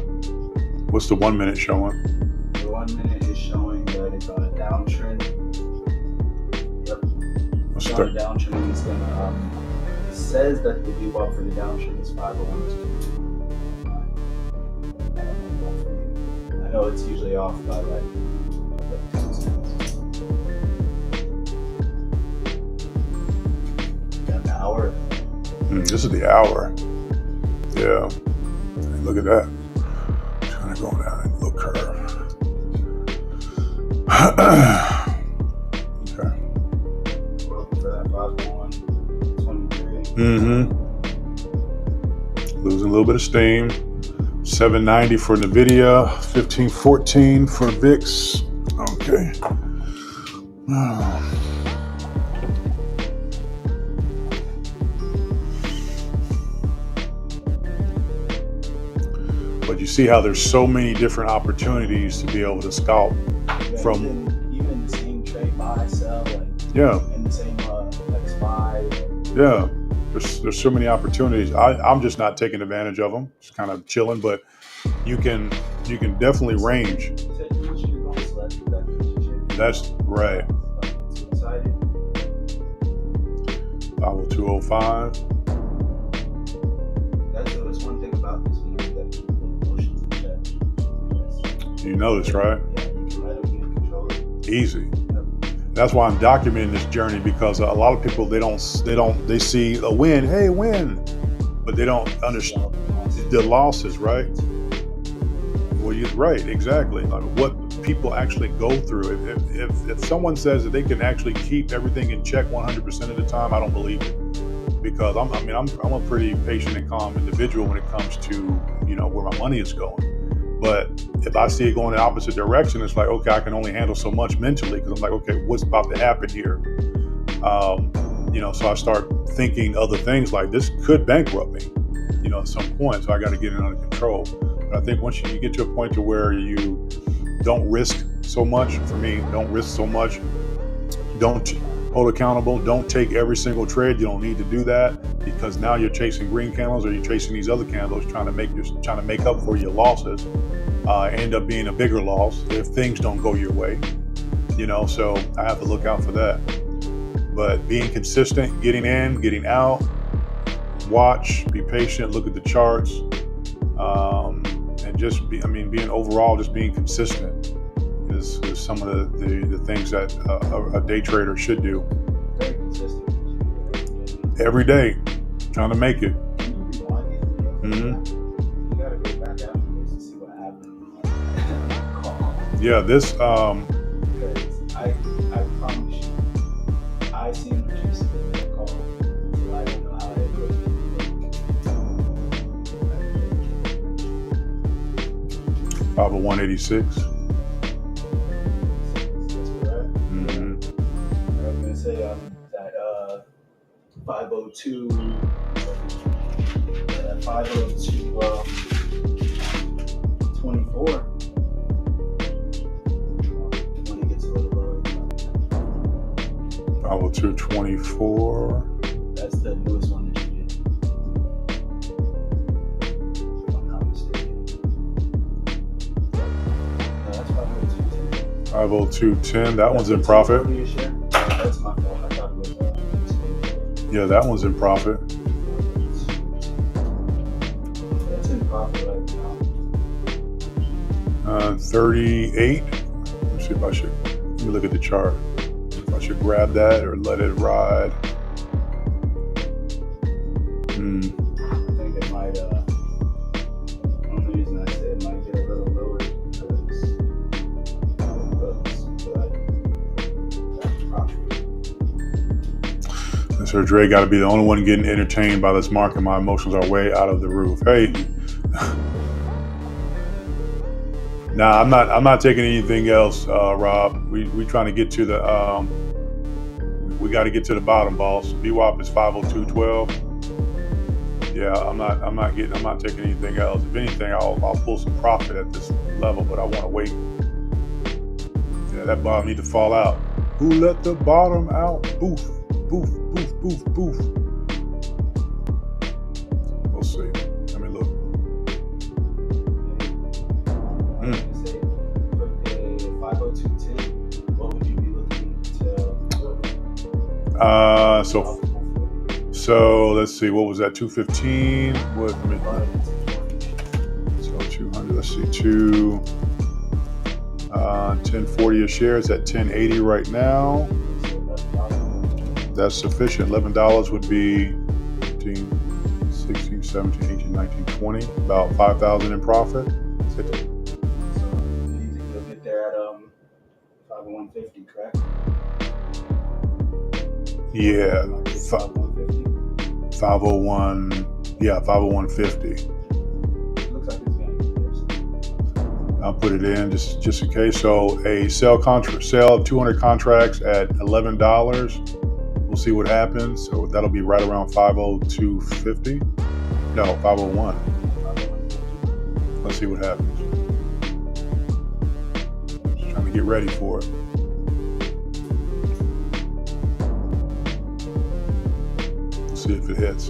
What's the 1 minute showing? The 1 minute is showing that it's on a downtrend. Yep. It's on a downtrend. It's gonna. It says that the VWAP for the downtrend is 501. I know it's usually off by like 2 cents. This is the hour. Yeah. Look at that. Kind of going down a little curve. Okay. Welcome for that 5-1, 23. Losing a little bit of steam. 790 for NVIDIA, 1514 for VIX. Okay. But you see how there's so many different opportunities to be able to scalp from even the same trade buy, sell, like in the same X5. Yeah. There's so many opportunities. I'm just not taking advantage of them. Just kind of chilling, but you can definitely range. That's right. 50205. That's one thing about this, that keep the emotions in check. You know this, right? Yeah, you can let them get control. Easy. That's why I'm documenting this journey, because a lot of people they see a win, hey, win, but they don't understand the losses, right? Well, you're right, exactly. Like what people actually go through. If someone says that they can actually keep everything in check 100% of the time, I don't believe it, because I'm a pretty patient and calm individual when it comes to where my money is going. But if I see it going in the opposite direction, it's like, okay, I can only handle so much mentally, because I'm like, okay, what's about to happen here? So I start thinking other things like this could bankrupt me, at some point. So I got to get it under control. But I think once you get to a point to where you don't risk so much, for me, don't risk so much, don't hold accountable, don't take every single trade. You don't need to do that, because now you're chasing green candles, or you're chasing these other candles, trying to make up for your losses. End up being a bigger loss if things don't go your way. So I have to look out for that. But being consistent, getting in, getting out, watch, be patient, look at the charts, and just being overall, just being consistent is some of the things that a day trader should do. Very consistent. Every day, trying to make it. You gotta go back after this to see what happened. Yeah, this. Because I promise you, I seen what you said in that call. So I don't know how it goes. 501.86. That's correct. I was gonna say that 502. 502.24. When it gets a little lower. 502.24. That's the newest one that you did. If I'm not mistaken. No, that's 502.10. 502.10. That one's in profit. That's my fault. I thought it was. Yeah, that one's in profit. That's in profit right now. 38. Let's see if I should. Let me look at the chart. If I should grab that or let it ride. I think it might. The only reason I say it might get a little lower because that's profit. Sir Dre got to be the only one getting entertained by this market. My emotions are way out of the roof. Hey. Nah, I'm not taking anything else, Rob. We trying to get to the we got to get to the bottom, boss. VWAP is 502.12. Yeah, I'm not taking anything else. If anything, I'll pull some profit at this level, but I want to wait. Yeah, that bottom need to fall out. Who let the bottom out? Boof, boof, boof, boof, boof. We'll see. Let me look. So let's see, what was that? 215. What? So 200. Let's see, 1040 a share. It's at 1080 right now. That's sufficient. $11 would be 15, 16, 17, 18, 19, 20. About 5,000 in profit. So you think you'll get there at 501.50, correct? Yeah, Market 501.50. 501. Yeah, 501.50. Looks like it's gonna get there. I'll put it in just in case. So a sale of 200 contracts at $11. We'll see what happens. So that'll be right around 502.50. No, 501. Let's see what happens. Just trying to get ready for it. Let's see if it hits.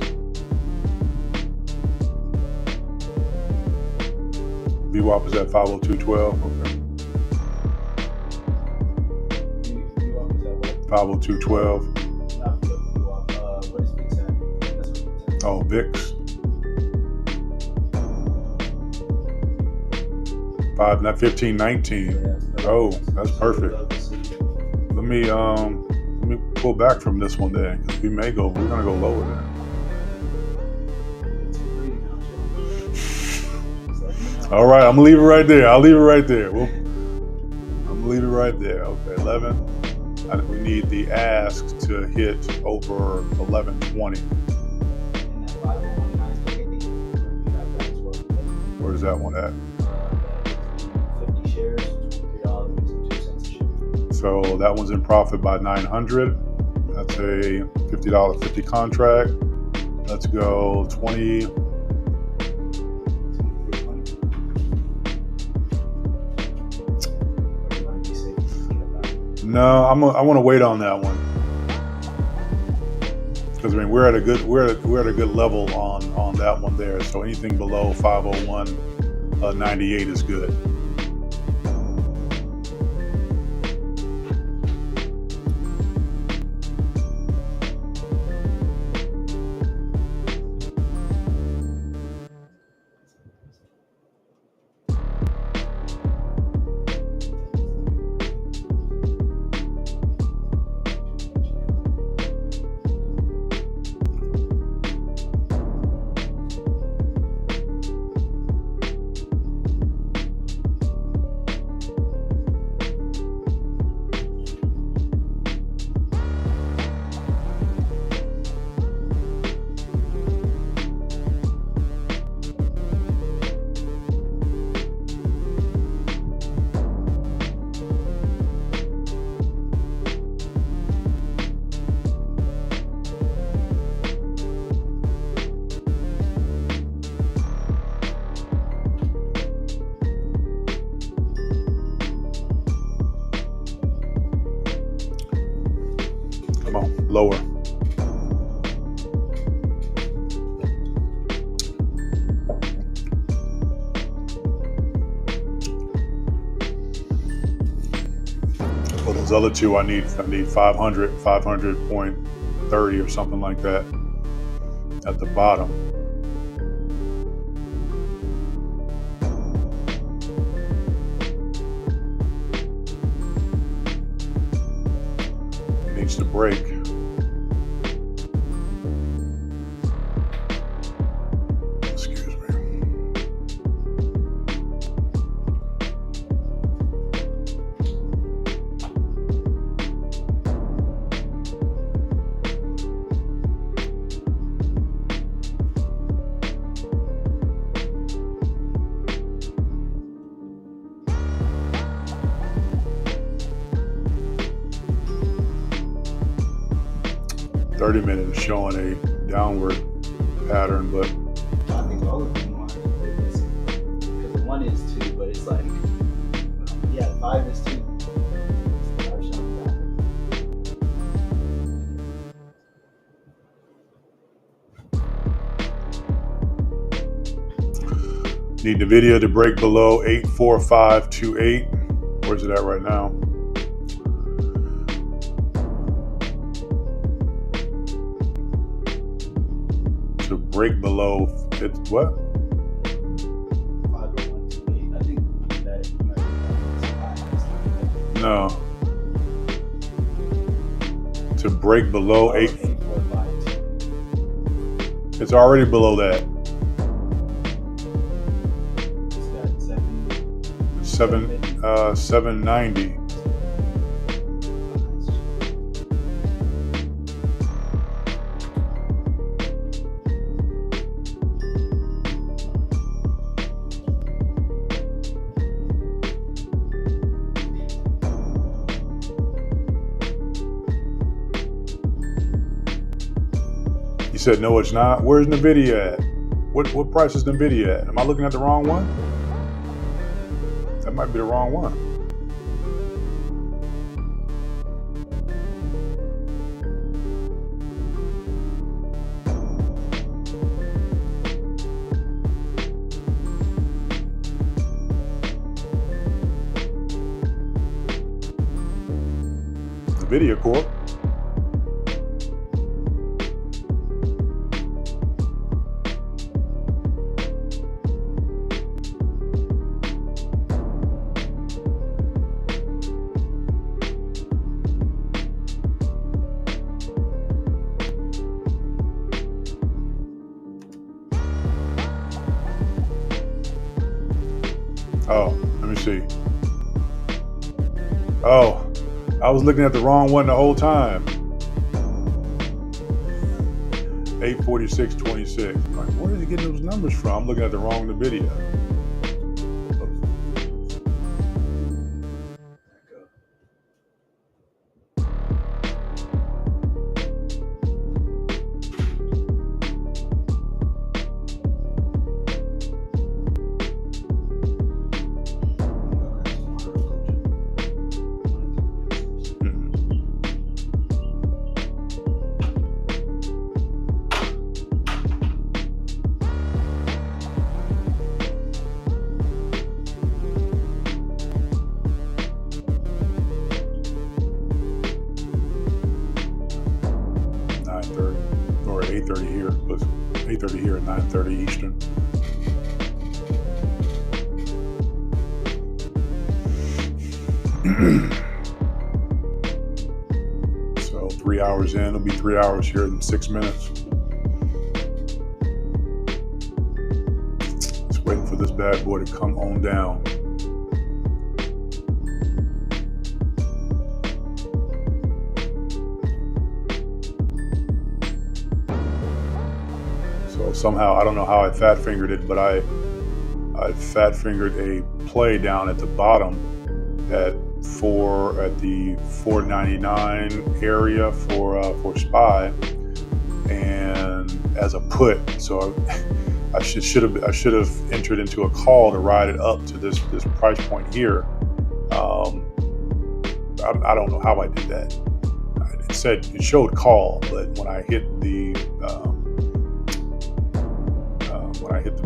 VWAP is at 502.12. Okay. 502.12. What is VIX at? Oh, VIX. 15.19. Oh, that's perfect. Let me pull back from this one then, because we're gonna go lower then. All right, I'm gonna leave it right there. I'll leave it right there. I'm gonna leave it right there. Okay, 11. We need the ask to hit over 1120. Where's that one at? 50 shares, $3.02 a share. So that one's in profit by 900. That's a $50 contract. Let's go 20. No, I want to wait on that one, because I mean we're at a good level on that one there. So anything below 501.98 is good. Come on, lower. For those other two, I need 500.30 or something like that at the bottom. It needs to break. Excuse me. $30-minute is showing a downward pattern, but I think all of them are, because the 1 is 2, but it's like, yeah, 5 is 2. need the video to break below 84528. Where's it at right now? To break below, it's what? 501.28. I think that No. To break below 8. It's already below that. It's got 790. You said no, it's not. Where's Nvidia at? What price is Nvidia at? Am I looking at the wrong one? That might be the wrong one. Nvidia Corp. Oh, let me see. Oh, I was looking at the wrong one the whole time. 846.26. Like, where is he getting those numbers from? I'm looking at the wrong Nvidia. Or 8:30 here, but 8:30 here at 9:30 Eastern. So 3 hours in, it'll be 3 hours here in 6 minutes. Just waiting for this bad boy to come on down. So somehow, I don't know how I fat fingered it, but I fat fingered a play down at the bottom at the 499 area for SPY, and as a put. So I should have entered into a call to ride it up to this price point here. I don't know how I did that. It showed call, but when I hit the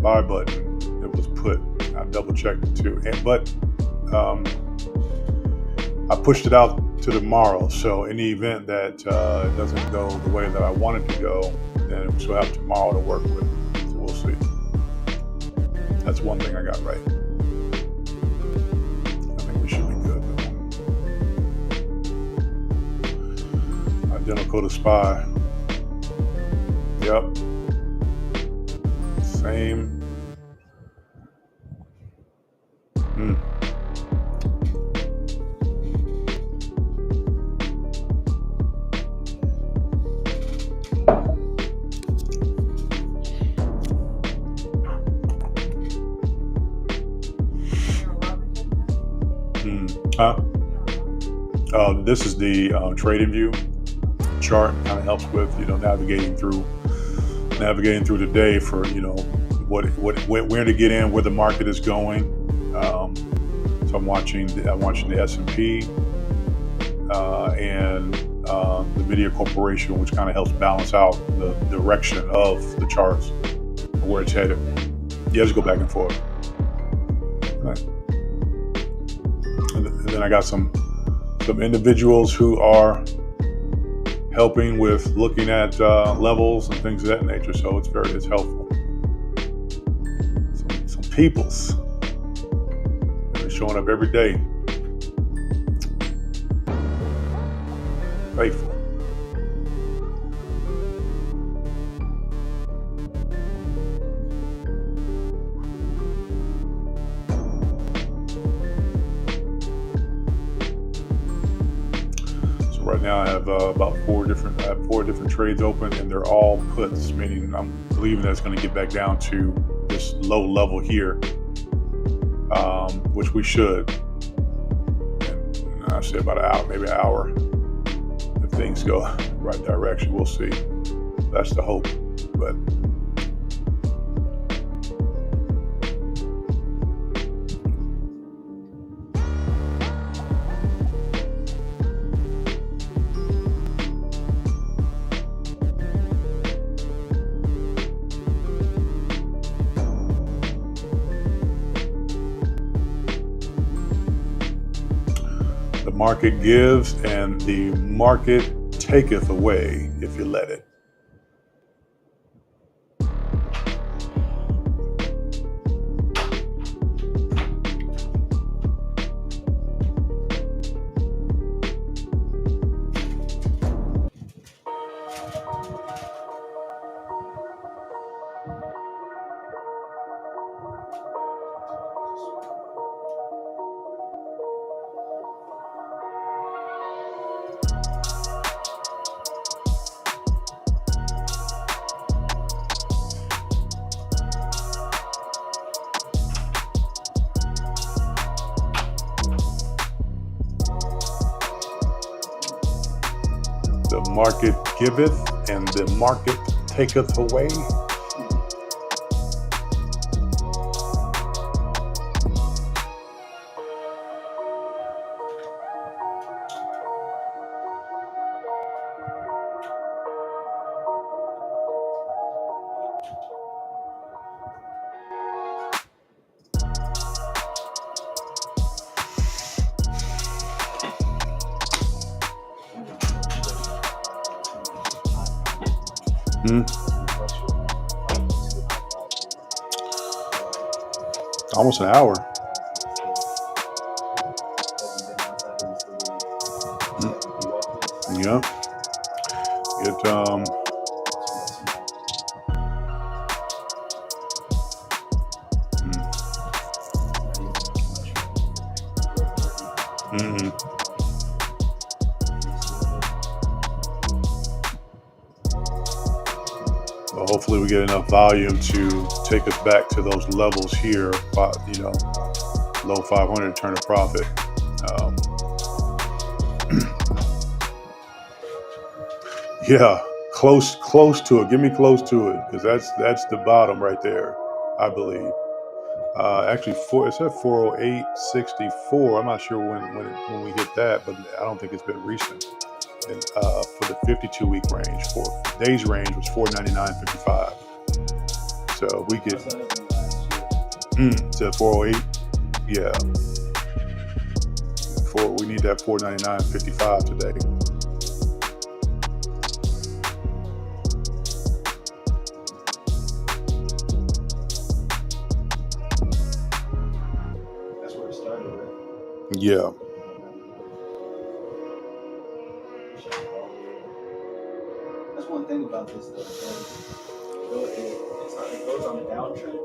buy button, it was put. I double checked it too, but I pushed it out to tomorrow. So in the event that it doesn't go the way that I want it to go, then we still have tomorrow to work with. So we'll see. That's one thing I got right. I think we should be good though. Identical to SPY. Yep. Same. This is the trading view chart. Kind of helps with navigating through the day for where to get in, where the market is going. So I'm watching the S&P and the Nvidia Corporation, which kind of helps balance out the direction of the charts, where it's headed. Yeah, just go back and forth. Right. And then I got some individuals who are helping with looking at levels and things of that nature. So it's helpful. Some peoples that are showing up every day, faithful. Right now, I have about I have four different trades open, and they're all puts, meaning I'm believing that it's going to get back down to this low level here, which we should. And I say about an hour, maybe an hour. If things go right direction, we'll see. That's the hope, but. The market gives and the market taketh away if you let it. The market giveth and the market taketh away. Almost an hour. Yeah. Well, hopefully we get enough volume to take us back to those levels here, low 500 turn a profit. Yeah, close to it. Give me close to it, because that's the bottom right there, I believe. Actually, it said 408.64. I'm not sure when we hit that, but I don't think it's been recent. And for the 52-week range, days range was 499.55. So we get to 408. Yeah, we need that 499.55 today. Yeah. That's one thing about this, though. It goes on a downtrend,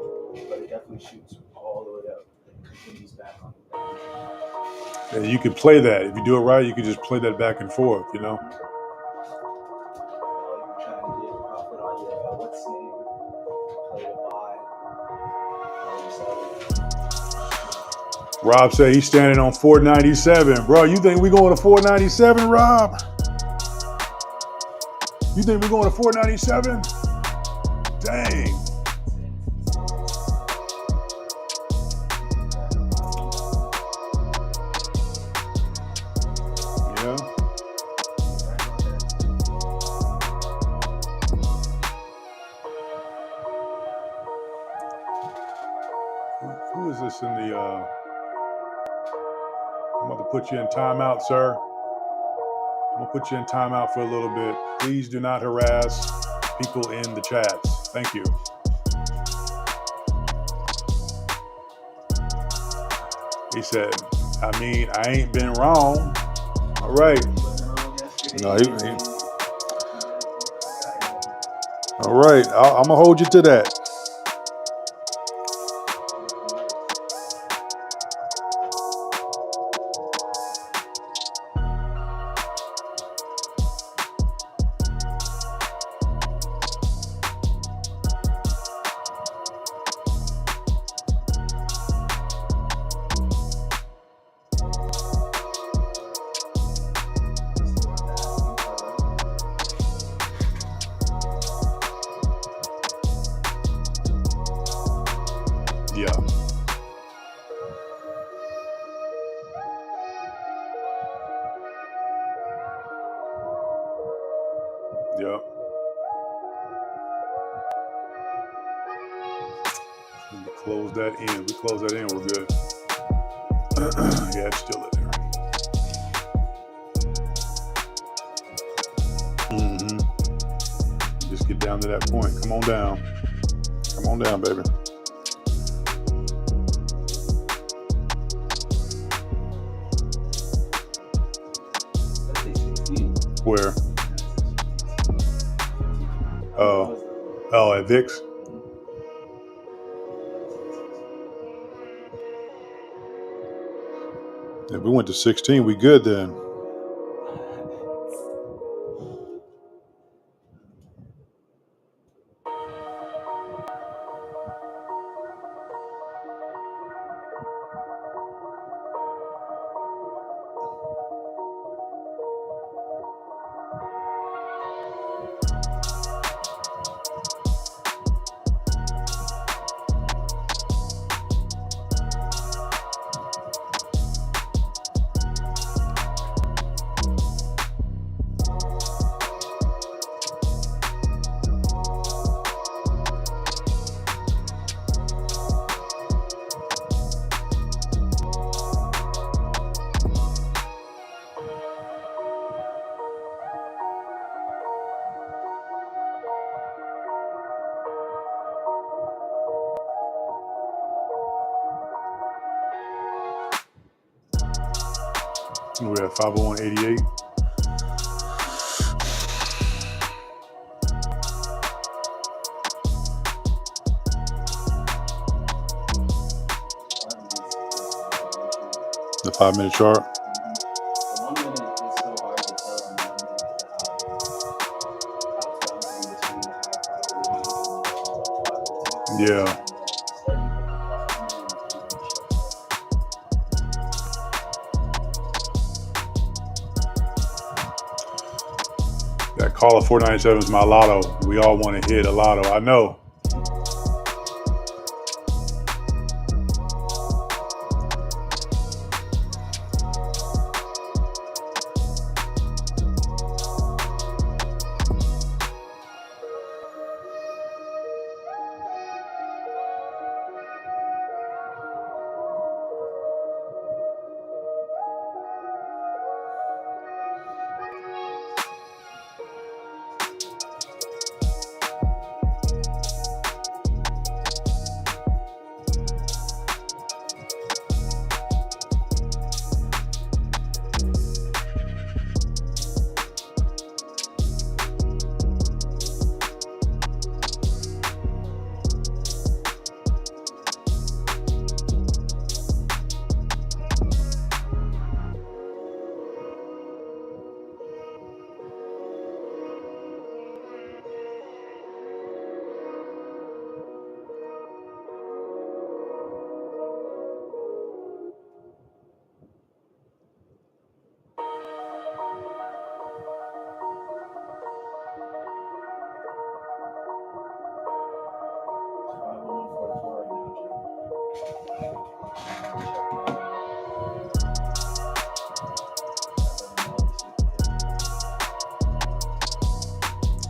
but it definitely shoots all the way up and continues back on the downtrend. And you can play that. If you do it right, you can just play that back and forth, All you're trying to get profit on your what's name, play to buy. Rob said he's standing on 497. Bro, you think we're going to 497, Rob? You think we're going to 497? Dang. Yeah. Who is this in the... I'm about to put you in timeout, sir. I'm going to put you in timeout for a little bit. Please do not harass people in the chats. Thank you. He said, I ain't been wrong. All right. No, all right. I'm going to hold you to that. Yep. We close that in. We close that in, we're good. Yeah, it's still in there. Just get down to that point. Come on down. Come on down, baby. Let's say 16. Where? Oh, at VIX. If we went to 16, we good then. We're at 501.88. The 5-minute chart. The 1 minute is so hard to tell in 1 minute how it's bouncing between the high 508 and the 502. Yeah. That call of 497 is my lotto. We all want to hit a lotto. I know.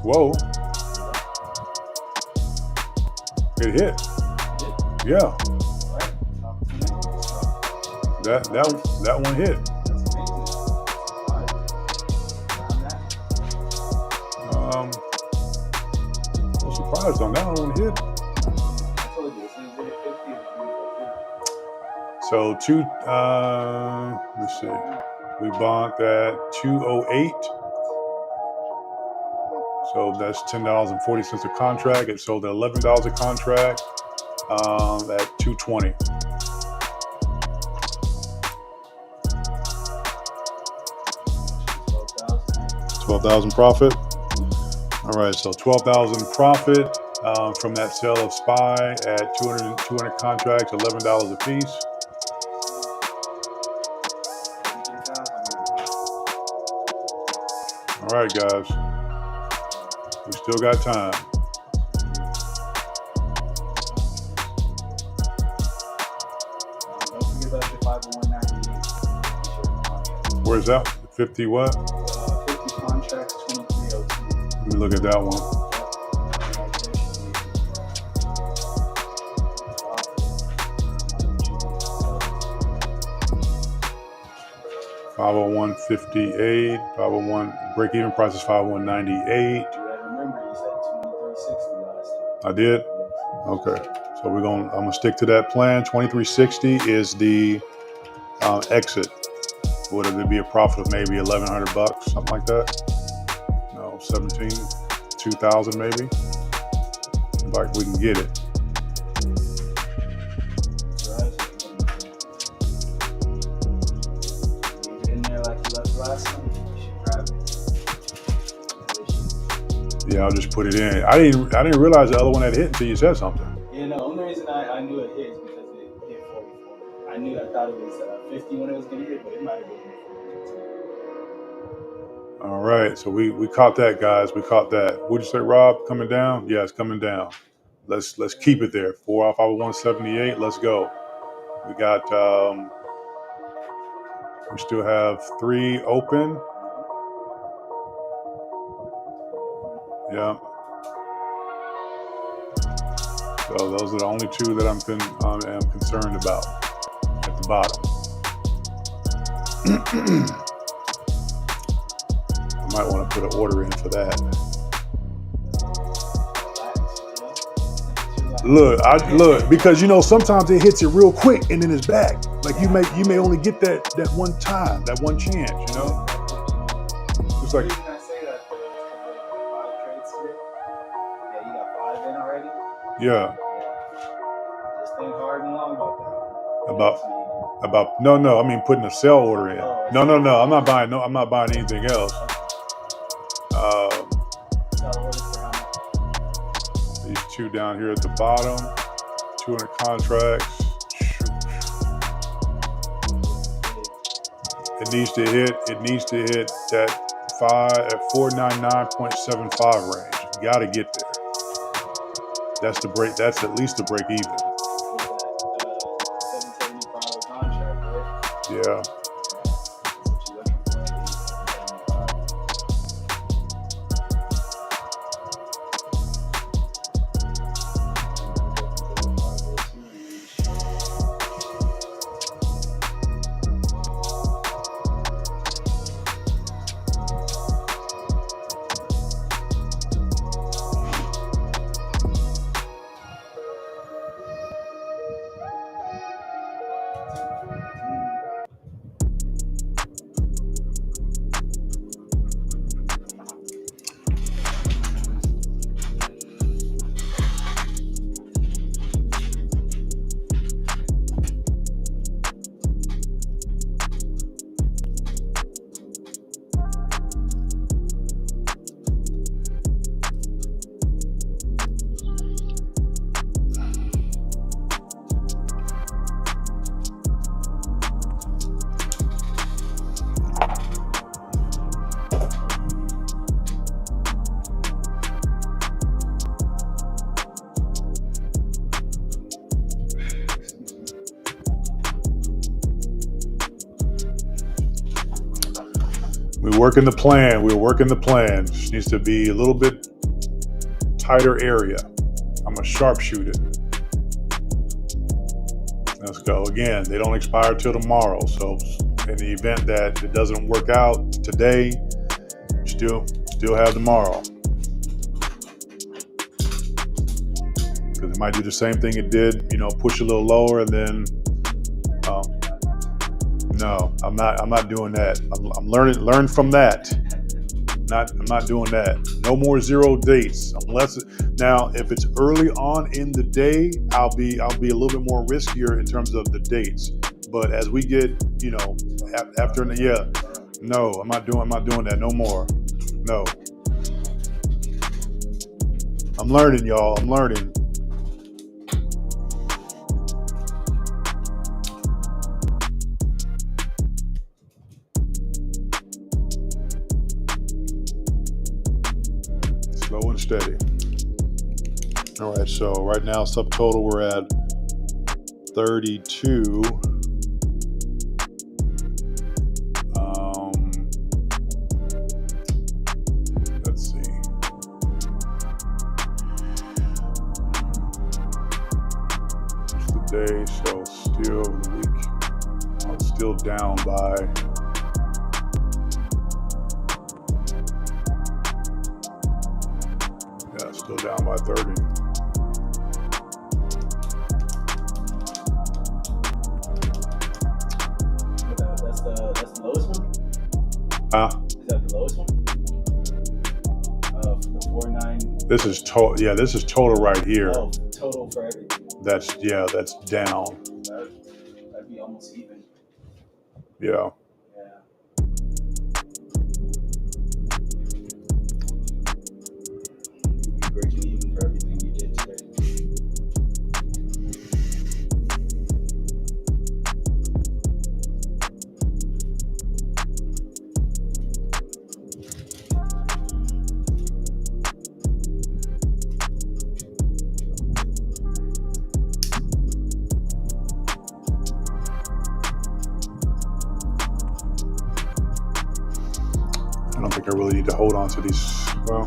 Whoa. It hit. Yeah. That one hit. I'm surprised on that one hit. So let's see. We bought that 208. So that's $10.40 a contract. It sold at $11 a contract at 220. $12,000 profit. All right, so $12,000 profit from that sale of SPY at 200 contracts, $11 a piece. All right, guys. We still got time. Don't forget about your 501.98. Where's that? 50 what? 50 contracts, 2302. Let me look at that one. 501.58, 501 break even price is 501.98. Remember, you said 2360 last time. I did? Okay. So I'm gonna stick to that plan. 2360 is the exit. Would it be a profit of maybe $1,100, something like that? No, 17, 2,000 maybe. Like we can get it. Leave it in there like you left last time. You should grab it. Yeah, I'll just put it in. I didn't realize the other one had hit until you said something. Yeah, no. Only reason I knew it hit is because it hit 44. I thought it was 50 when it was gonna hit, but it might have been 44. All right, so we caught that, guys. We caught that. What'd you say, Rob? Coming down? Yeah, it's coming down. Let's keep it there. 4 off 178. Let's go. We got. We still have 3 open. Yeah. So those are the only 2 that I'm concerned about at the bottom. I might want to put an order in for that. Look, because sometimes it hits it real quick and then it's back. Like you may only get that one time, that one chance, It's like. The reason I say that is because 5 trades today. Yeah, you got 5 in already. Yeah. Just think hard and long about that. No, I mean putting a sell order in. No, I'm not buying anything else. These 2 down here at the bottom, 200 contracts. It needs to hit that 499.75 range. You got to get there. That's the break. That's at least the break even. 775 contract, right? Yeah. We're working the plan. Just needs to be a little bit tighter area. I'm gonna sharpshoot it. Let's go. Again, they don't expire till tomorrow. So in the event that it doesn't work out today, still have tomorrow. Because it might do the same thing it did, push a little lower and then no, I'm not doing that. I'm learn from that. I'm not doing that. No more 0 dates unless now if it's early on in the day, I'll be a little bit more riskier in terms of the dates. But as we get, after no, I'm not doing that no more. No. I'm learning, y'all. I'm learning. Slow and steady. All right, so right now subtotal we're at 32. Let's see. day, so still over the week, I'm still down by still down by 30. That's the lowest one? Is that the lowest one? For the 49. This is total. Yeah, this is total right here. Oh, total for everything. That's down. That'd be almost even. Yeah. Yeah. You'd be breaking even for everything you did today. I don't think I really need to hold on to these. Well,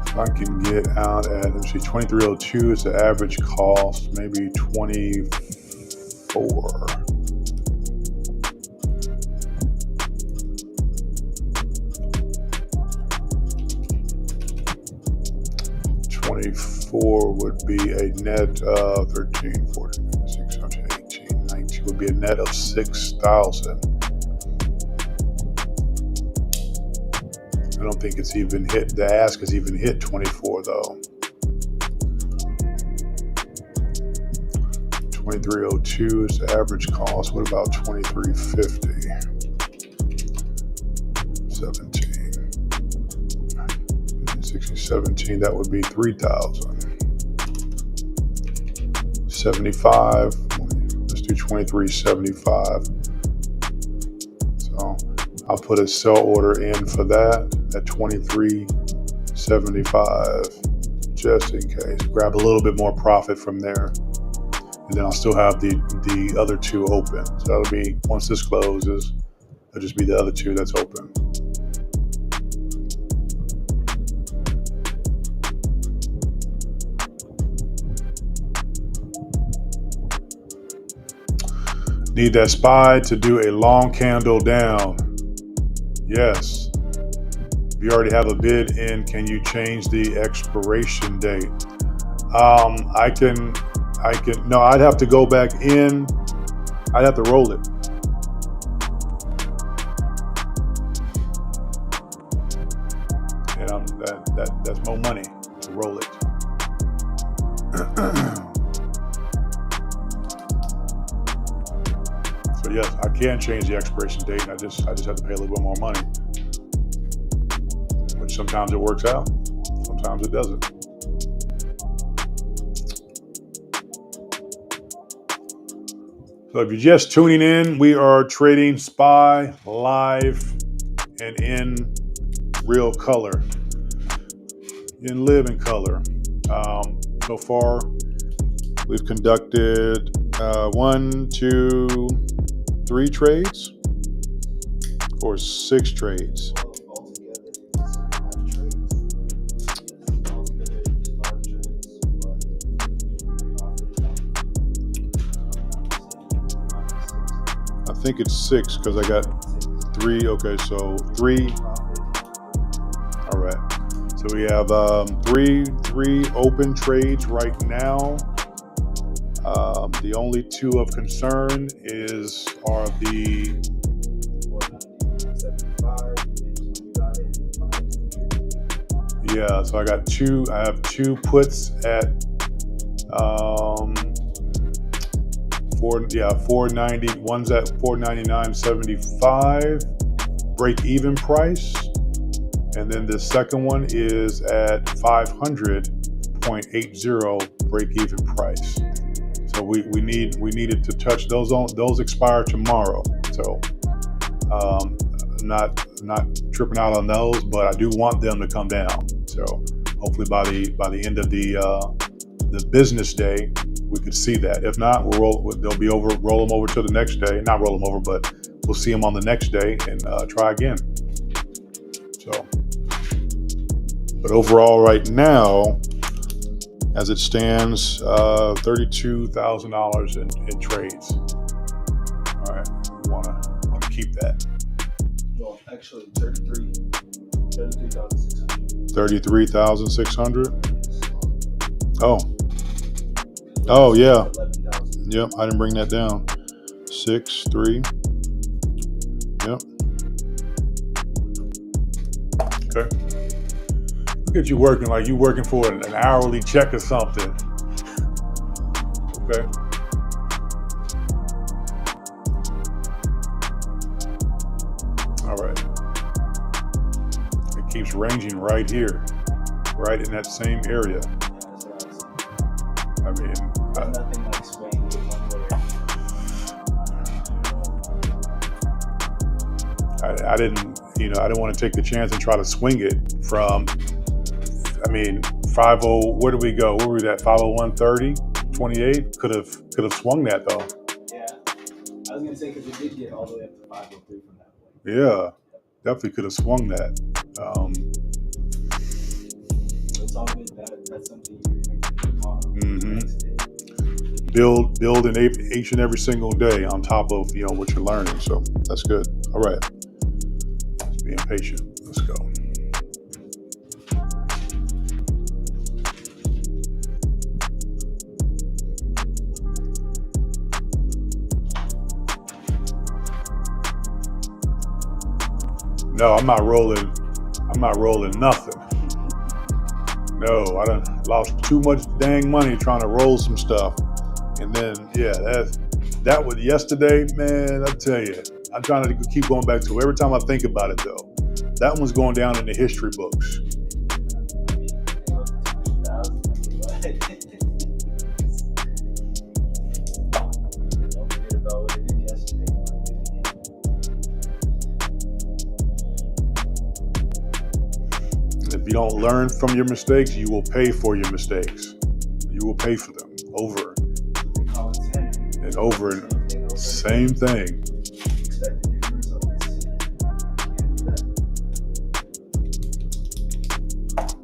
if I can get out at, let's see, 2302 is the average cost, maybe 24. Would be a net of 13, 14, 16, 17, 18, 19, would be a net of 6,000. I don't think it's even hit, the ask has even hit 24 though. 2302 is the average cost. What about 2350? 17, 16, 17, that would be 3,000. 75, let's do 2375. So I'll put a sell order in for that at 2375, just in case. Grab a little bit more profit from there. And then I'll still have the other two open. So that'll be, once this closes, it'll just be the other two that's open. Need that SPY to do a long candle down. Yes. If you already have a bid in, can you change the expiration date? No, I'd have to go back in. I'd have to roll it. And that's more money to roll it. So yes, I can change the expiration date, and I just have to pay a little bit more money. Which sometimes it works out, sometimes it doesn't. So if you're just tuning in, we are trading SPY live and in real color, in living color. So far, we've conducted 1, 2, 3 trades or 6 trades. I think it's 6 because I got 3. Okay, so 3. All right. So we have 3 open trades right now. The only 2 of concern are the so I got 2. I have 2 puts at 490. One's at 499.75 break even price, and then the second one is at 500.80 break even price. So we needed to touch those expire tomorrow. So not tripping out on those, but I do want them to come down. So hopefully by the end of the business day, we could see that. If not, roll them over to the next day. Not roll them over, but we'll see them on the next day and try again. So, but overall, right now, As it stands, $32,000 in trades. All right, want to keep that. Well, actually, 33,600. 33,600. Oh, oh yeah. 11,000. Yep, I didn't bring that down. 6-3. Yep. Okay. Look at you working like you working for an hourly check or something. Okay. All right. It keeps ranging right here, right in that same area. Yeah, that's what I was saying. I mean, There's nothing like swaying it one way. I didn't want to take the chance and try to swing it from, 50, where do we go? Where were we at? 501.30, 28? Could have swung that though. Yeah. I was going to say, because it did get all the way up to 503 from that point. Yeah, definitely could have swung that. It's all good. That's something you remember tomorrow. Mm-hmm. Next day. Build in each and every single day on top of what you're learning. So that's good. All right. Just being patient. Let's go. No, I'm not rolling nothing. No, I done lost too much dang money trying to roll some stuff. And then, that was yesterday, man, I tell you, I'm trying to keep going back to it. Every time I think about it, though, that one's going down in the history books. Don't forget about what it did yesterday. If you don't learn from your mistakes, you will pay for your mistakes. You will pay for them over and over and same thing. Expected different results.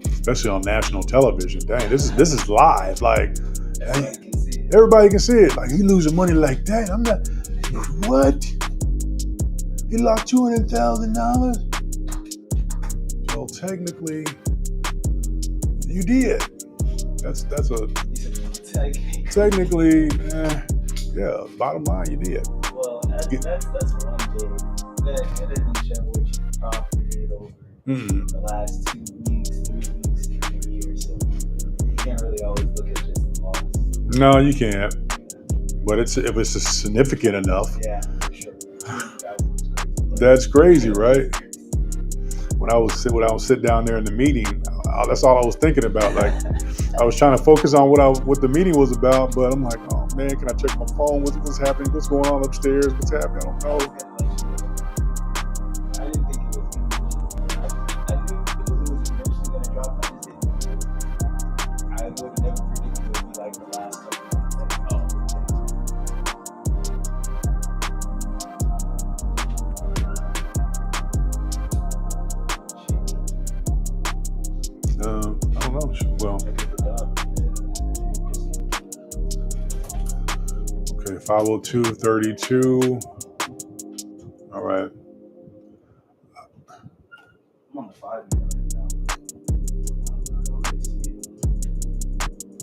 Especially on national television. Dang, this is live. Like, Everybody can see it. everybody can see it. Like, he losing money like that. I'm not. What? He lost $200,000. Well, technically, you did. That's a technically, yeah. Bottom line, you did. Well, that's one day. That doesn't show what you profited over the last 2 weeks, 3 weeks, 3 years. So you can't really always look at just the loss. No, you can't. But if it's significant enough, Yeah, for sure. that's crazy, right? When I was sit down there in the meeting, that's all I was thinking about. Like, I was trying to focus on what the meeting was about, but I'm like, oh man, can I check my phone? What's happening? What's going on upstairs? What's happening? I don't know. I didn't think it was going to. I knew it was eventually going to drop. I would have never predicted it would be like the last couple months. Like, I don't know. Well, okay, 502.32. All right. I'm on the 5 minute right now. I don't really see it.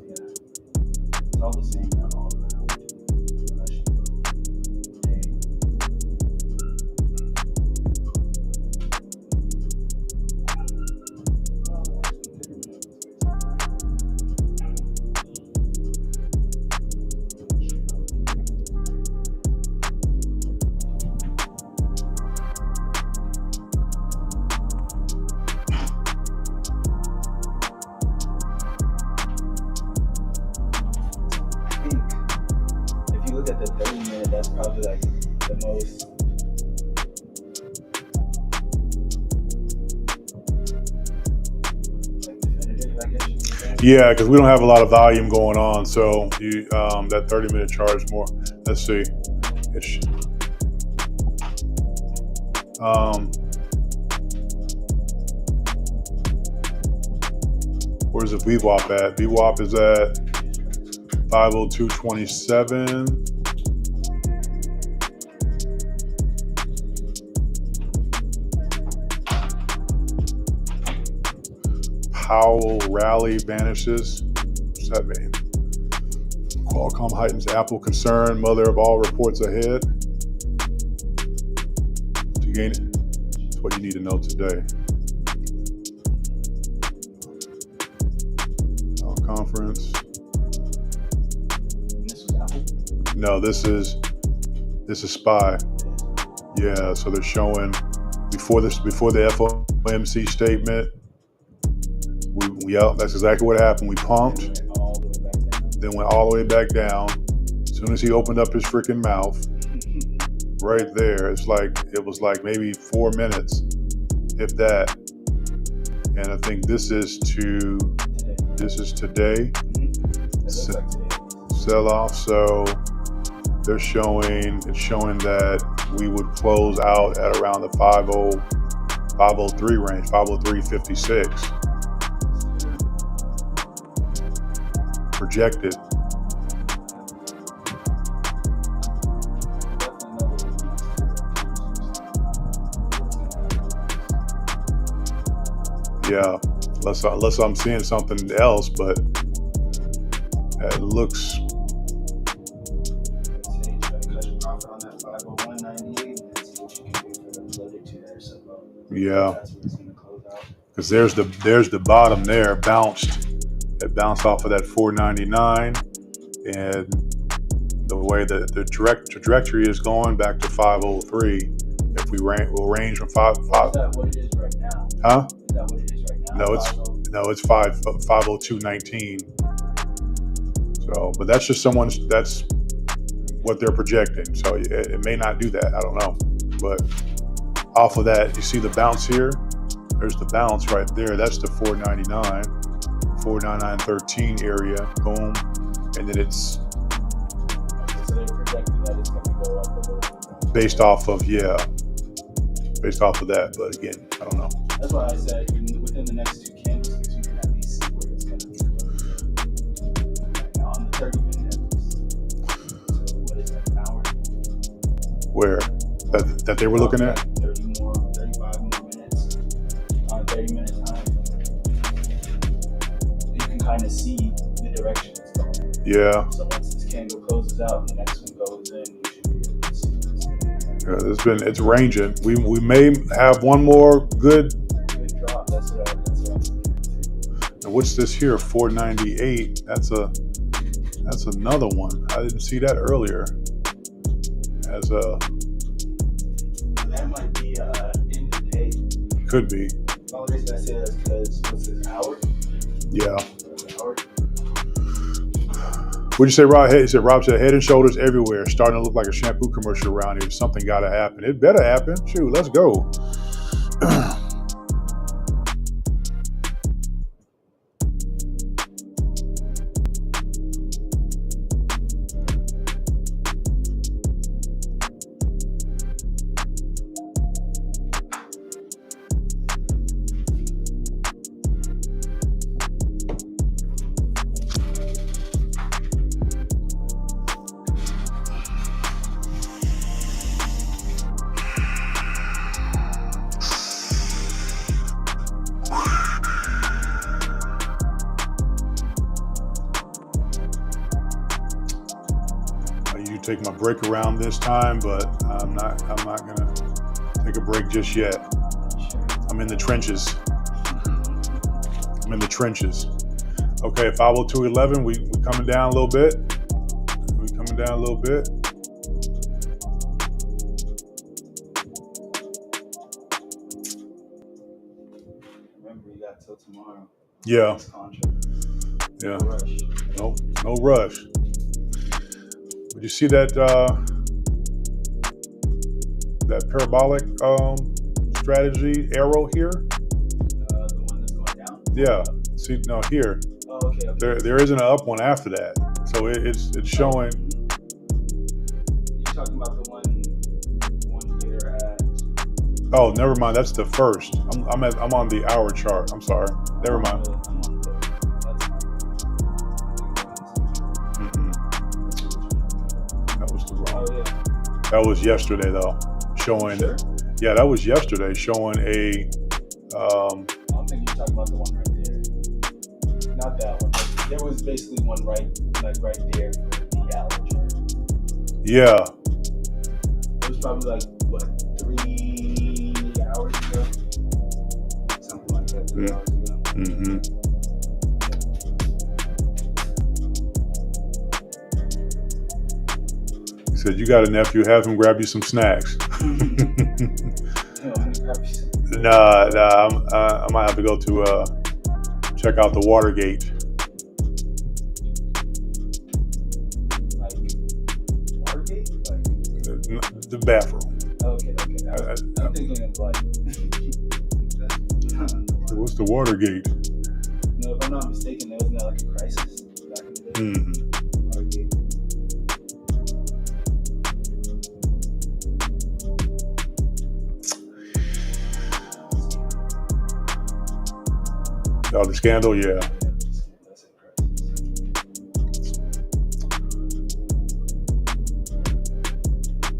Yeah. It's all the same now, all around. So that should go. Hey. I think if you look at the 30 minute, that's probably like the most. Like definitive, I guess you could say. Yeah, because we don't have a lot of volume going on, so that 30-minute charge more. Let's see. Where's the VWAP at? VWAP is at 502.27. Powell rally vanishes. What's that mean? Qualcomm heightens Apple concern. Mother of all reports ahead. To gain it. That's what you need to know today. Conference. No, this is SPY. Yeah, so they're showing before the FOMC statement. That's exactly what happened. We pumped, then went all the way back down. As soon as he opened up his freaking mouth, right there, it was like maybe 4 minutes, if that. And I think this is today. Sell off. So it's showing that we would close out at around the 503 range, 503.56 projected. Yeah, unless I'm seeing something else, but it looks. Yeah, because there's the bottom there, bounced. It bounced off of that 499, and the way that the trajectory is going back to 503. If we'll range from 5. Is that what it is right now? Huh? Is that what it is right now? It's 502.19. So, but that's just that's what they're projecting. So it may not do that. I don't know. But off of that, you see the bounce here. There's the bounce right there. That's the 499, 499.13 area. Boom, and then it's they projected that it's going to go up a little bit. based off of that. But again, I don't know. That's why I said within the next two candlesticks, you can at least see where it's going to be closing. Now on the 30-minute, so what is that, an hour? Where that they were looking at? 35 more minutes on a 30-minute time. You can kind of see the direction it's going. Yeah. So once this candle closes out and the next one goes in, you should be able to see what's going. It's ranging. We may have one more good drop. That's what I'm thinking too. What's this here? 498. That's another one. I didn't see that earlier. That might be in the day. Could be. The only reason I say that is because what's this, hour? Yeah. Hour? What'd you say, Rob? He said, Rob said, head and shoulders everywhere. Starting to look like a shampoo commercial around here. Something got to happen. It better happen. Shoot, let's go. Take my break around this time, but I'm not gonna take a break just yet. I'm in the trenches. Okay, 502.11. We coming down a little bit. Remember, you got till tomorrow. Yeah. Yeah. No rush. Did you see that parabolic strategy arrow here? The one that's going down? Yeah. See, no, here. Oh, okay. There isn't an up one after that. So it's showing. You're talking about the one here at. Oh, never mind. That's the first. I'm on the hour chart. I'm sorry. Never mind. That was yesterday though, showing. Sure. Yeah, that was yesterday showing a. I don't think you're talking about the one right there. Not that one. There was basically one right there for the hour chart. Yeah. It was probably like what 3 hours ago, something like that. 3 hours ago. Mm-hmm. He said, "You got a nephew? Have him grab you some snacks." Nah. I might have to go to check out the Watergate. Like Watergate, like the bathroom. Okay. I'm thinking of like. What's the Watergate? No, if I'm not mistaken, there wasn't like a crisis back in the day. Mm-hmm. Watergate. Oh, the scandal, yeah.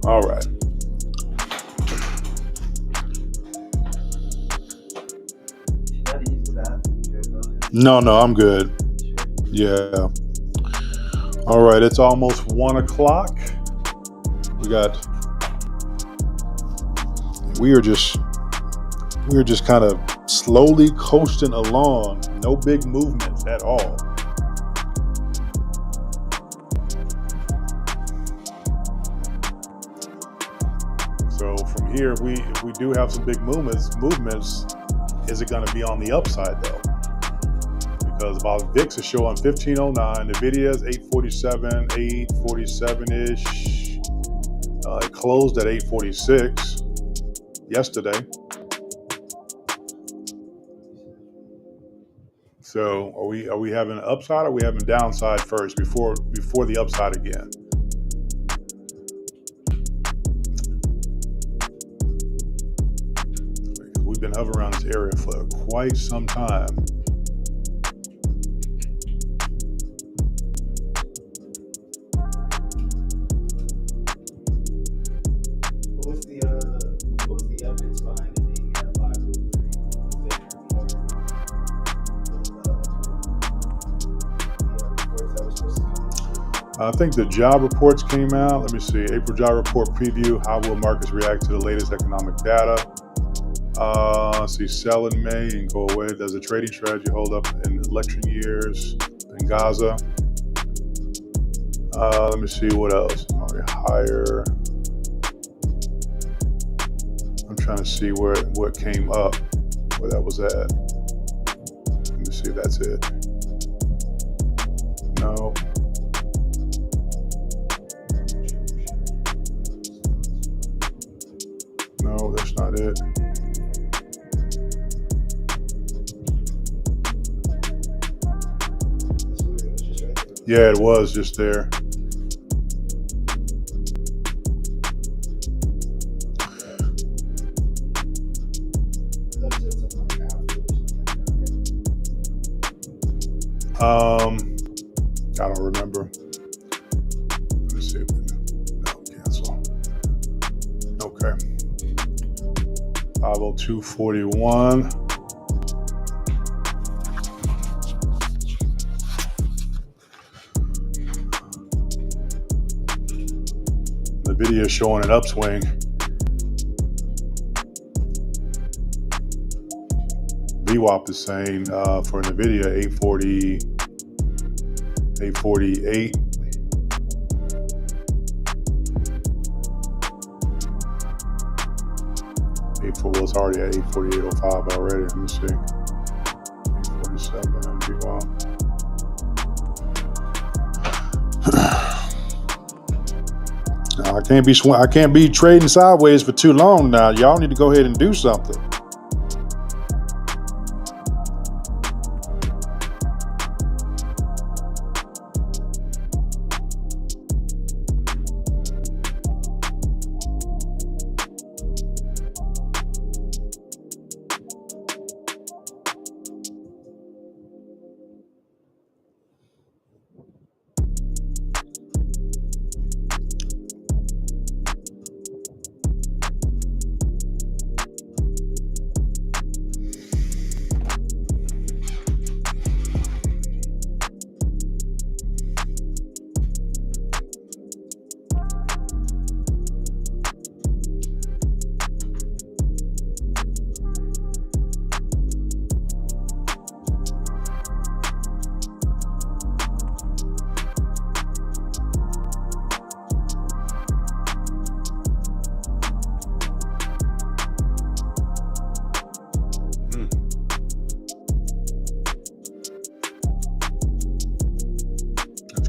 All right. No, I'm good. Yeah. All right, it's almost 1 o'clock. We are just kind of slowly coasting along. No big movements at all. So from here, if we do have some big movements, is it going to be on the upside though? Because while VIX is showing 1509, Nvidia is 847-ish. It closed at 846 yesterday. So are we having an upside or are we having downside first before the upside again? Because we've been hovering around this area for quite some time. What was the evidence behind it being at 503? I think the job reports came out. Let me see. April job report preview. How will markets react to the latest economic data? See, sell in May and go away. Does a trading strategy hold up in election years? In Gaza. Let me see what else. Higher. I'm trying to see what came up, where that was at. Let me see if that's it. No. No, that's not it. Yeah, it was just there. I don't remember. Let me see. No, cancel. Okay. 502.41. The video is showing an upswing. VWAP is saying for NVIDIA 848. Well, it's already at 848.05 already. Let me see. 847 VWAP. Now, I can't be trading sideways for too long now. Y'all need to go ahead and do something.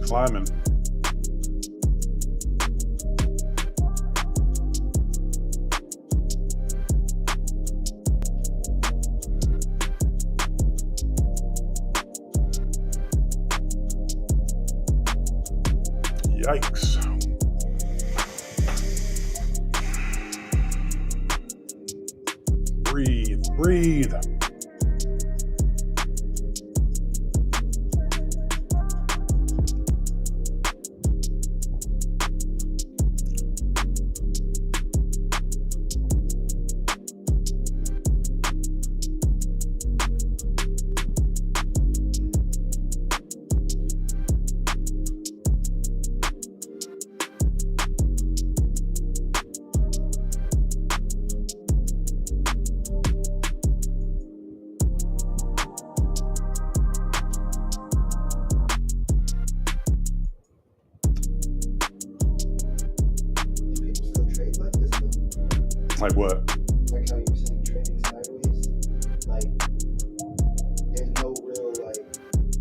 climbing. Yikes. Breathe, breathe. Like what? Like how you were saying trading sideways. Like there's no real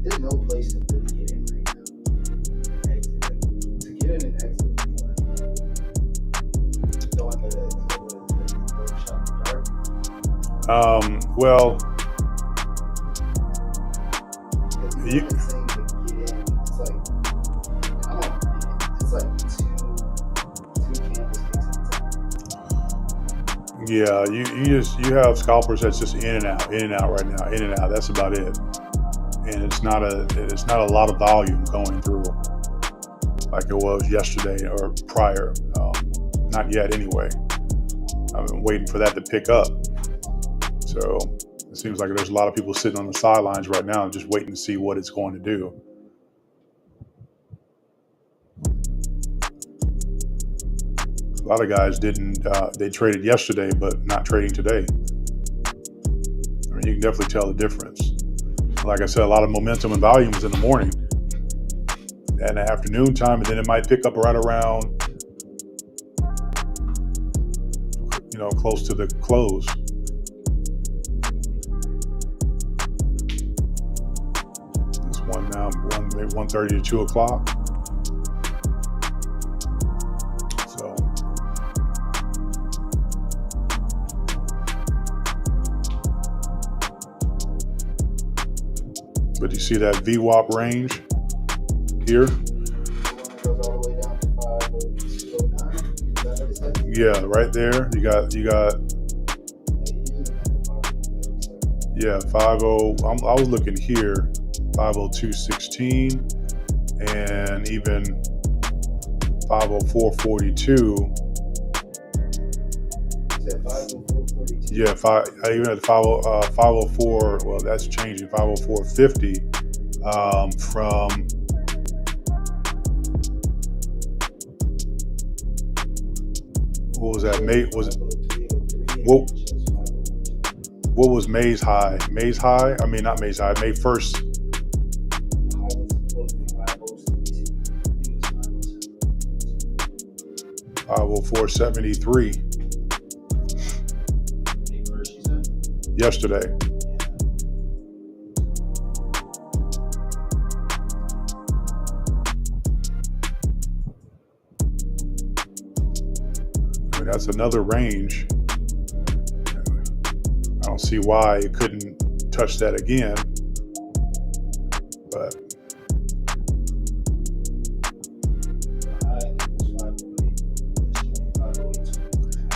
there's no place to really get in right now. Exit. Like, to get in and exit would be like going to the shop in the dark. Well, you saying to get in, it's like come on, it's like two candlesticks in time. yeah, you have scalpers that's just in and out right now, in and out. That's about it. And it's not a lot of volume going through like it was yesterday or prior. Not yet, anyway. I've been waiting for that to pick up. So it seems like there's a lot of people sitting on the sidelines right now, just waiting to see what it's going to do. A lot of guys didn't. They traded yesterday, but not trading today. I mean, you can definitely tell the difference. Like I said, a lot of momentum and volume is in the morning and the afternoon time, and then it might pick up right around, close to the close. This one now, maybe 1:30 to 2 o'clock. So, but you see that VWAP range here? Yeah, right there. You got. Yeah, 50. I was looking here, 502.16, and even 504.42. Yeah, I even had 504. Well, that's changing. 504.50 from. What was that? What was May's high? May's high? I mean, not May's high. May 1st. 504.73. Yesterday. I mean, that's another range. I don't see why it couldn't touch that again, but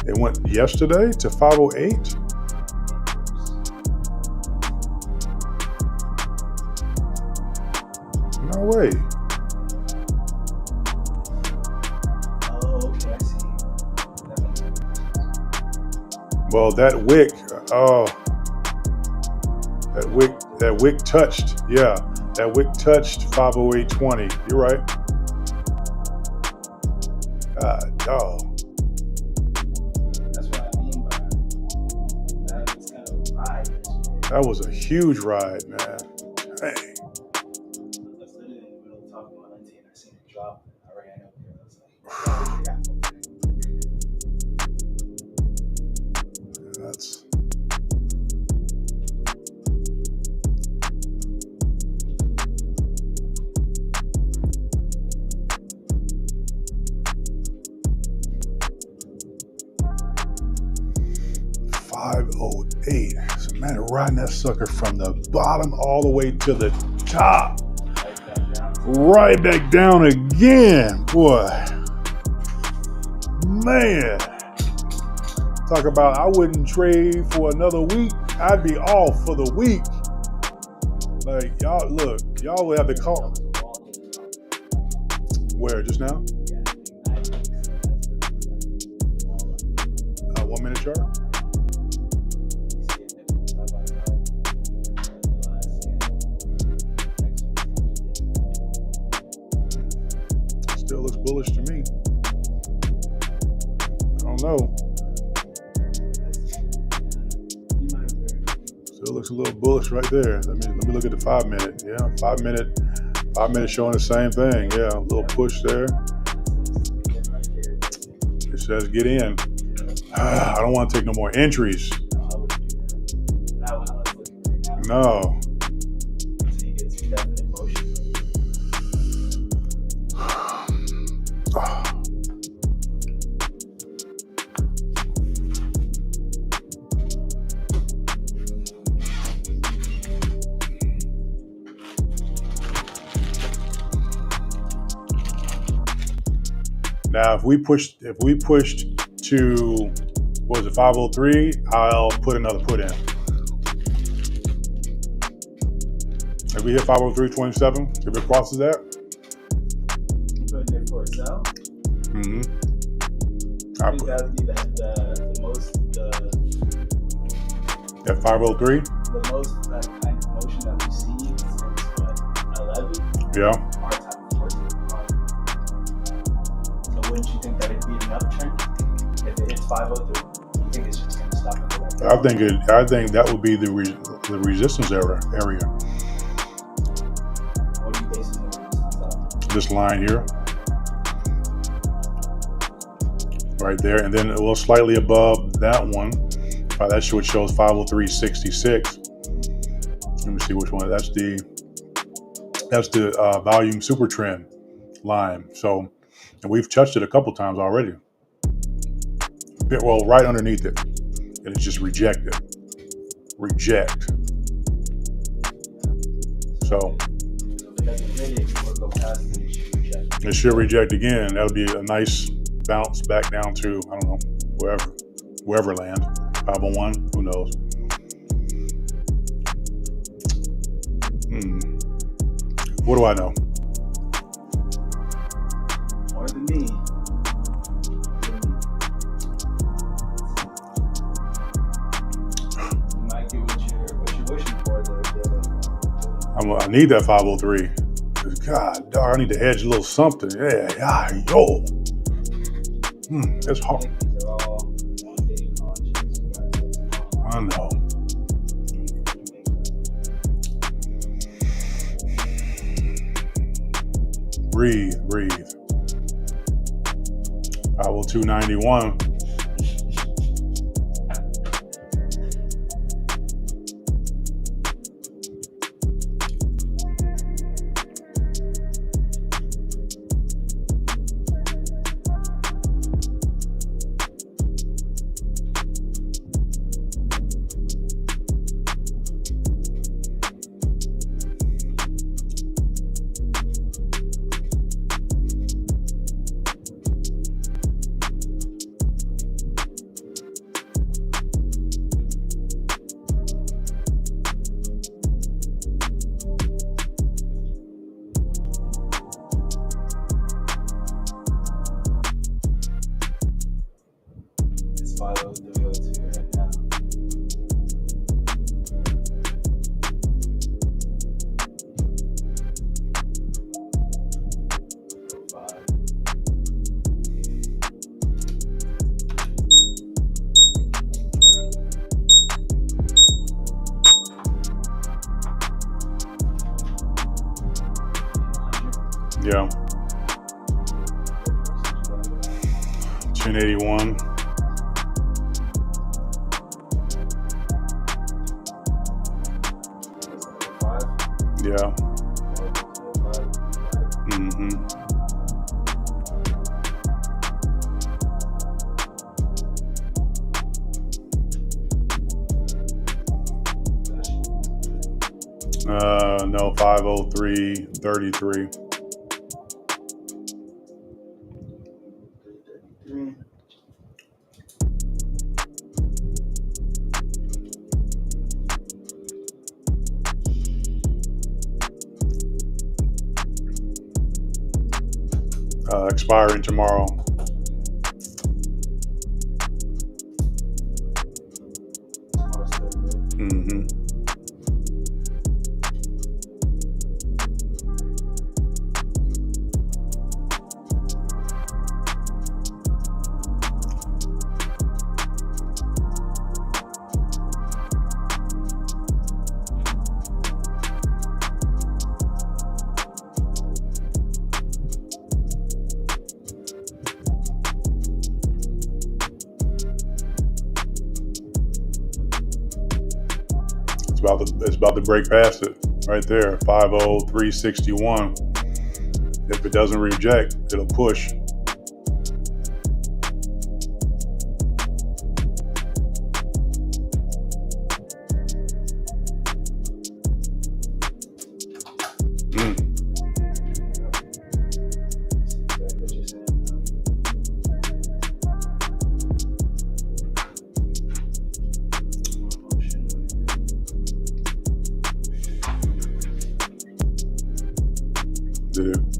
it went yesterday to 508. No way. Oh, okay, I see. Well, that wick, that wick touched, yeah, that wick touched 508.20. You're right. Oh. That's what I mean by that. It's kind of a ride. That was a huge ride, man. Dang. I was literally in the middle of talking to my auntie and I seen it drop. I ran up there. I was like, That's. Man, riding that sucker from the bottom all the way to the top. Right back down again. Boy. Man. Talk about I wouldn't trade for another week. I'd be off for the week. Like, y'all, look, y'all would have to call. Where, just now? 1 minute chart? Still looks bullish to me. I don't know. Still looks a little bullish right there. Let me look at the 5 minute. Yeah, 5 minute showing the same thing. Yeah, a little push there. It says get in. I don't want to take no more entries. No. Now, if we pushed to, what was it, 503, I'll put another put in. If we hit 503.27, if it crosses that. Putting it for itself? Mm-hmm. I think that would be the most, at 503? The most kind of motion that we've seen since 11? Yeah. Our type of force. So wouldn't you think that it'd be an uptrend if it hits 503? You think it's just going to stop and go back down? I think that would be the resistance area. What are you basing the resistance on? This line here, right there, and then a little slightly above that one. That shows 503.66. Let me see which one. That's the volume super trend line. So, and we've touched it a couple times already. Well, right underneath it, and it's just rejected. Reject. So it should reject again. That'll be a nice bounce back down to, I don't know, wherever land. 501, who knows? What do I know? More than me. You might get what you're wishing for. I need that 503. God, dog, I need to hedge a little something. Yeah, yo. That's hard. I know. Breathe. 502.91. Yeah. 1081. Yeah. No, 503.33. 333. Expiring tomorrow. Tomorrow's third, right? Mm-hmm. It's about to break past it right there. 503.61. If it doesn't reject, it'll push. Mm.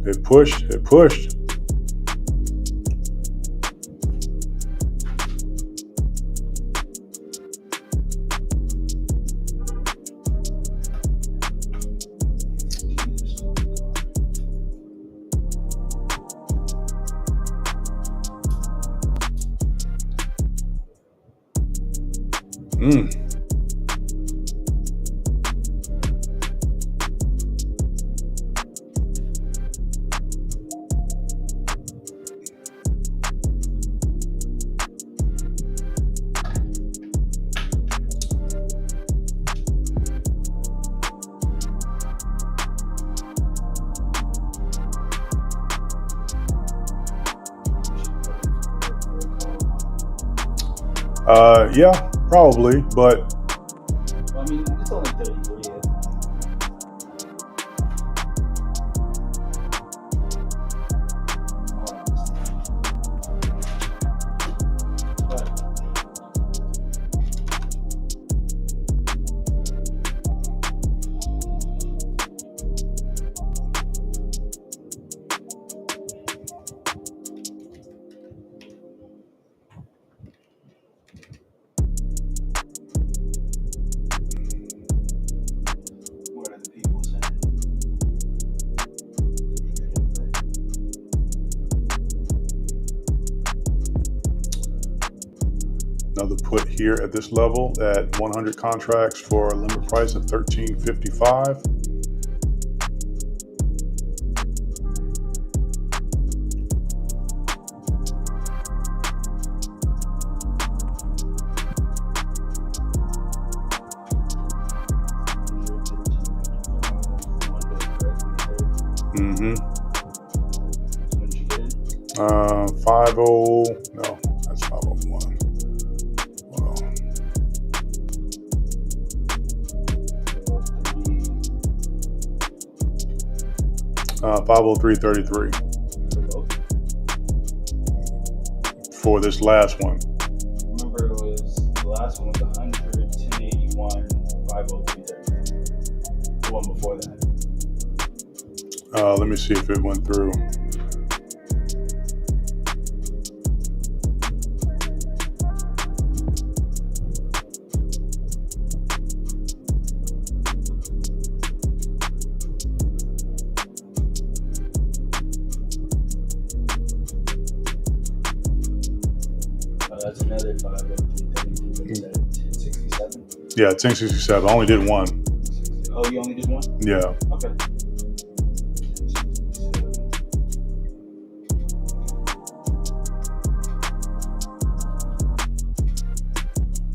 It pushed. It pushed. Mm. Yeah, probably, but Well, I mean, it's only 33. What are the people saying? another put here at this level at 100 contracts for a limit price of $13.55. Mm-hmm. 50. No, that's 501. Hold on. 503.33 for this last one. Remember, it was the last one was 100, 1081, 503.33. The one before that. Let me see if it went through. That's another 503.33. 1067. Yeah, 1067. I only did one. Oh, you only did one? Yeah. Okay.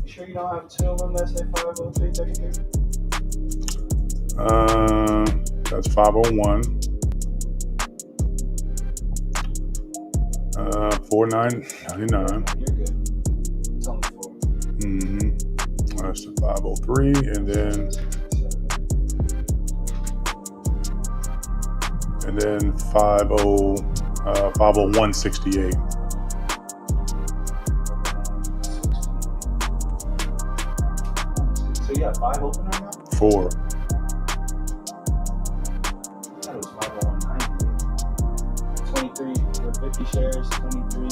You sure you don't have two of them that say 503.33? That's 501. 4999. You're good. It's only four. Mm-hmm. That's the 503, and then and then 50168. So you have 5 open right now? 4. I thought it was 50198. 23 for 50 shares, 23.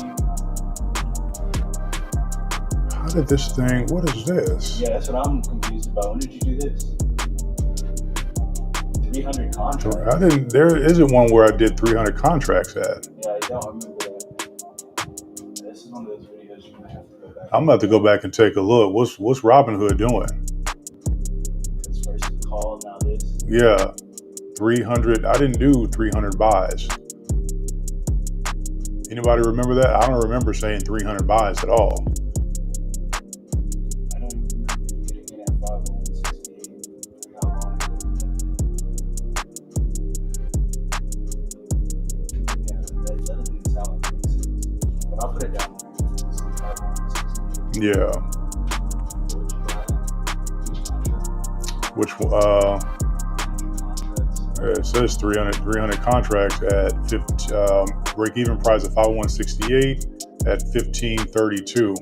How did this thing? What is this? Yeah, that's what I'm confused about. When did you do this? 300 contracts. I didn't. There isn't one where I did 300 contracts at. Yeah, I don't remember that. This is one of those videos you're gonna have to go back. I'm about to go back and take a look. What's Robinhood doing? It's first the call, now this. Yeah, 300. I didn't do 300 buys. Anybody remember that? I don't remember saying 300 buys at all. I don't even remember getting it at 50168. How long ago did that? Yeah, that doesn't sound like it makes sense. But I'll put it down there. This is 50168. Yeah. Which it says 300 contracts at 50, break-even price of 50168 at 1532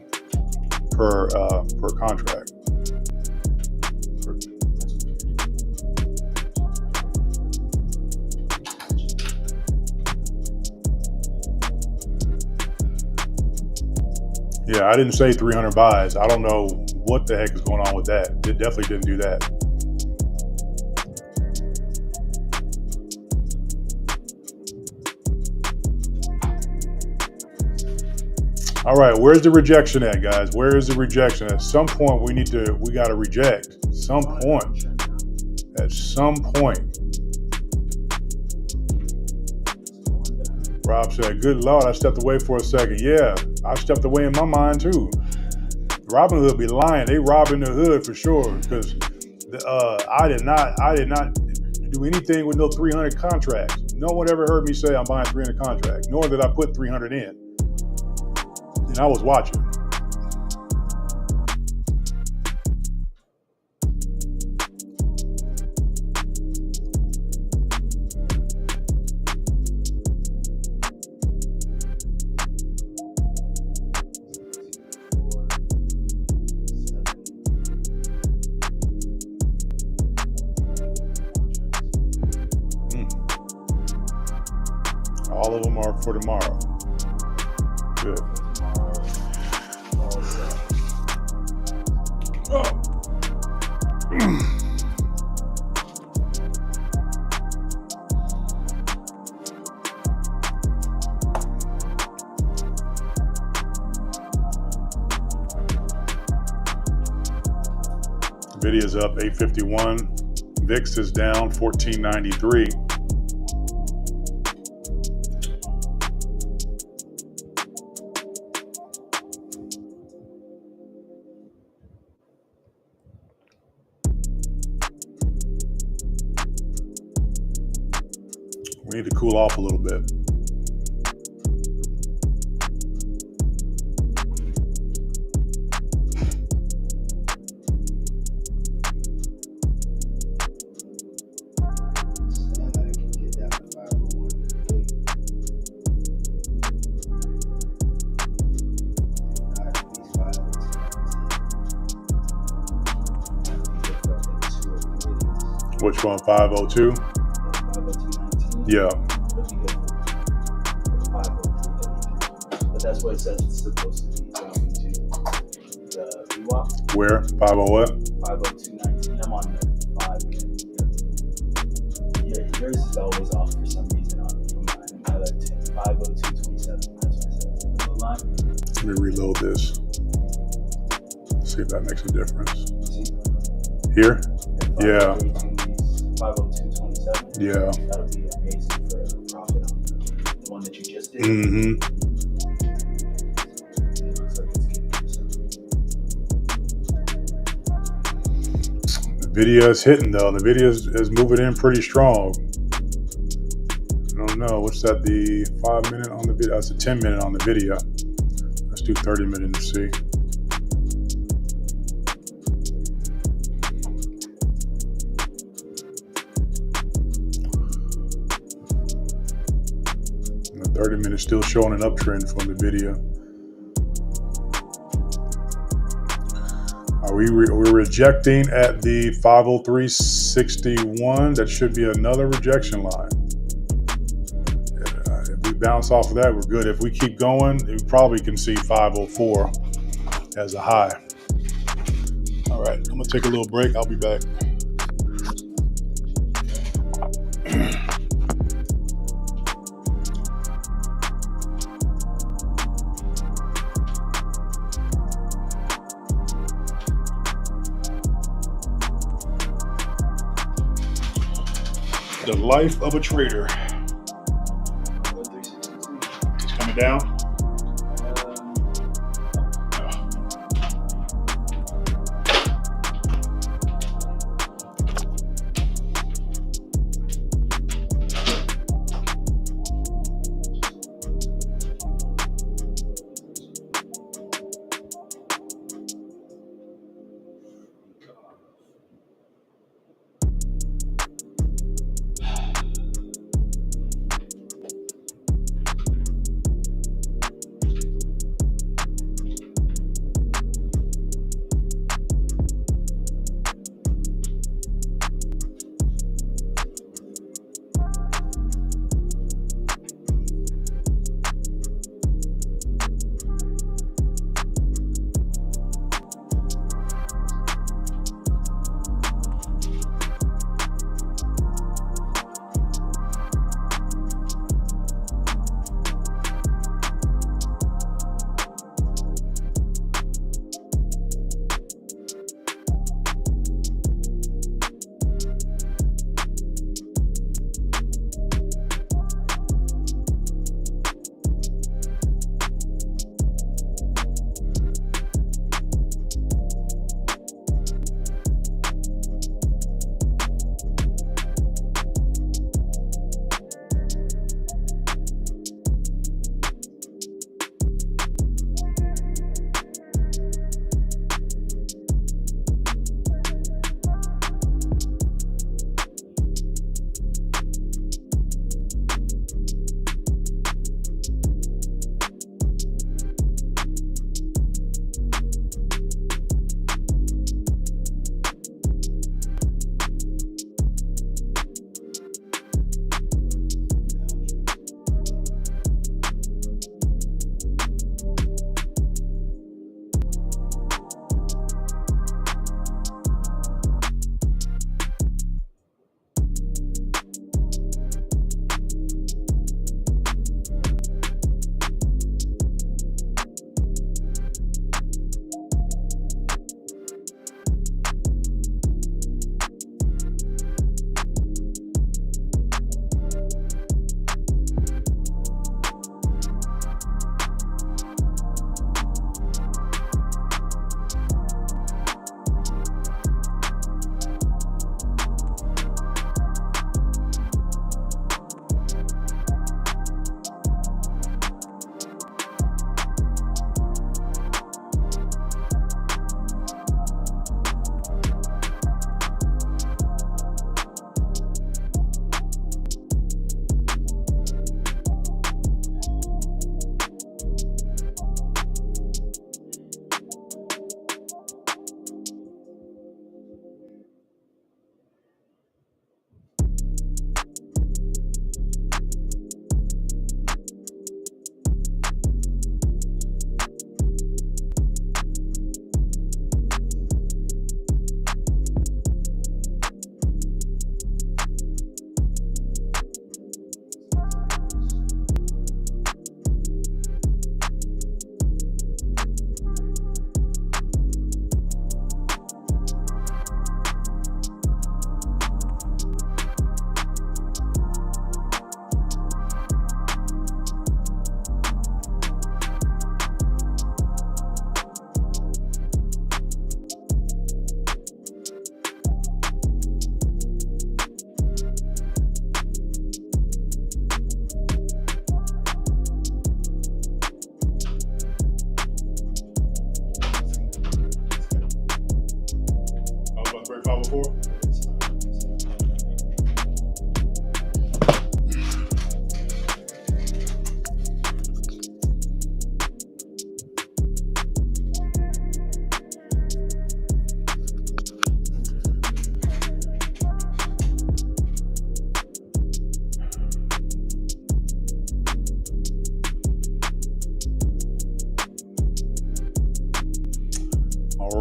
per contract. Yeah, I didn't say 300 buys. I don't know what the heck is going on with that. It definitely didn't do that. All right, where's the rejection at, guys? Where is the rejection? At some point, we got to reject. Some point. At some point. Rob said, good Lord, I stepped away for a second. Yeah, I stepped away in my mind too. Robinhood be lying. They robbing the hood for sure. Because I did not do anything with no 300 contracts. No one ever heard me say I'm buying 300 contracts, nor did I put 300 in. And I was watching. All of them are for tomorrow. Good. Nvidia's up 851. VIX is down 1493. We need to cool off a little bit. Which one? 502? Yeah. But that's what it says it's supposed to be dropping to. The VWAP. Where? 50 what? 502.19. I'm on the 5 minute. Yeah, yours is always off for some reason on from mine. I like 502.27. That's what it says. The blue line. Let me reload this. See if that makes a difference. Here? Yeah. 502.27. Yeah. That would be amazing for a profit on the one that you just did. Mm-hmm. It looks like it's getting The video is hitting though. The video is moving in pretty strong. I don't know. What's that? The 5 minute on the video? That's a 10 minute on the video. Let's do 30 minutes to see. 30 minutes still showing an uptrend from the video. We're rejecting at the 503.61. That should be another rejection line. If we bounce off of that, we're good. If we keep going, we probably can see 504 as a high. All right, I'm gonna take a little break. I'll be back. The life of a trader. It's coming down.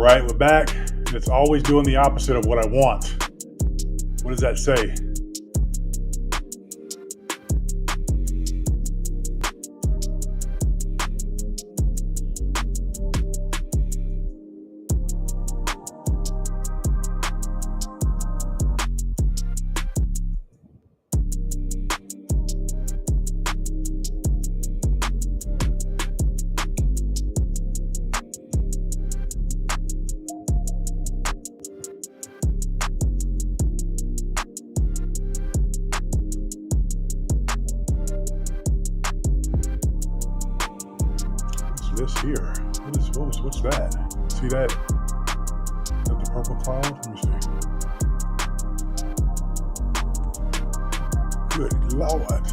right, we're back. It's always doing the opposite of what I want. What does that say? This here. What's that? See that? Is that the purple cloud? Let me see. Good Lord.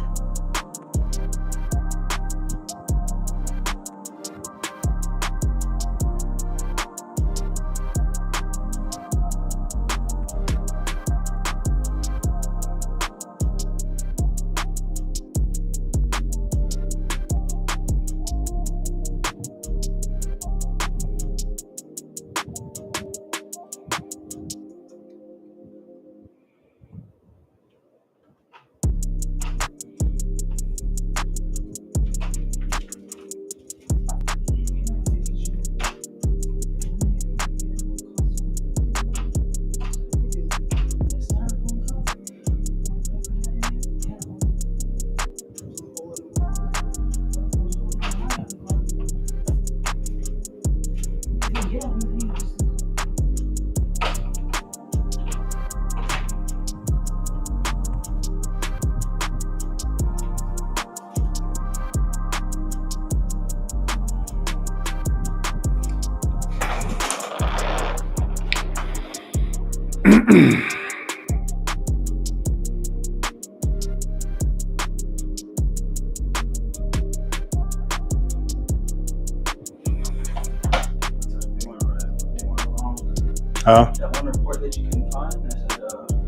Huh? That one report that you couldn't find that said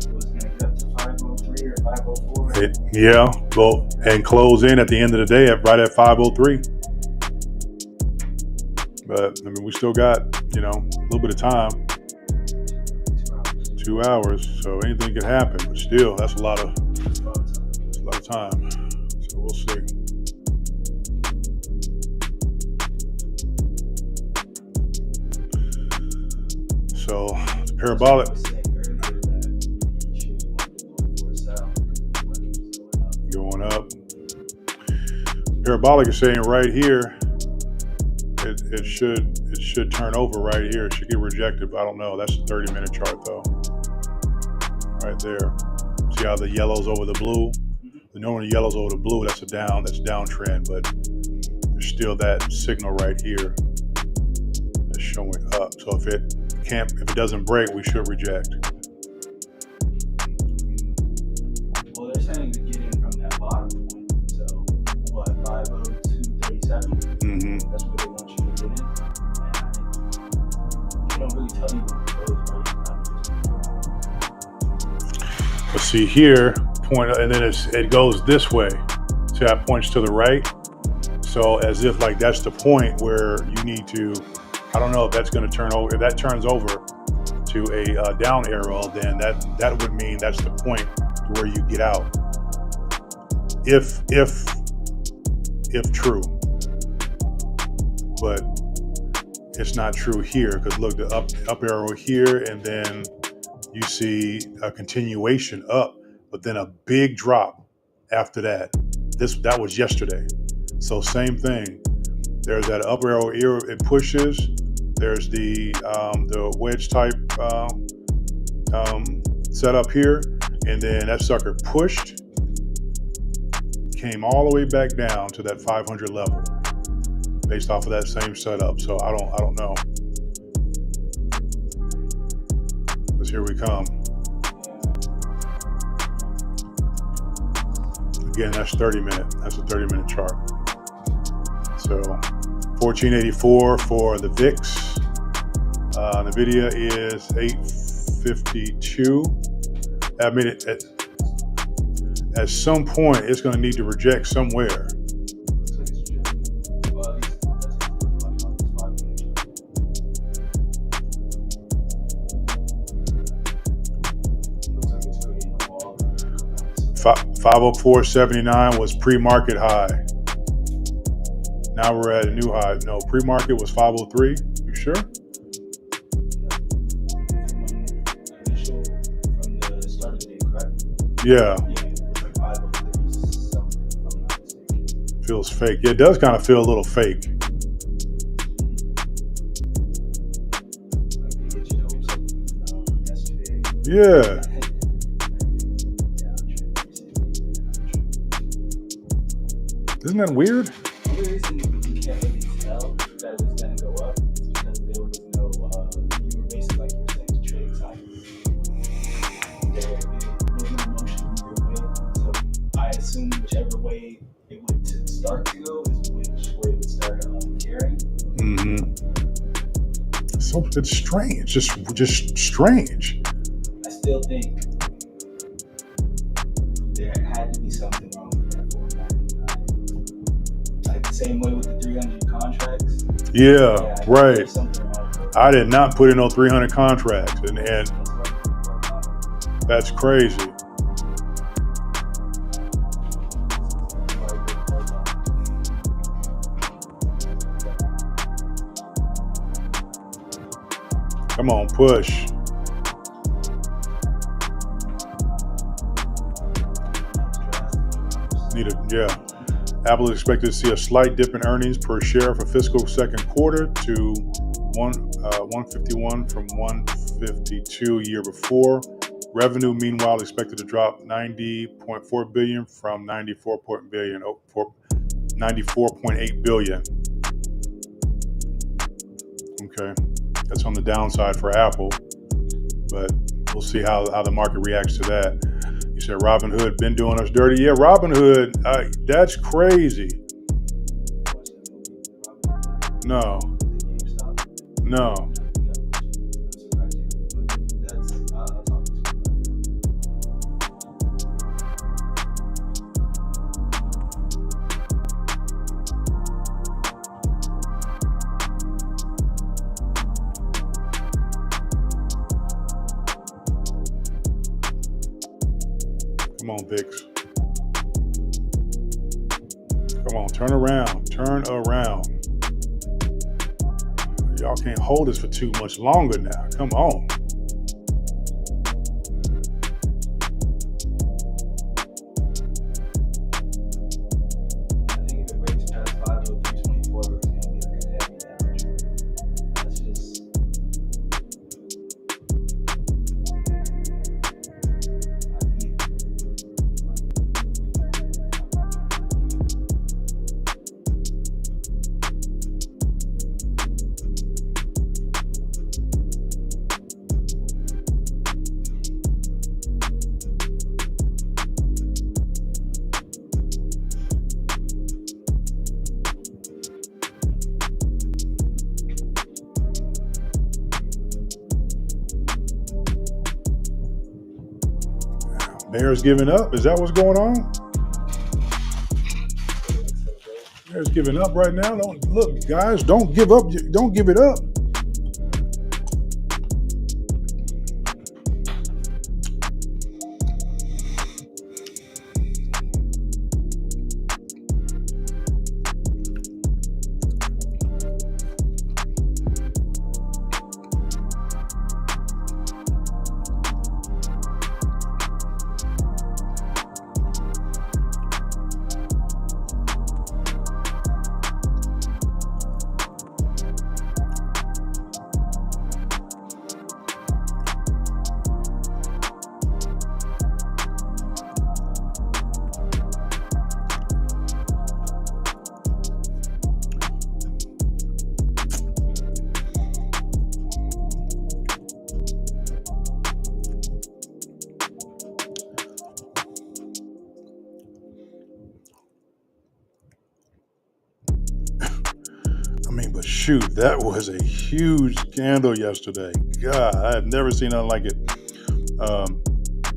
it was going to get up to 503 or 504. Yeah, well, and close in at the end of the day right at 503. But I mean, we still got, a little bit of time. 2 hours. So anything could happen, but still, that's a lot of time. So we'll see. So the parabolic going up. Parabolic is saying right here, it should turn over right here. It should get rejected, but I don't know. That's a 30-minute chart though. Right there. See how the yellow's over the blue? The normal yellow's over the blue, that's downtrend, but there's still that signal right here that's showing up. So if it doesn't break, we should reject. Well, they're saying to get in from that bottom point. So what, 502.37? Mm-hmm. That's where they want you to get in. And they don't really tell you what it goes, right? But see here, and then it goes this way. See how it points to the right? So as if like that's the point where you need to, I don't know if that's going to turn over. If that turns over to a down arrow, then that would mean that's the point to where you get out. If true. But it's not true here, because look, the up arrow here, and then you see a continuation up, but then a big drop after that. That was yesterday. So same thing. There's that up arrow here, it pushes. There's the wedge type setup here, and then that sucker pushed, came all the way back down to that 500 level, based off of that same setup. So I don't know. Because here we come. Again, that's 30-minute. That's a 30-minute chart. So 1484 for the VIX. NVIDIA is 852. I mean, at some point, it's going to need to reject somewhere. 504.79 was pre-market high. Now we're at a new high. No, pre-market was 503. You sure? From the start of the day, correct? Yeah. Yeah, it was like 503 something, if I'm not mistaken. Feels fake. Yeah, it does kind of feel a little fake. Like they get your hopes up from yesterday. Yeah. Isn't that weird? The only reason you can't really tell that it was going to go up is because there was no, you were basically, like you were saying, the trading side. There was no motion either way. So I assume whichever way it would start to go is which way it would start carrying. Mm-hmm. So it's strange. Just strange. I still think there had to be something wrong with that 499. Like the same way with the 300 contracts. Yeah, right. There's something wrong with it. I did not put in no 300 contracts, and that's crazy. Come on, push. Yeah. Apple is expected to see a slight dip in earnings per share for fiscal second quarter to 151 from 152 year before. Revenue, meanwhile, expected to drop 90.4 billion from 94.8 billion. Okay, that's on the downside for Apple, but we'll see how the market reacts to that. You said Robinhood been doing us dirty. Yeah, Robinhood, that's crazy. No. Come on, Vix. Come on, turn around. Y'all can't hold us for too much longer now. Come on. I think if it breaks past 503.24, it's going to be like a heavy downtrend. That's just. Bears giving up? Is that what's going on? Bears giving up right now? Look, guys, don't give up. Don't give it up. But shoot, that was a huge scandal yesterday. God, I have never seen nothing like it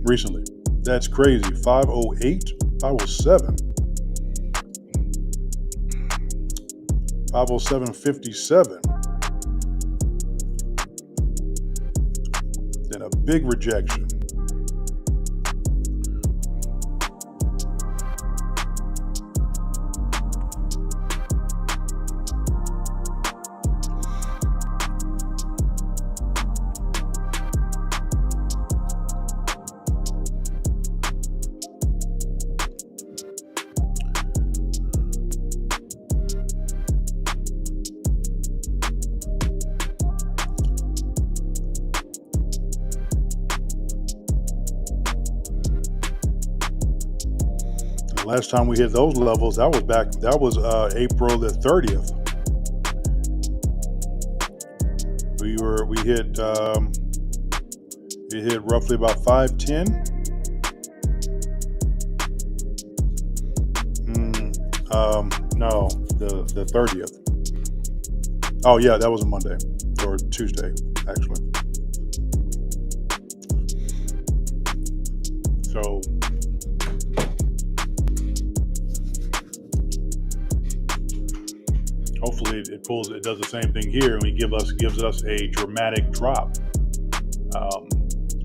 recently. That's crazy. 508, 507. 507.57. Then a big rejection. Last time we hit those levels, that was April the 30th. We hit roughly about 510. No, the 30th. Oh yeah, that was a Monday or Tuesday, actually. So hopefully it does the same thing here, and gives us a dramatic drop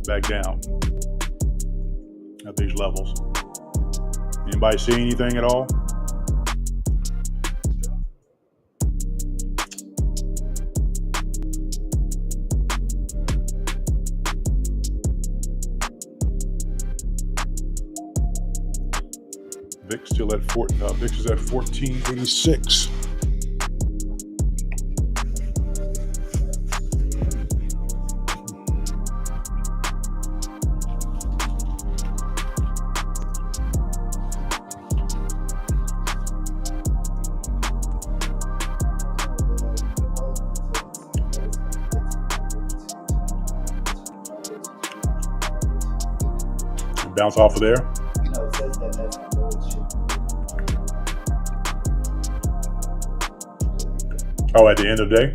back down at these levels. Anybody see anything at all? VIX still at VIX is at 1486. Bounce off of there. No, it says that that's bullshit. Oh, at the end of the day?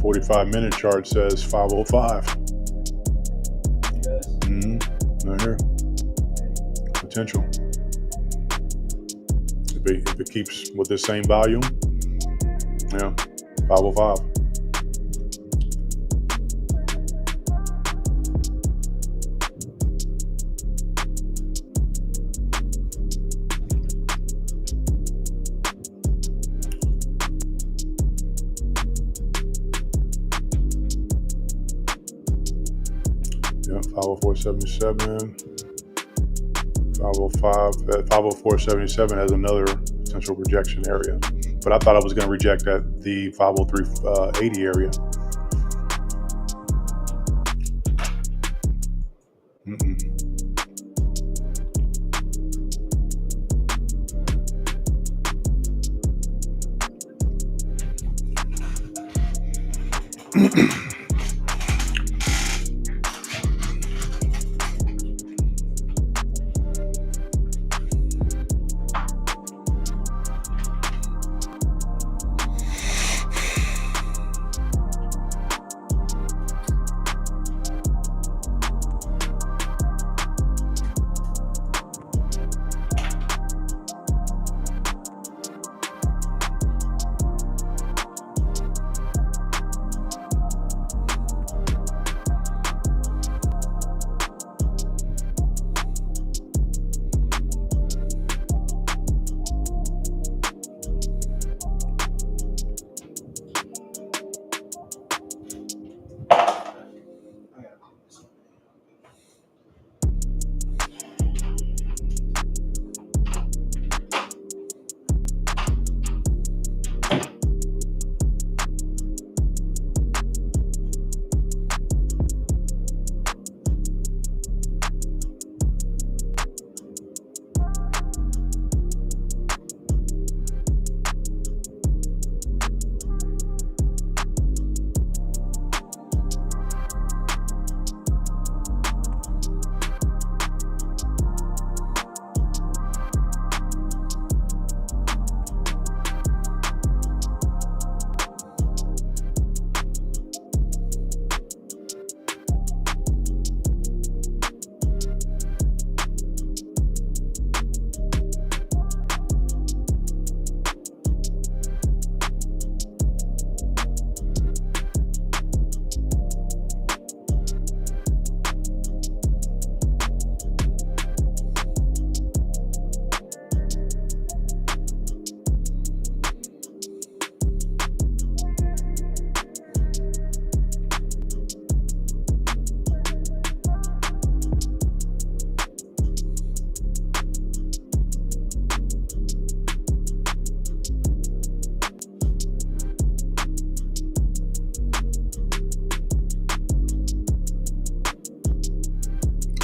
The 45-minute chart says 505. Yes. Right here. Potential. If it keeps with the same volume, yeah, 505. Yeah, 504.77. 505 at 504.77 has another potential rejection area, but I thought I was going to reject at the 503.80 area.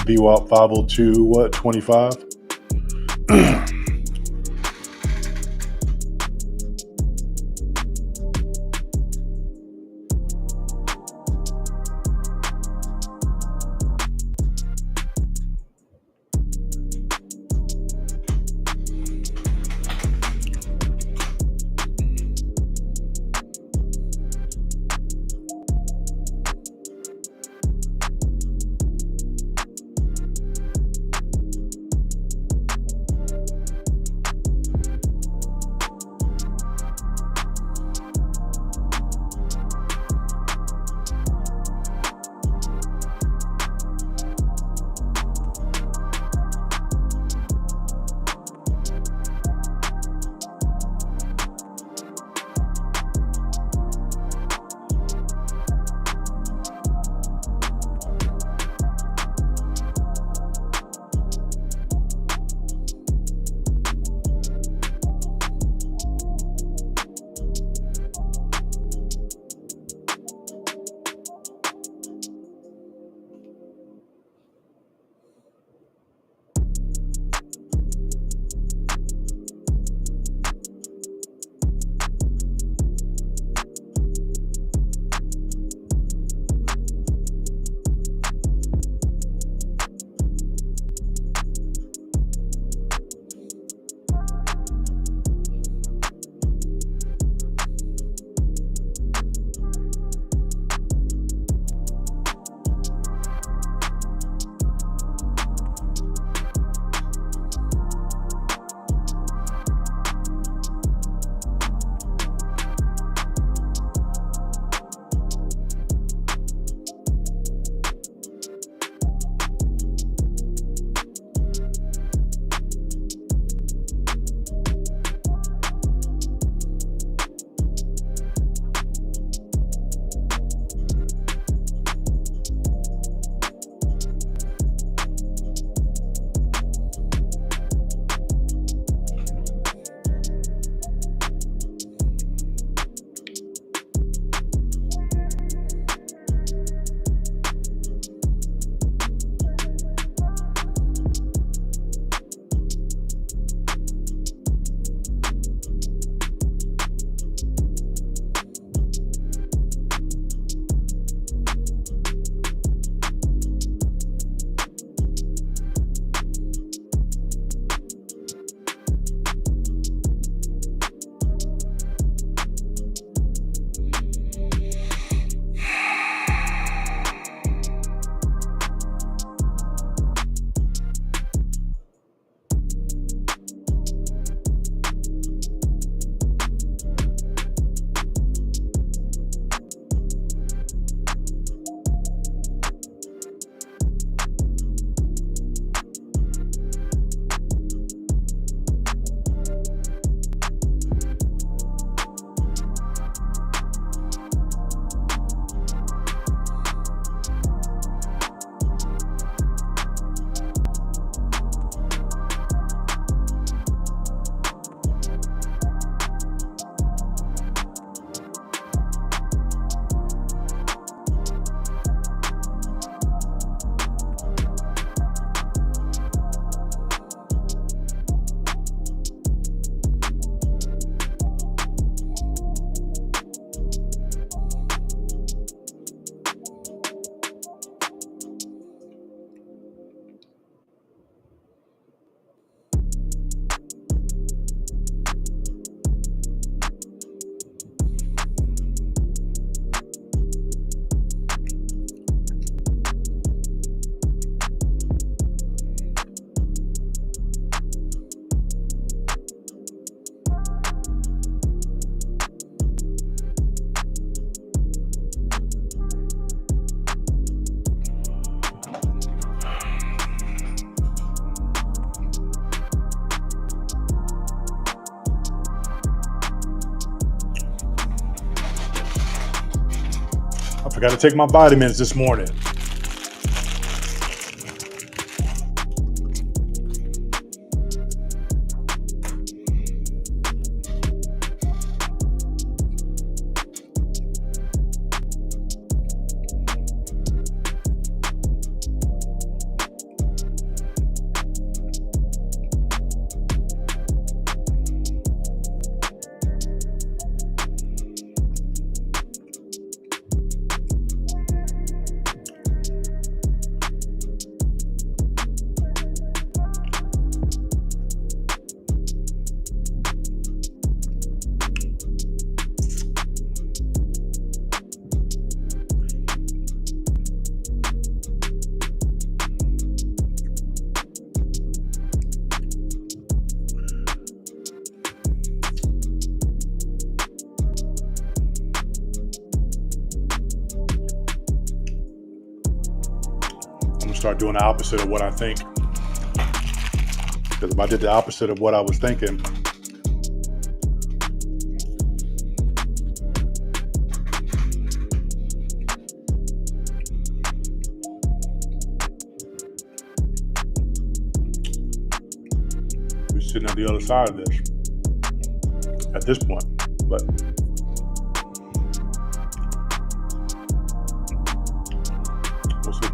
BWAP 502, what, 25? I forgot to take my vitamins this morning. start doing the opposite of what I think. Because if I did the opposite of what I was thinking, we're sitting on the other side of this at this point. But we'll see.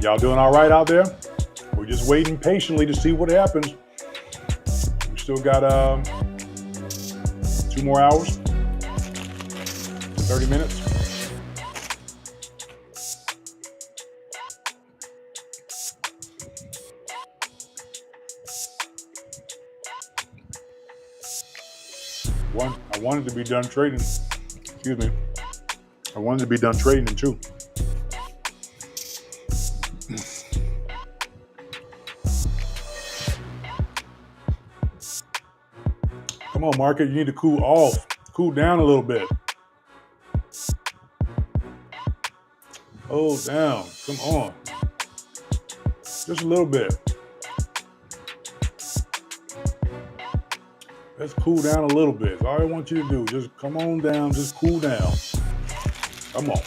Y'all doing all right out there? We're just waiting patiently to see what happens. We still got 2 more hours, 30 minutes. I wanted to be done trading. Excuse me. I wanted to be done trading in 2. Come on, market. You need to cool down a little bit. Hold down. Come on. Just a little bit. Let's cool down a little bit. That's all I want you to do. Just come on down. Just cool down. Come on.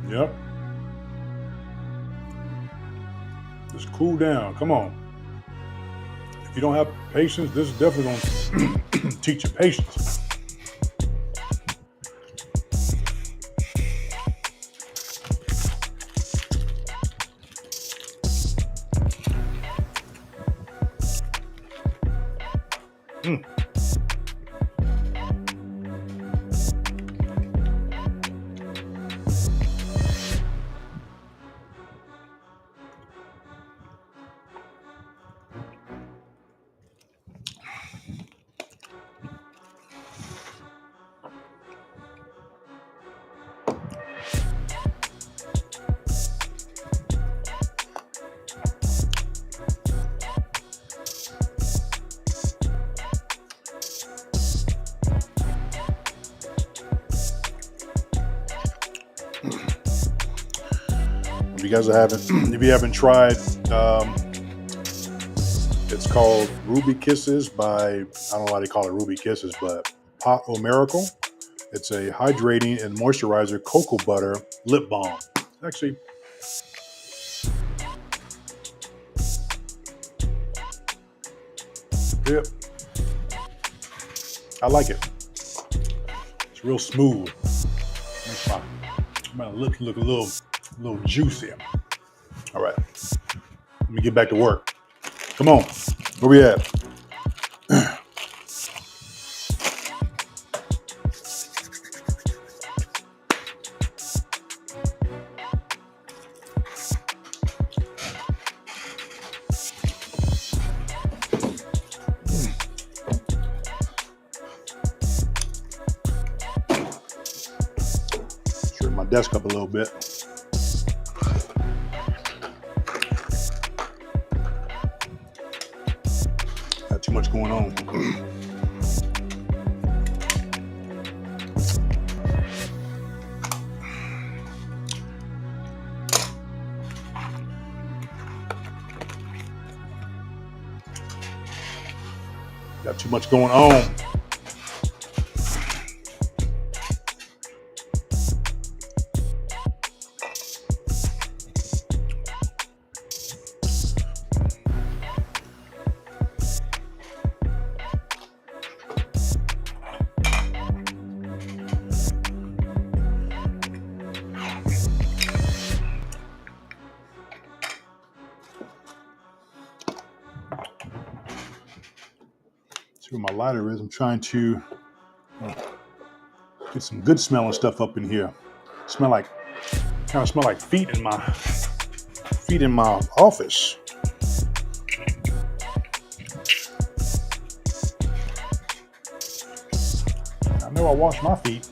Yep. Just cool down. Come on. If you don't have patience, this is definitely going to teach you patience. If you haven't tried, it's called Ruby Kisses by, I don't know why they call it Ruby Kisses, but Pot O Miracle. It's a hydrating and moisturizer cocoa butter lip balm. Actually, yep, I like it. It's real smooth. Makes my lips look a little juicier. All right, let me get back to work. Come on, where we at? Straighten my desk up a little bit. Too much going on. Got too much going on. See where my lighter is. I'm trying to get some good smelling stuff up in here. Kind of smell like feet in my office. I know I washed my feet.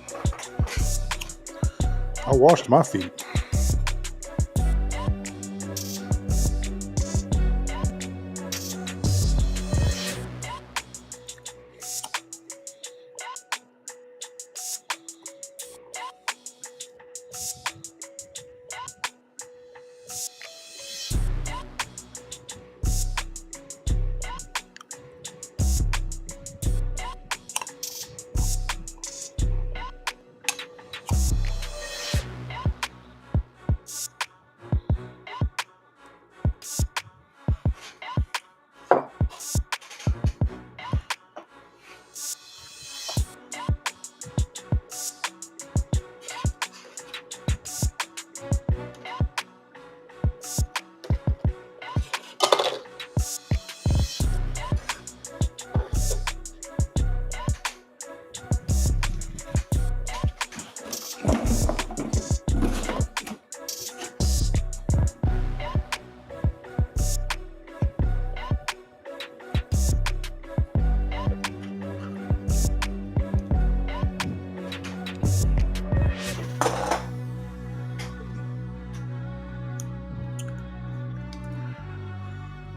I washed my feet.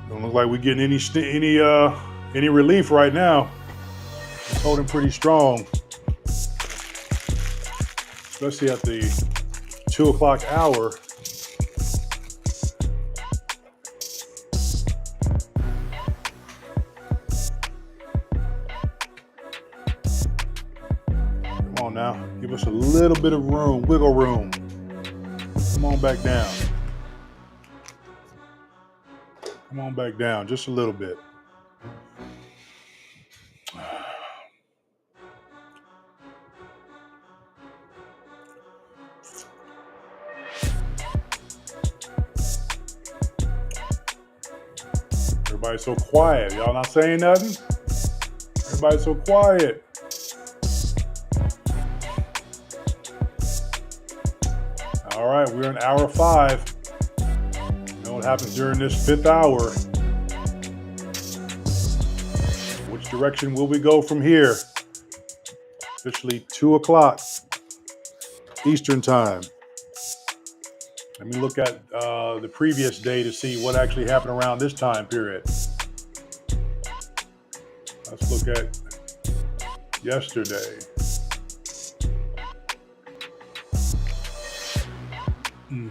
Don't look like we're getting any relief right now. It's holding pretty strong, especially at the 2 o'clock hour. Come on now, give us a little bit of room, wiggle room. Come on back down. Come on back down, just a little bit. Everybody's so quiet. Y'all not saying nothing? Everybody's so quiet. All right, we're in hour 5. You know what happens during this 5th hour? Which direction will we go from here? Officially 2 o'clock Eastern time. Let me look at the previous day to see what actually happened around this time period. Let's look at yesterday.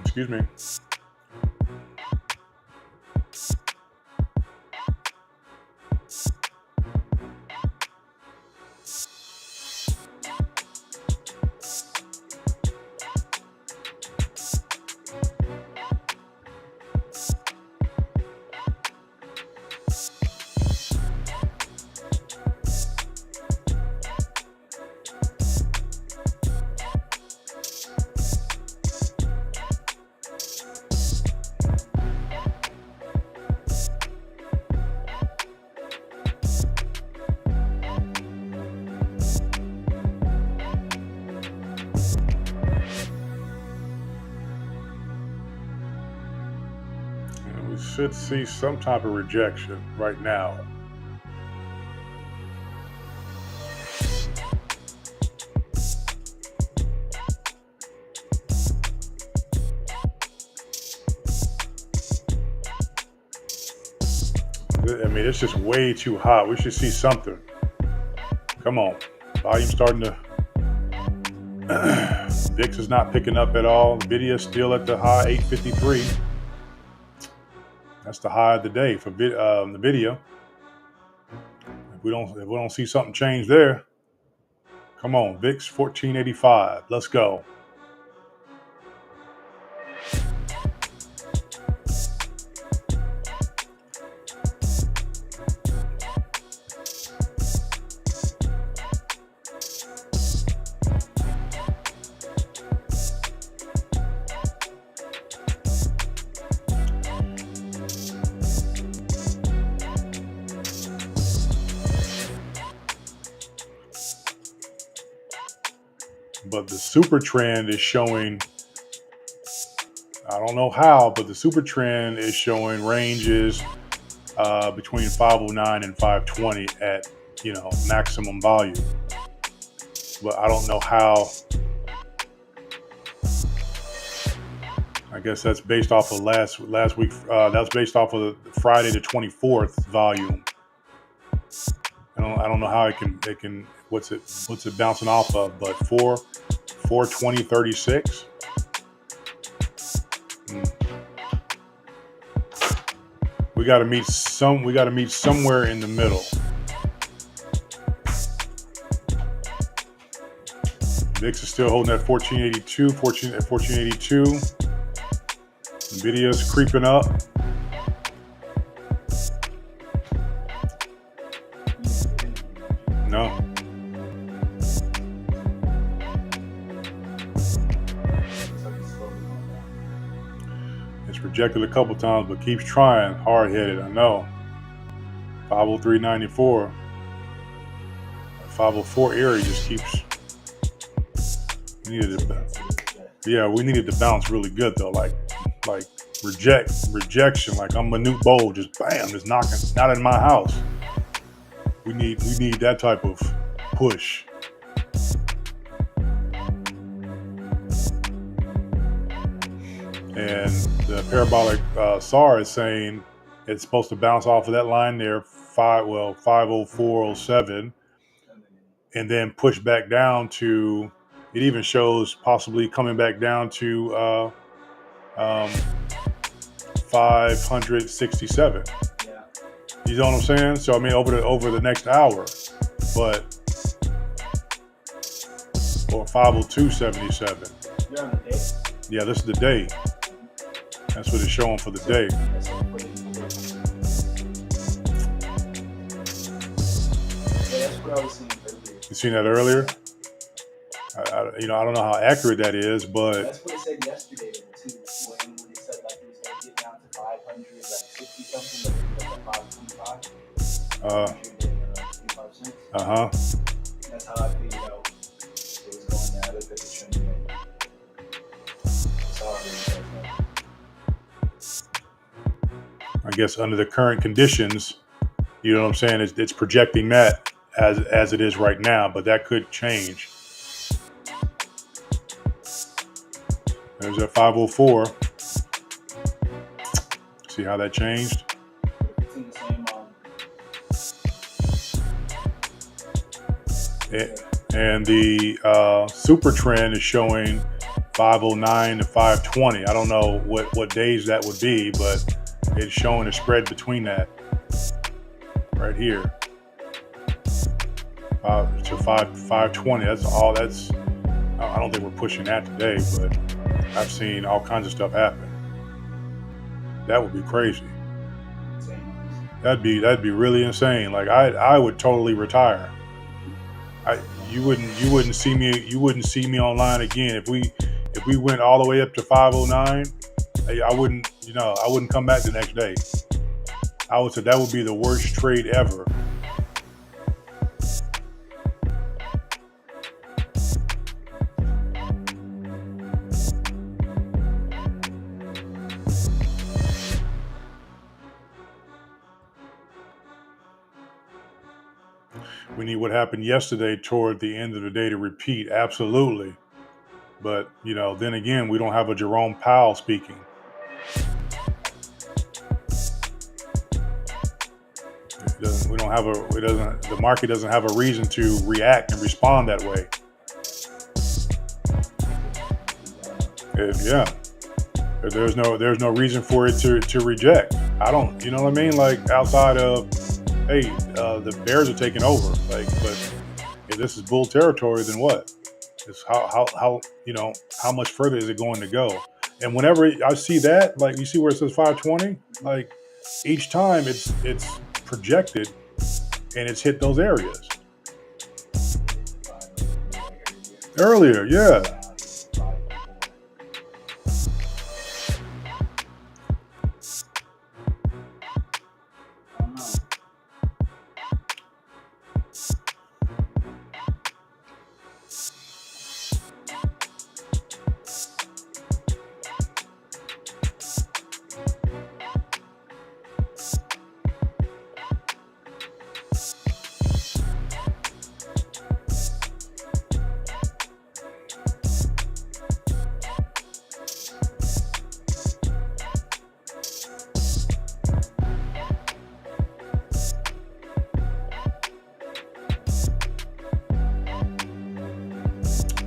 Excuse me. We should see some type of rejection right now. I mean, it's just way too hot. We should see something. Come on. Volume starting to... VIX is not picking up at all. Nvidia is still at the high 853. That's the high of the day for the video. If we don't see something change there, come on, VIX 1485. Let's go. but the super trend is showing. I don't know how, but the super trend is showing ranges between 509 and 520 at maximum volume. But I don't know how. I guess that's based off of last week. That's based off of the Friday the 24th volume. I don't know how it can what's it bouncing off of, but 420.36. We got to meet somewhere in the middle. VIX is still holding at 1482. Nvidia's creeping up. No. It's rejected a couple times, but keeps trying. Hard-headed, I know. 503.94. 504 area just keeps. We needed to bounce really good though, like rejection, like I'm Manute Bowl, just bam, just knocking, not in my house. We need that type of push. And the parabolic SAR is saying it's supposed to bounce off of that line there, 504.07, and then push back down to. It even shows possibly coming back down to 567. Yeah. You know what I'm saying? So I mean, over the next hour, but or 502.77. You're on the day. Yeah, this is the day. That's what it's showing for the day. That's what I was seeing earlier. You seen that earlier? I don't know how accurate that is, but that's what it said yesterday too. When it said like it was gonna get down to 500, like 50 something, like 525. That's how I figured out it was going there. I looked at the trend and I guess under the current conditions, you know what I'm saying, it's projecting that as it is right now, but that could change. There's that 504. See how that changed? It's in the same And the super trend is showing 509 to 520. I don't know what days that would be, but it's showing a spread between that right here. To 520. That's all. I don't think we're pushing that today, but I've seen all kinds of stuff happen. That would be crazy. That'd be really insane. Like I would totally retire. You wouldn't see me online again if we went all the way up to 509. I wouldn't come back the next day. I would say that would be the worst trade ever. We need what happened yesterday toward the end of the day to repeat. Absolutely. But, then again, we don't have a Jerome Powell speaking. The market doesn't have a reason to react and respond that way. There's no reason for it to reject. I don't, you know what I mean? Like outside of, hey, the Bears are taking over. Like, but if this is bull territory, then what? It's how much further is it going to go? And whenever I see that, like you see where it says 520, like each time it's projected and it's hit those areas. Earlier, yeah.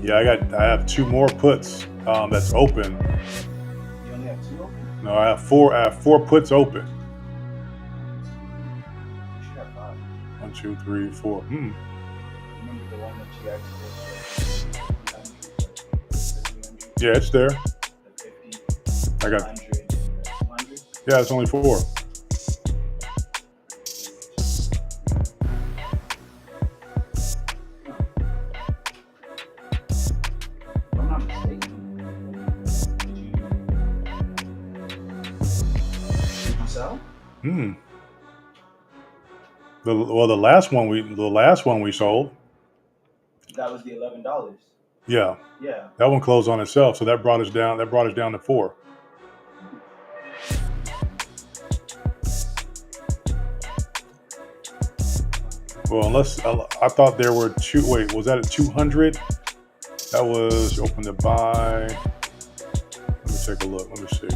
Yeah, I have two more puts that's open. You only have two open? No, I have four puts open. You should have five. 1, 2, 3, 4. Remember the one that you actually did? Yeah, it's there. The 50, I got. 100, 200? Yeah, it's only 4. If I'm not mistaken, did you sell? The last one we sold. That was the $11. Yeah, Yeah. that one closed on itself, so that brought us down. That brought us down to 4. Well, unless I thought there were two. Wait, was that at 200? That was open to buy. Let me take a look. Let me see.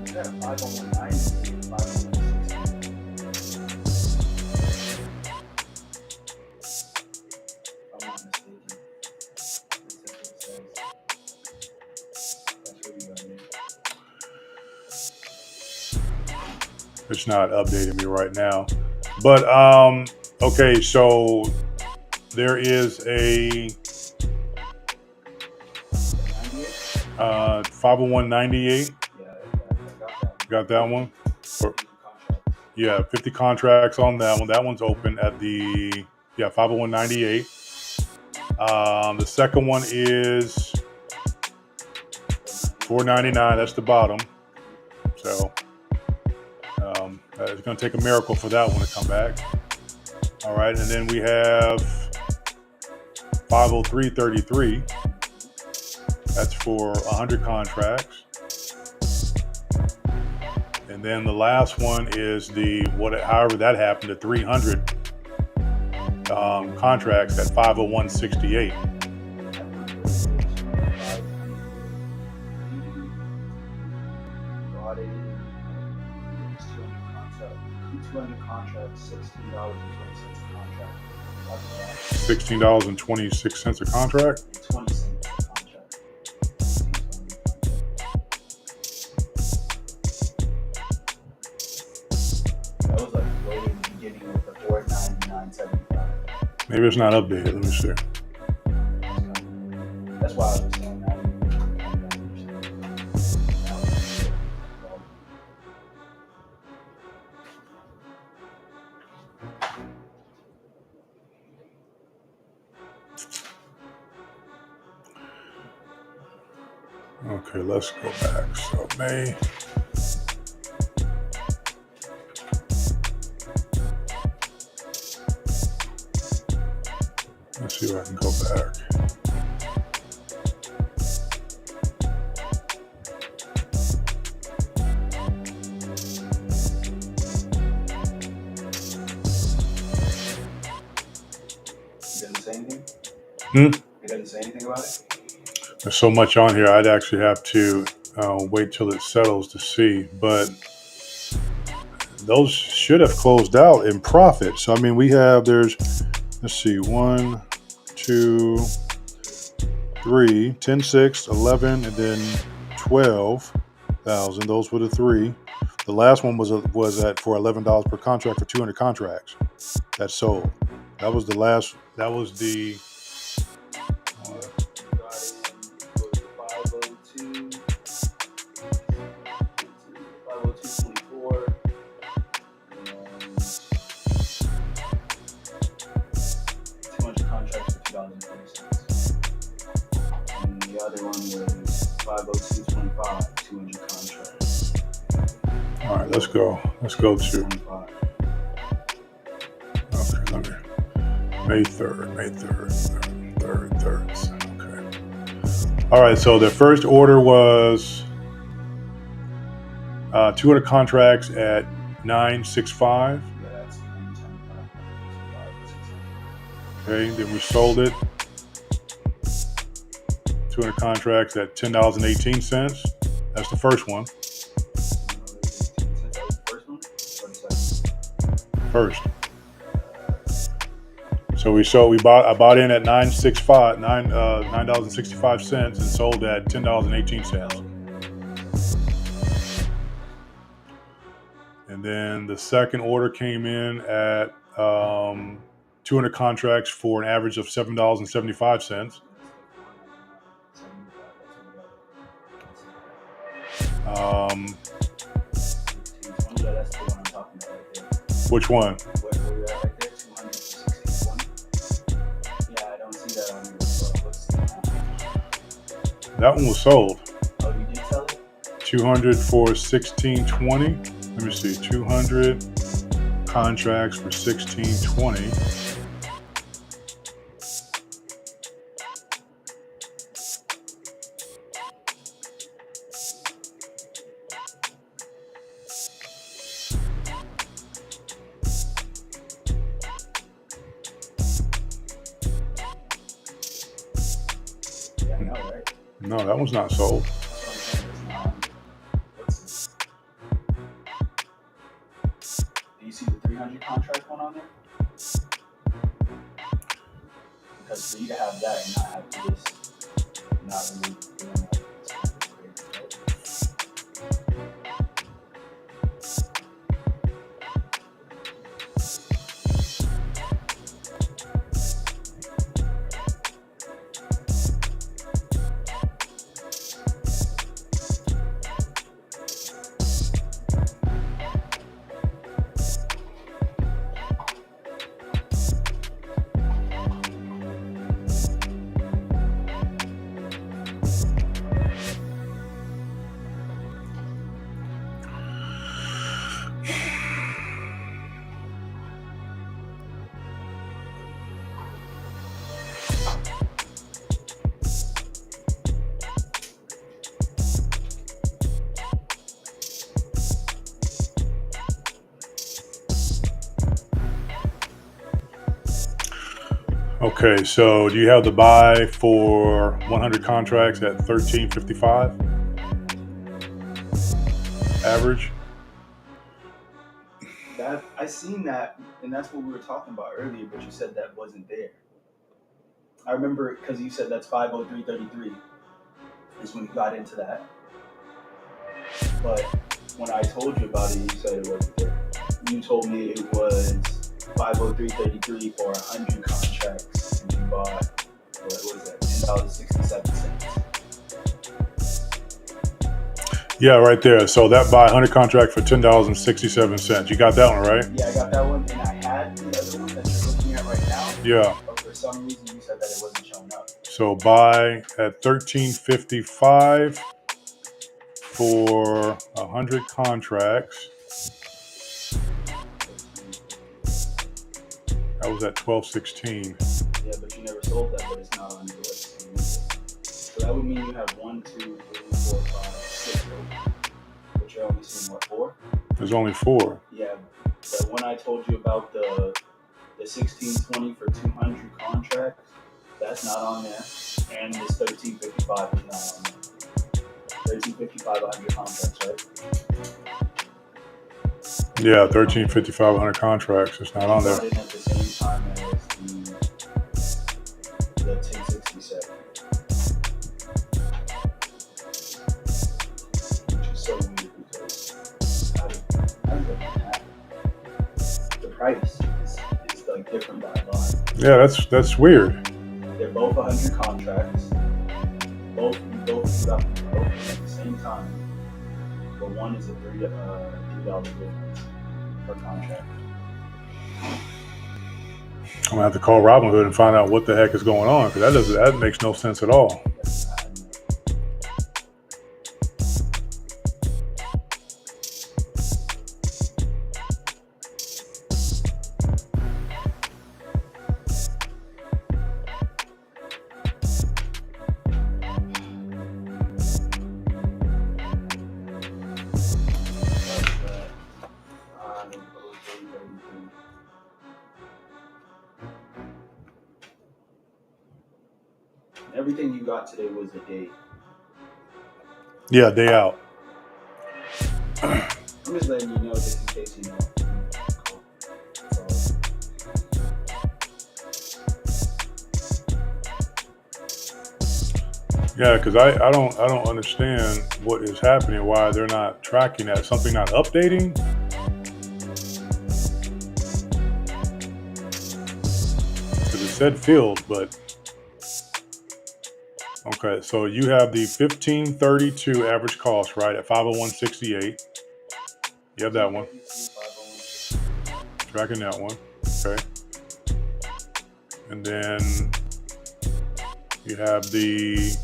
You got a 50190 and 50160. If I'm not mistaken. That's what it says. That's what you got here. It's not updating me right now, but okay. So there is a 50198. Yeah, I Got that one. got that. Yeah, 50 contracts on that one. That one's open at the 50198. The second one is 499. That's the bottom. So it's going to take a miracle for that one to come back. All right, and then we have 50333. That's for 100 contracts. And then the last one is however that happened, the 300 contracts at 50168. Contract, $16.26 a contract. 20 cents a contract. That was like way in the beginning with the 499.75. Maybe it's not updated. Let me see. That's why I was saying that. Okay, let's go back. So May. Let's see if I can go back. It doesn't say anything? It doesn't say anything about it? There's so much on here, I'd actually have to wait till it settles to see. But those should have closed out in profit. So, I mean, let's see, 1, 2, 3, 10, 6, 11, and then 12,000. Those were the 3. The last one was at for $11 per contract for 200 contracts that sold. That was the last. That was the. 502.24. And 200 contracts for $2.20. And the other one was 502.25, 200 contracts. All right, let's go. Let's go to. 25. Okay, let me. May 3rd, May 3rd, 3rd. Okay. 3rd. Okay. All right, so the first order was 200 contracts at 965. Yeah, that's 110. Okay, then we sold it. 200 contracts at $10.18. That's the first one. First. So I bought in at $9.65 and sold at $10.18. And then the second order came in at 200 contracts for an average of $7.75. Which one? That one was sold. Oh, you did sell it? 200 for $16.20. Let me see. 200 contracts for $16.20. Yeah, I know, right? No, that one's not sold. Do you see the 300 contract one on there? Because for you to have that and not have this, not really doing that, it's kind of crazy, right? Okay, so do you have the buy for 100 contracts at $13.55 average? That I seen that, and that's what we were talking about earlier. But you said that wasn't there. I remember because you said that's 503.33 is when you got into that. But when I told you about it, you said it wasn't there. You told me it was 503.33 for 100 contracts, and you bought what was that? $10.67. Yeah, right there. So that buy 100 contract for $10.67. You got that one, right? Yeah, I got that one, and I had the other one that you're looking at right now. Yeah. But for some reason, you said that it wasn't showing up. So buy at $13.55 for 100 contracts. That was at $12.16. Yeah, but you never sold that, but it's not on your list. So that would mean you have 1, 2, 3, 4, 5, 6 open. But you're only seeing what, 4? There's only 4. Yeah, but when I told you about the 1620 for 200 contracts, that's not on there, and this 1355 is not on there. 1355 100 contracts, right? Yeah, 13.55 100 contracts. It's not on there. Bought it at the same time as the 1067, which is so weird because how did that happen? The price is like different by line. Yeah, that's weird. They're both 100 contracts. Both put up both at the same time, but one is a $3 difference per contract. I'm gonna have to call Robinhood and find out what the heck is going on, because that makes no sense at all. everything you got today was a day. Yeah, day out. I'm just letting you know, just in case you know. So, Yeah, because I don't understand what is happening. Why they're not tracking that? Something not updating? Because it said filled, but okay. So you have the 1532 average cost, right, at 501.68. You have that one. 501. Tracking that one. Okay. And then you have the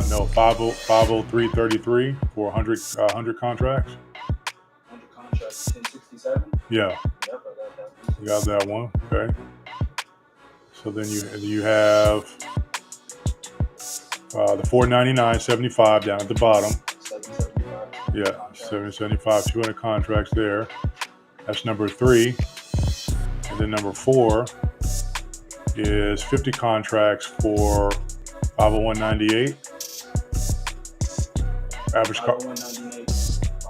no 503.33 for 100 contracts. 100 contracts, 1067. Yeah, Yep, I got that one. you got that one. Okay. So then you have the 499.75 down at the bottom. 775. Yeah, 775, 200 contracts there. That's number 3. And then number 4 is 50 contracts for 501.98. Average cost. 501.98.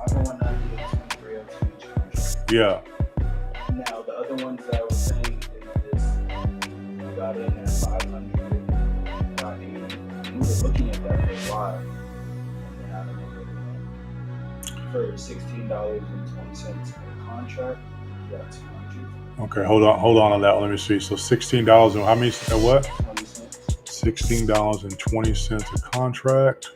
501.98. 2302 each contract. Yeah. Now the other ones that I was saying is this: you got in at 500, got 80. We were looking at that for a while, and then I don't know what it was. For $16.20 per contract, you got 200. Okay, hold on that. Let me see. So $16 and how many? What? 20 cents. $16.20 a contract.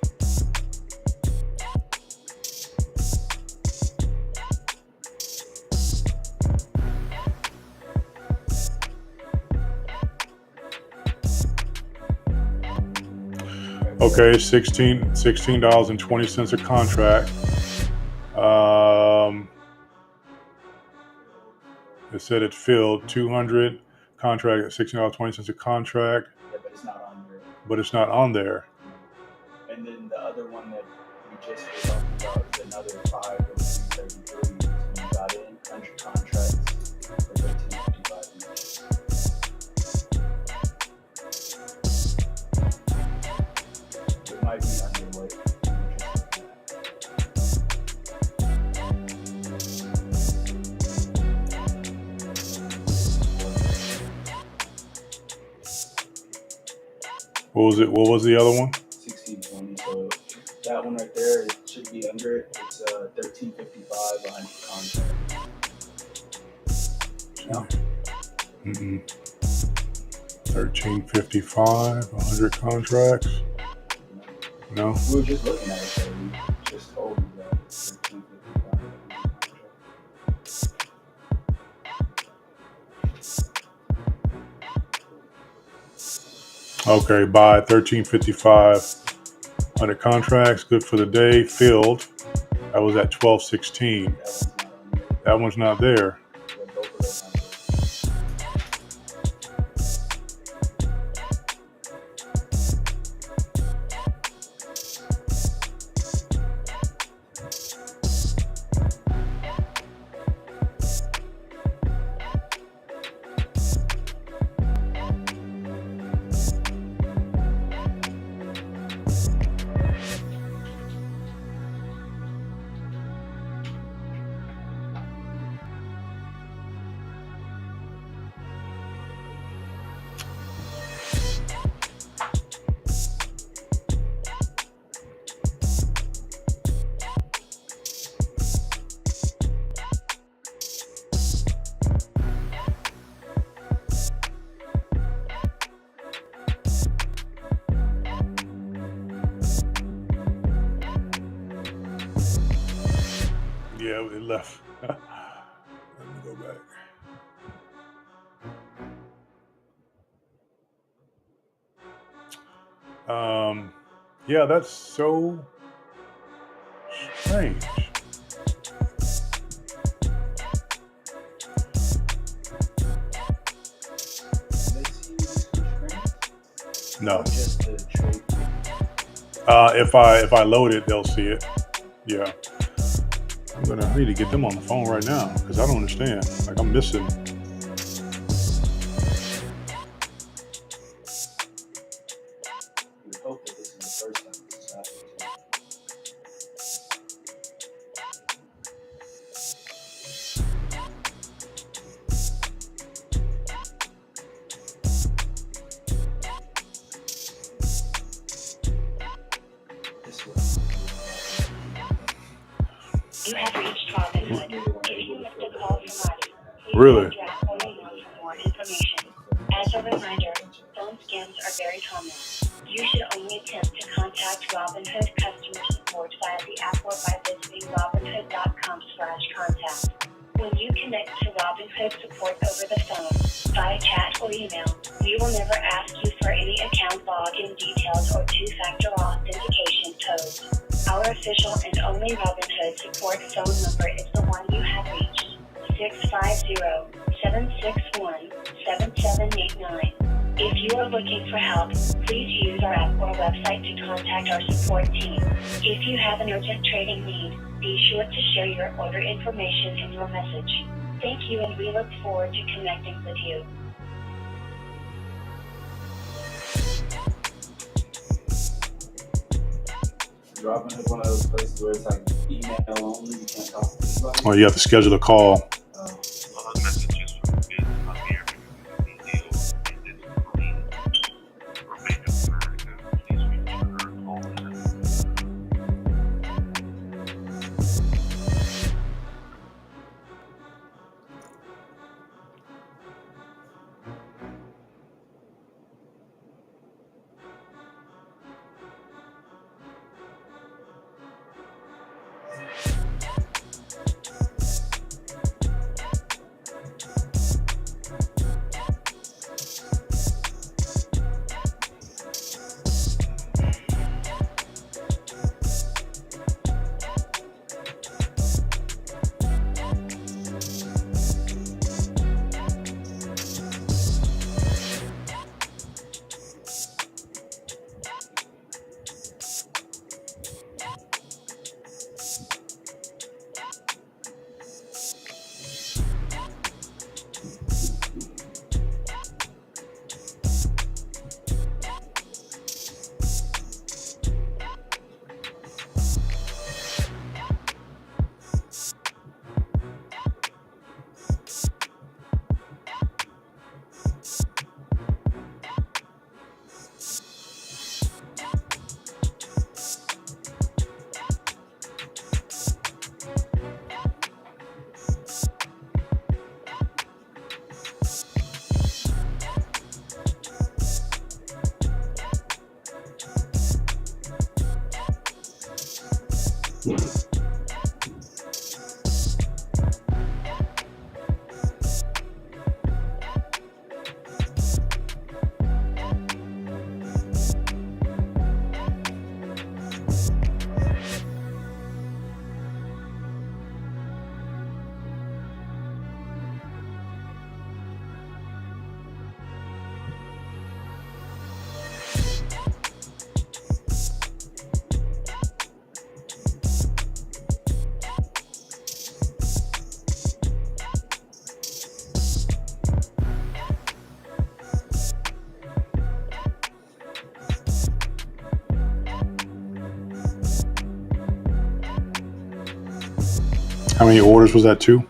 Okay, $16.20 a contract. It said it filled 200 contract at $16.20 a contract. Yeah, but it's not on there. But it's not on there. And then the other one that we just were talking about is another 503.33. So we got in 100 contracts for $13.55 each. It might be underway. What was the other one? 1620. So that one right there, it should be under it. It's $13.55 100 contracts. No. $13.55 100 contracts. No. We were just looking at it, so we just told you that $13.55 contract. Okay, buy 13.55 100 contracts. Good for the day. Filled. That was at 12.16. That one's not there. Yeah, it left. Let me go back. Yeah, that's so strange. No. If I load it, they'll see it. Yeah. I need to get them on the phone right now because I don't understand. Like I'm missing. You have reached Robinhood. If you missed a call from us, please Really? draft or email for more information. As a reminder, phone scams are very common. You should only attempt to contact Robinhood customer support via the app or by visiting robinhood.com/contact. When you connect to Robinhood support over the phone, via chat or email, we will never ask you for any account login details or two-factor authentication codes. Our official and only Robinhood support phone number is the one you have reached, 650-761-7789. If you are looking for help, please use our app or website to contact our support team. If you have an urgent trading need, be sure to share your order information in your message. Thank you, and we look forward to connecting with you. Robin is one of those places where it's like email only, you can't talk to anybody. Oh, you have to schedule a call. How many orders was that? 2?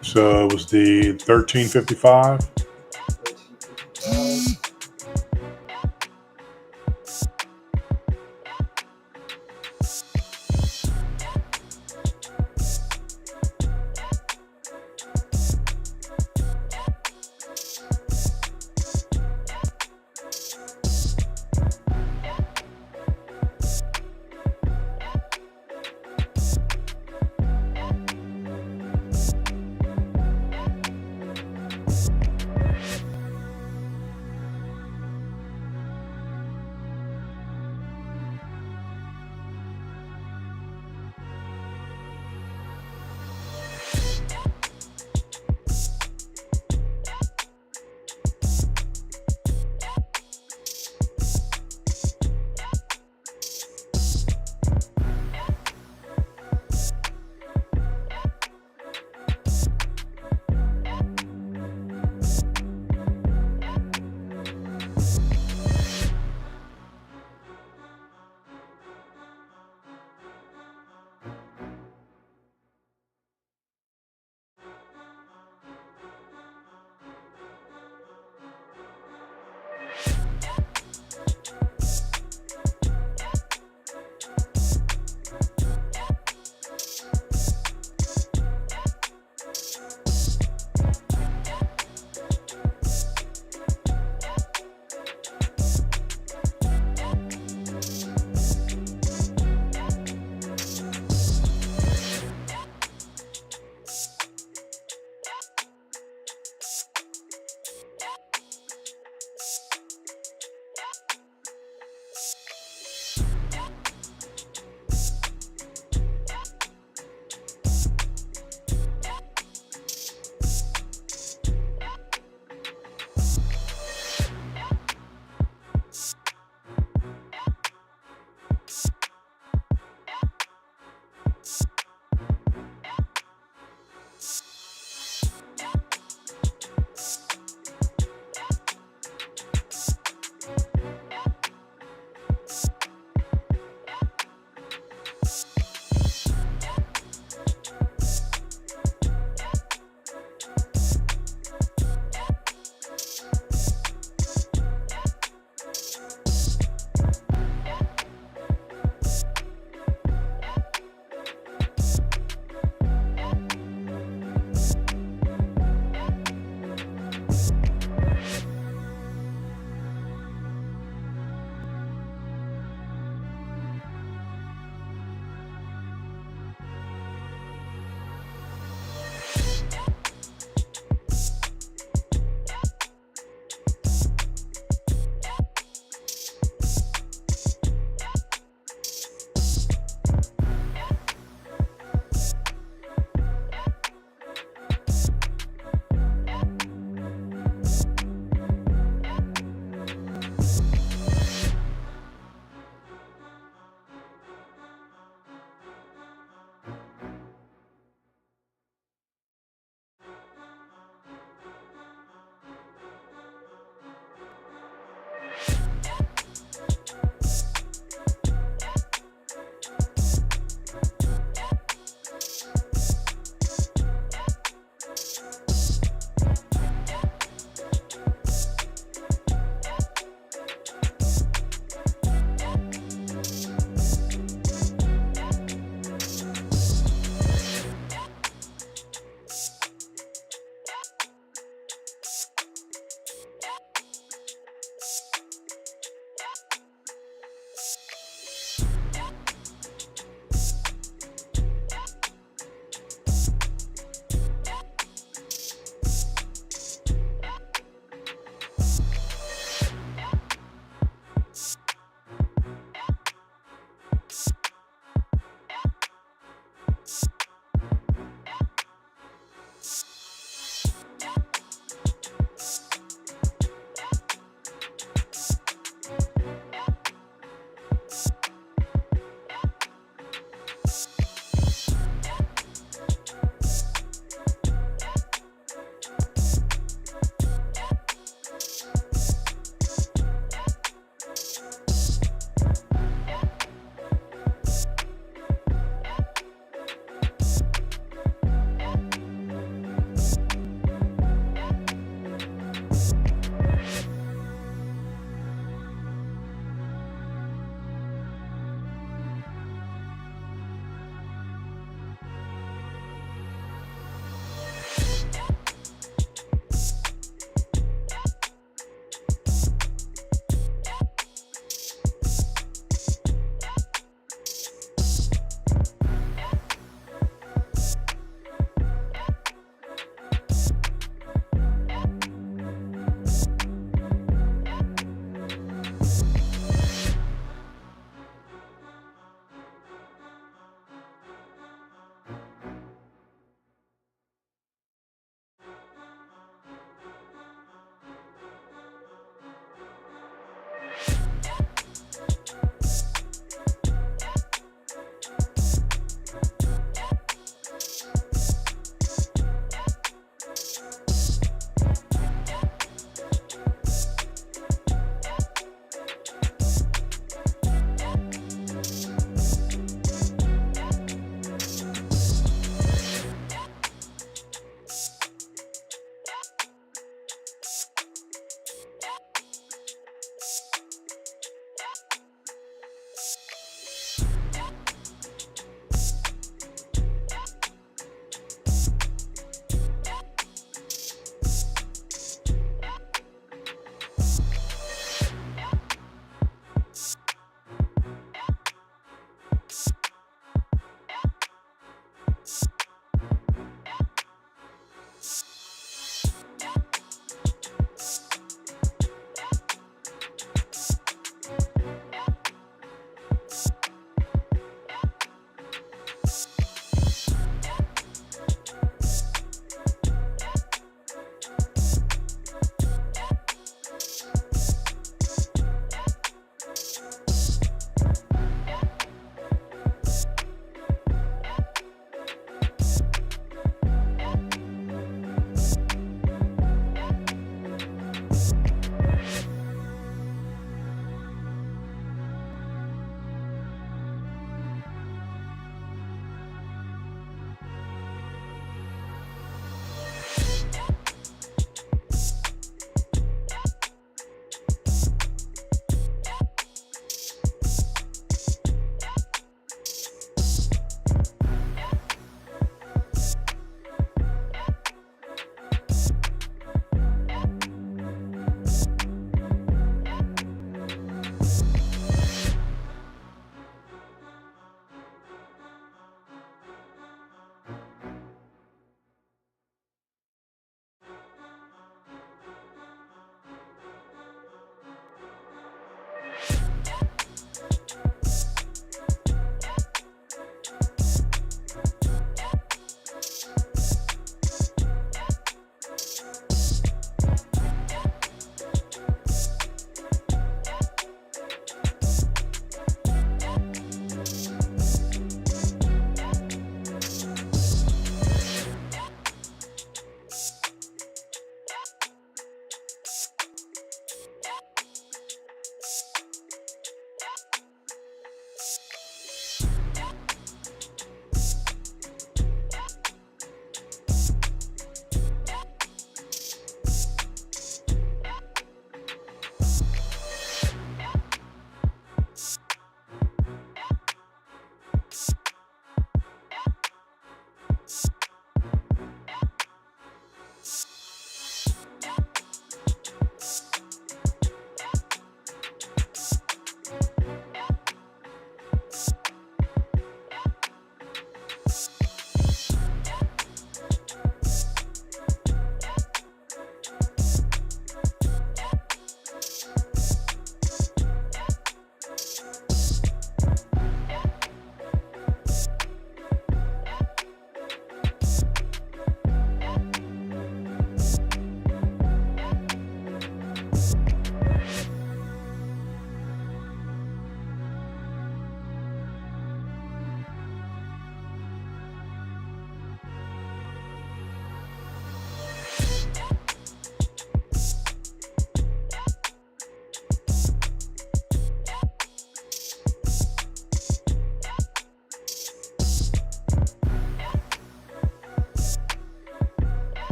So it was the 1355.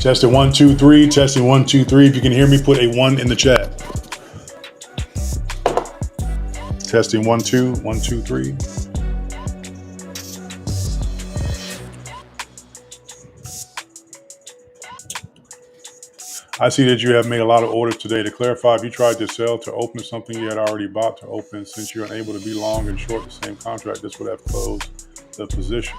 Testing 1, 2, 3. Testing 1, 2, 3. If you can hear me, put a 1 in the chat. Testing 1, 2, 1, 2, 3. I see that you have made a lot of orders today. To clarify, if you tried to sell to open something you had already bought to open, since you're unable to be long and short the same contract, this would have closed the position.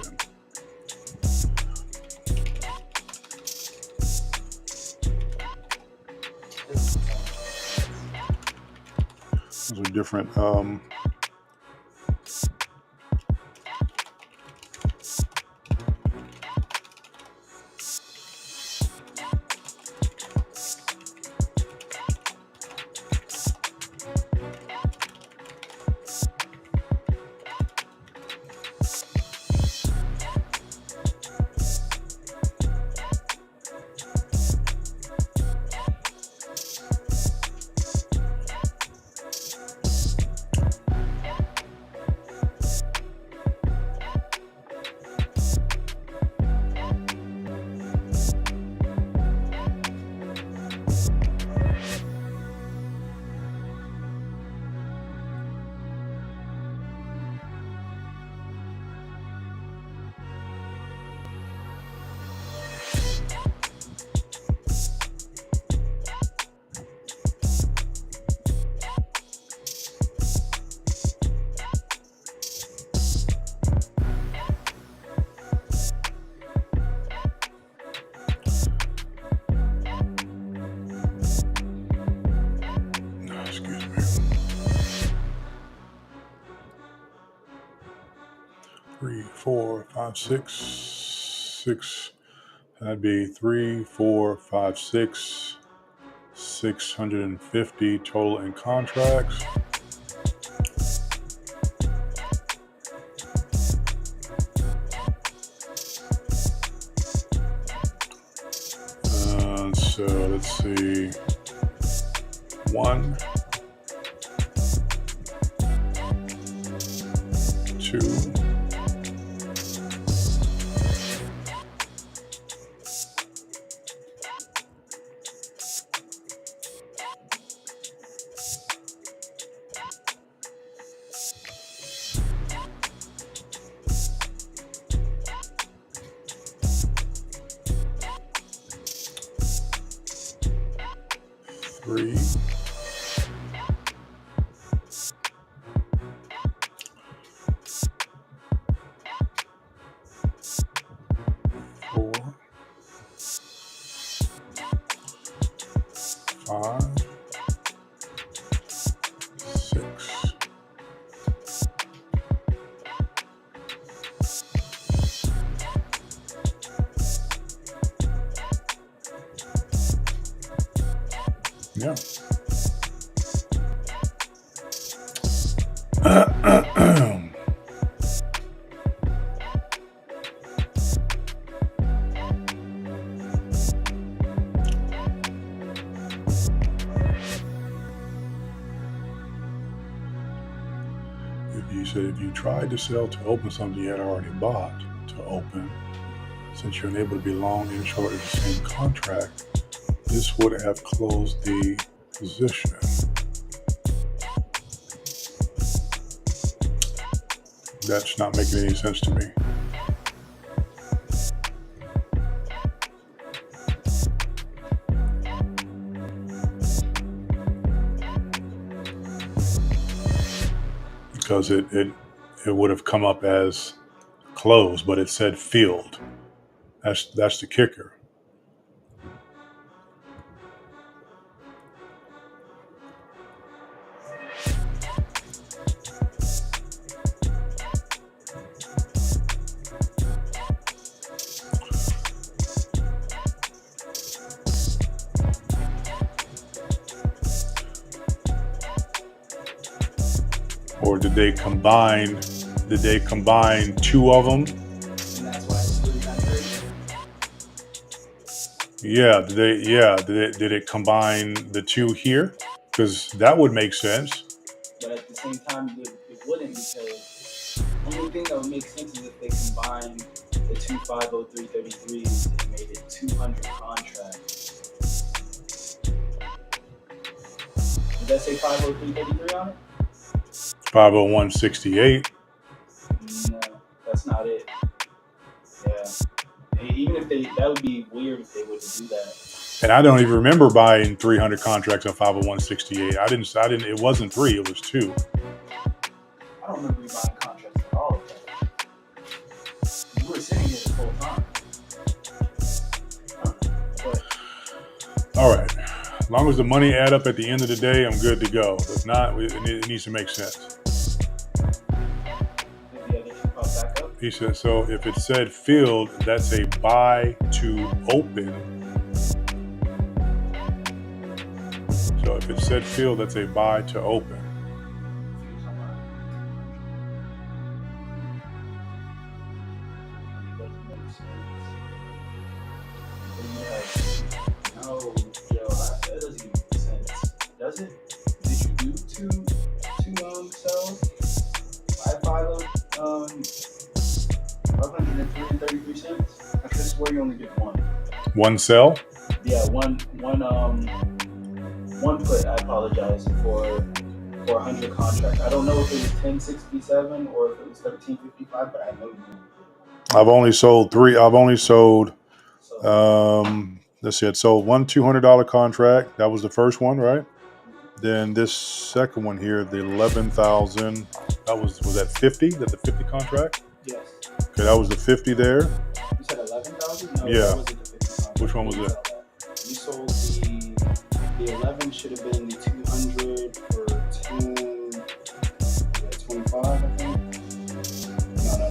Those are different. Excuse me. 3, 4, 5, 6, 6. That'd be 3, 4, 5, 6, 650 total in contracts. So let's see. 1, 2, 3, 4, 5, 6. Yeah. You said if you tried to sell to open something you had already bought to open, since you're unable to be long and short of the same contract, this would have closed the position. That's not making any sense to me. Because it would have come up as closed, but it said filled. That's the kicker. Or did they combine two of them? And that's why it's 300. Yeah, did it combine the two here? Because that would make sense. But at the same time, it wouldn't, because only thing that would make sense is if they combine the two 503.33s and made it 200 contracts. Did that say 503.33 on it? 501.68. No, that's not it. Yeah. Even if that would be weird if they were to do that. And I don't even remember buying 300 contracts on 501.68. I didn't. It wasn't 3. It was 2. I don't remember you buying contracts at all of that. You were sitting here the whole time. All right. As long as the money add up at the end of the day, I'm good to go. If not, it needs to make sense. He said, so if it said filled, that's a buy to open. So if it said filled, that's a buy to open. No, yo, that doesn't even make sense. Does it? Did you do two cells? 503.33 cents? I could swear you only did one. One cell? Yeah, one put, I apologize, for 100 contracts. I don't know if it was 1067 or if it was 1355, but I know you did. I've only sold 3. I've only sold let's see, it sold one $200 contract. That was the first one, right? Then this second one here, the 11,000, was that 50? That the 50 contract? Yes. Okay, that was the 50 there. You said 11,000? No, yeah. That wasn't the 50 contract. Which one was it? You sold the 11 should have been the 200 for 25, I think.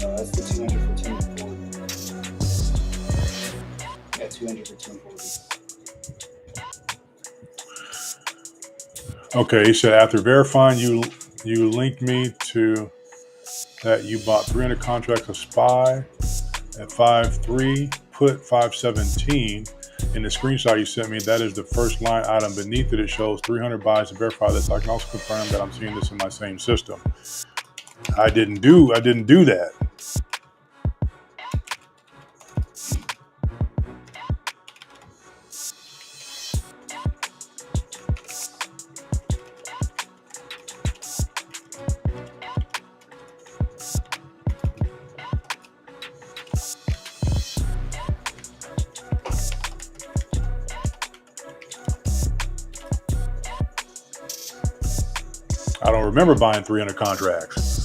No, that's the 200 for 1040. Yeah, 200 for 1040. Okay, he said after verifying you linked me to that you bought 300 contracts of SPY at 5.3, put 5.17. In the screenshot you sent me, that is the first line item. Beneath it, it shows 300 buys to verify this. I can also confirm that I'm seeing this in my same system. I didn't do that. I don't remember buying 300 contracts.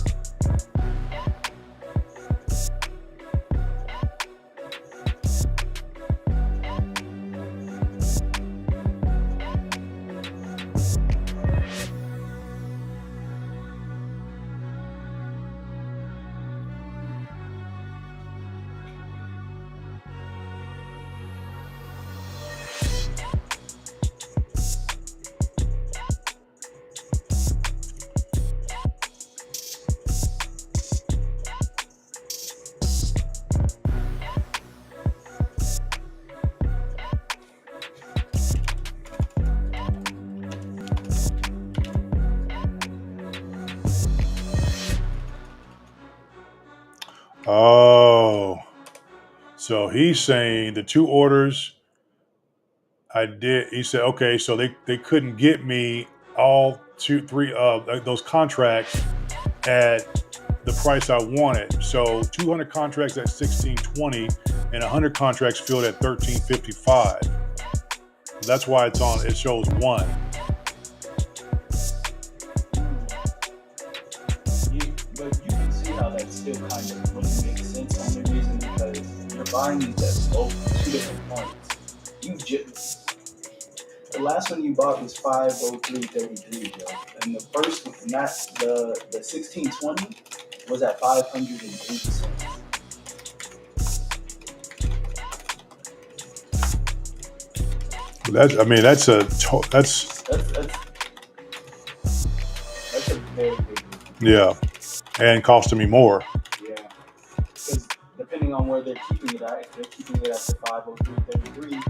Oh, so he's saying the 2 orders I did. He said, okay, so they couldn't get me all 3 those contracts at the price I wanted. So 200 contracts at $16.20 and 100 contracts filled at $13.55. That's why it shows 1. But you can see how that still kind of wouldn't make sense. Only reason because you're buying these at both 2 different points. The last one you bought was 503.33, Joe, and the first one, not the 1620, was at 580 cents. That's a very big difference. Yeah, and costing me more. Yeah, because depending on where they're keeping it at, if they're keeping it at the 503.33,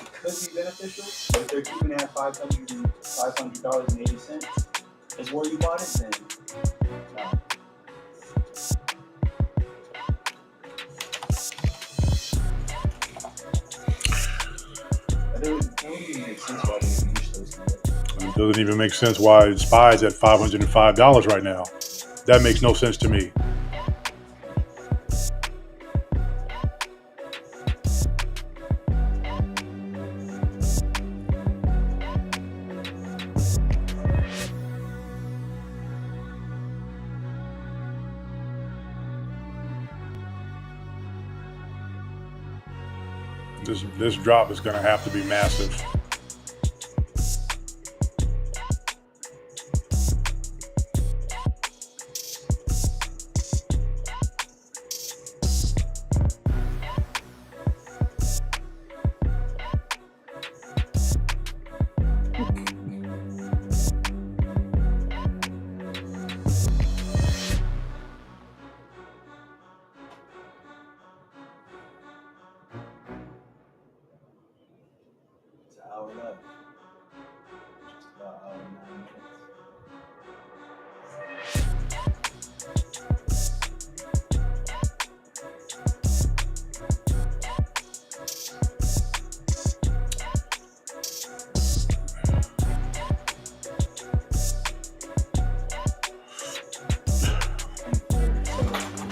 it could be beneficial. But if they're keeping it at $500.80, is where you bought it, then no. That wouldn't even make sense why they would push those together. It doesn't even make sense why Spy's at $505 right now. That makes no sense to me. This drop is going to have to be massive. It's an hour left. Just about an hour and 9 minutes.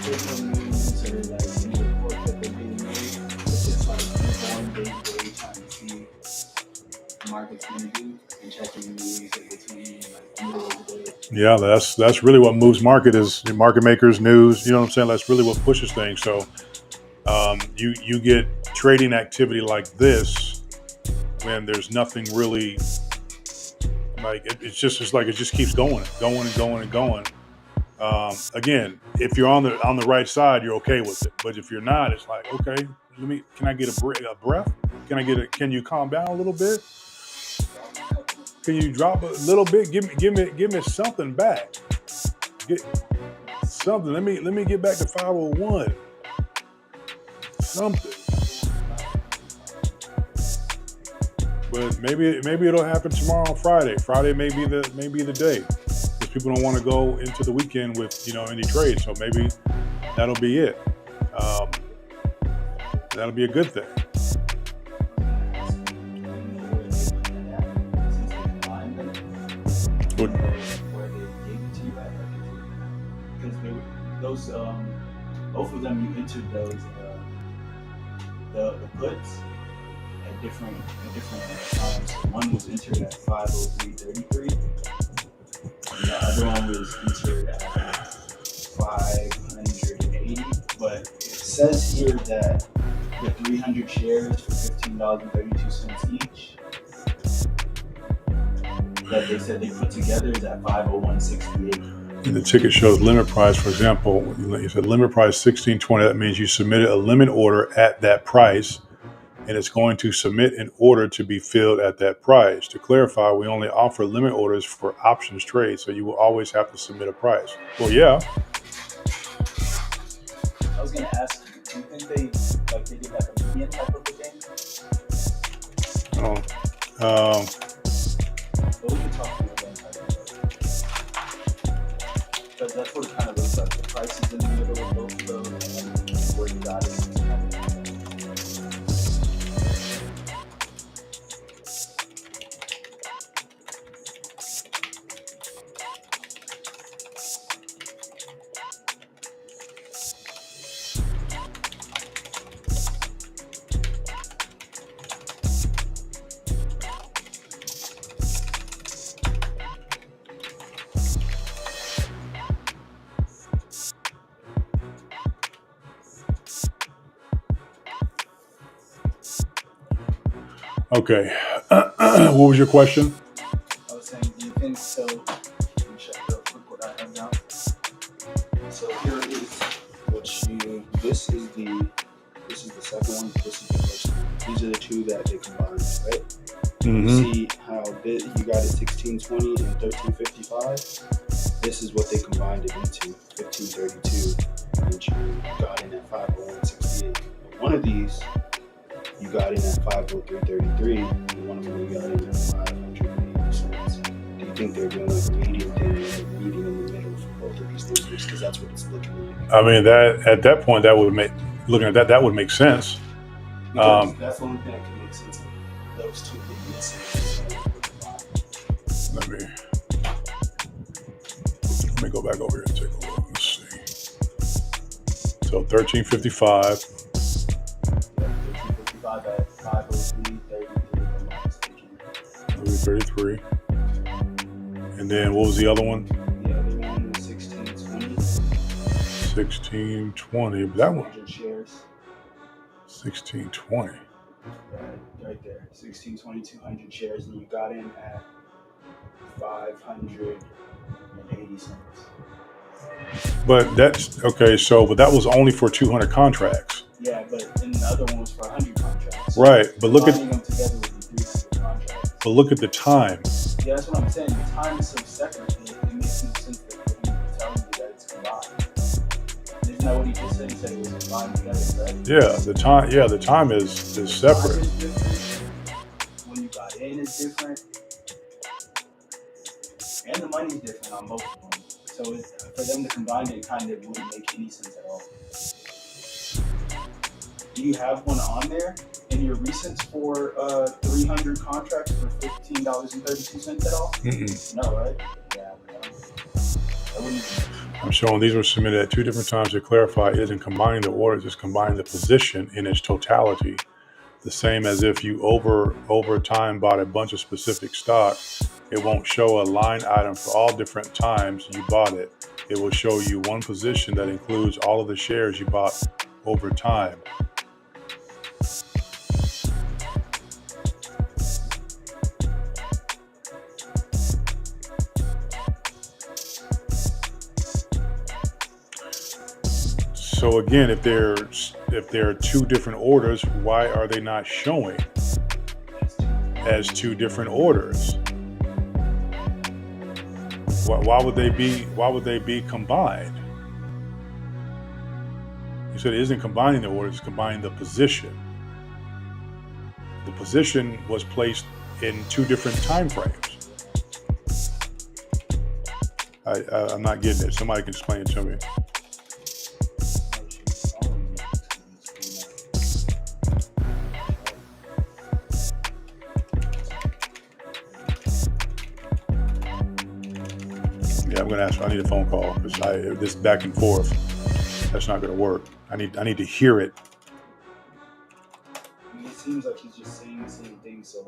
There's no news or like any report that they're being made. It's just like going day to day trying to see what the market's gonna do and checking the news in between like the middle of the day. Yeah, that's really what moves market is market makers, news. You know what I'm saying? That's really what pushes things. So you get trading activity like this when there's nothing really like it's just it just keeps going and going and going. Again, if you're on the right side, you're okay with it. But if you're not, it's like, okay, can I get a breath? Can you calm down a little bit? Can you drop a little bit? Give me something back. Get something. Let me get back to 501. Something. But maybe it'll happen tomorrow on Friday. Friday may be the day. Because people don't want to go into the weekend with any trade. So maybe that'll be it. That'll be a good thing. Those both of them you entered those the puts at different times. One was entered at 503.33, and the other one was entered at 580. But it says here that the 300 shares for $15.32 each that they said they put together is at 501.68. And the ticket shows limit price, for example, you said limit price 1620. That means you submitted a limit order at that price, and it's going to submit an order to be filled at that price. To clarify, we only offer limit orders for options trades, so you will always have to submit a price. Well, yeah. I was going to ask you, do you think they did like a median type of a thing? But we can talk about that type of thing. Because that's what it kind of looks like. The price is in the middle of both of those, and where you got it. Okay. What was your question? I was saying, do you think so? Let me check real quick what I have now. So here it is. This is the second one. This is the first one. These are the two that they combined, right? Mm-hmm. You see how you got it 1620 and 1355. This is what they combined it into 1532, and you got in at 501.68. But one of these you got in at 503.33, and one of them you got in at 580 cents. Do you think they're doing like a median thing, or a median in the middle for both of these numbers? Because that's what it's looking like. I mean, that at that point, that would make sense. Because that's the only thing that can make sense of those Let me go back over here and take a look. Let's see. So 1355. 1355 at 503.33. 33. And then what was the other one? The other one was 1620. 1620. That one. 200 shares. 1620. Right there. 1620, 200 shares, and you got in at 580 cents. But that's okay. So, but that was only for 200 contracts. Yeah, but then the other one was for 100 contracts. Right. But look at them together with the 300 contracts. But look at the time. Yeah, that's what I'm saying. The time is so separate. It makes no sense that he's telling you that it's combined. Isn't that what he just said? He said it was combined together, right? Yeah, the time. Yeah, the time is separate. Time is different. When you got in is different, and the money's different on both of them. So for them to combine it, kind of wouldn't make any sense at all. Do you have one on there in your recents for 300 contracts for $15.32 at all? Mm-mm. No, right? Yeah, I wouldn't. I'm showing these were submitted at two different times. To clarify, it isn't combining the orders; it's combining the position in its totality. The same as if you over time bought a bunch of specific stock, it won't show a line item for all different times you bought it. It will show you one position that includes all of the shares you bought over time. So again, if there are two different orders, why are they not showing as two different orders? Why would they be combined? You said it isn't combining the orders, it's combining the position. The position was placed in two different time frames. I'm not getting it. Somebody can explain it to me. Yeah, I'm gonna ask. I need a phone call because this back and forth, that's not gonna work. I need to hear it. I mean, it seems like he's just saying the same thing. So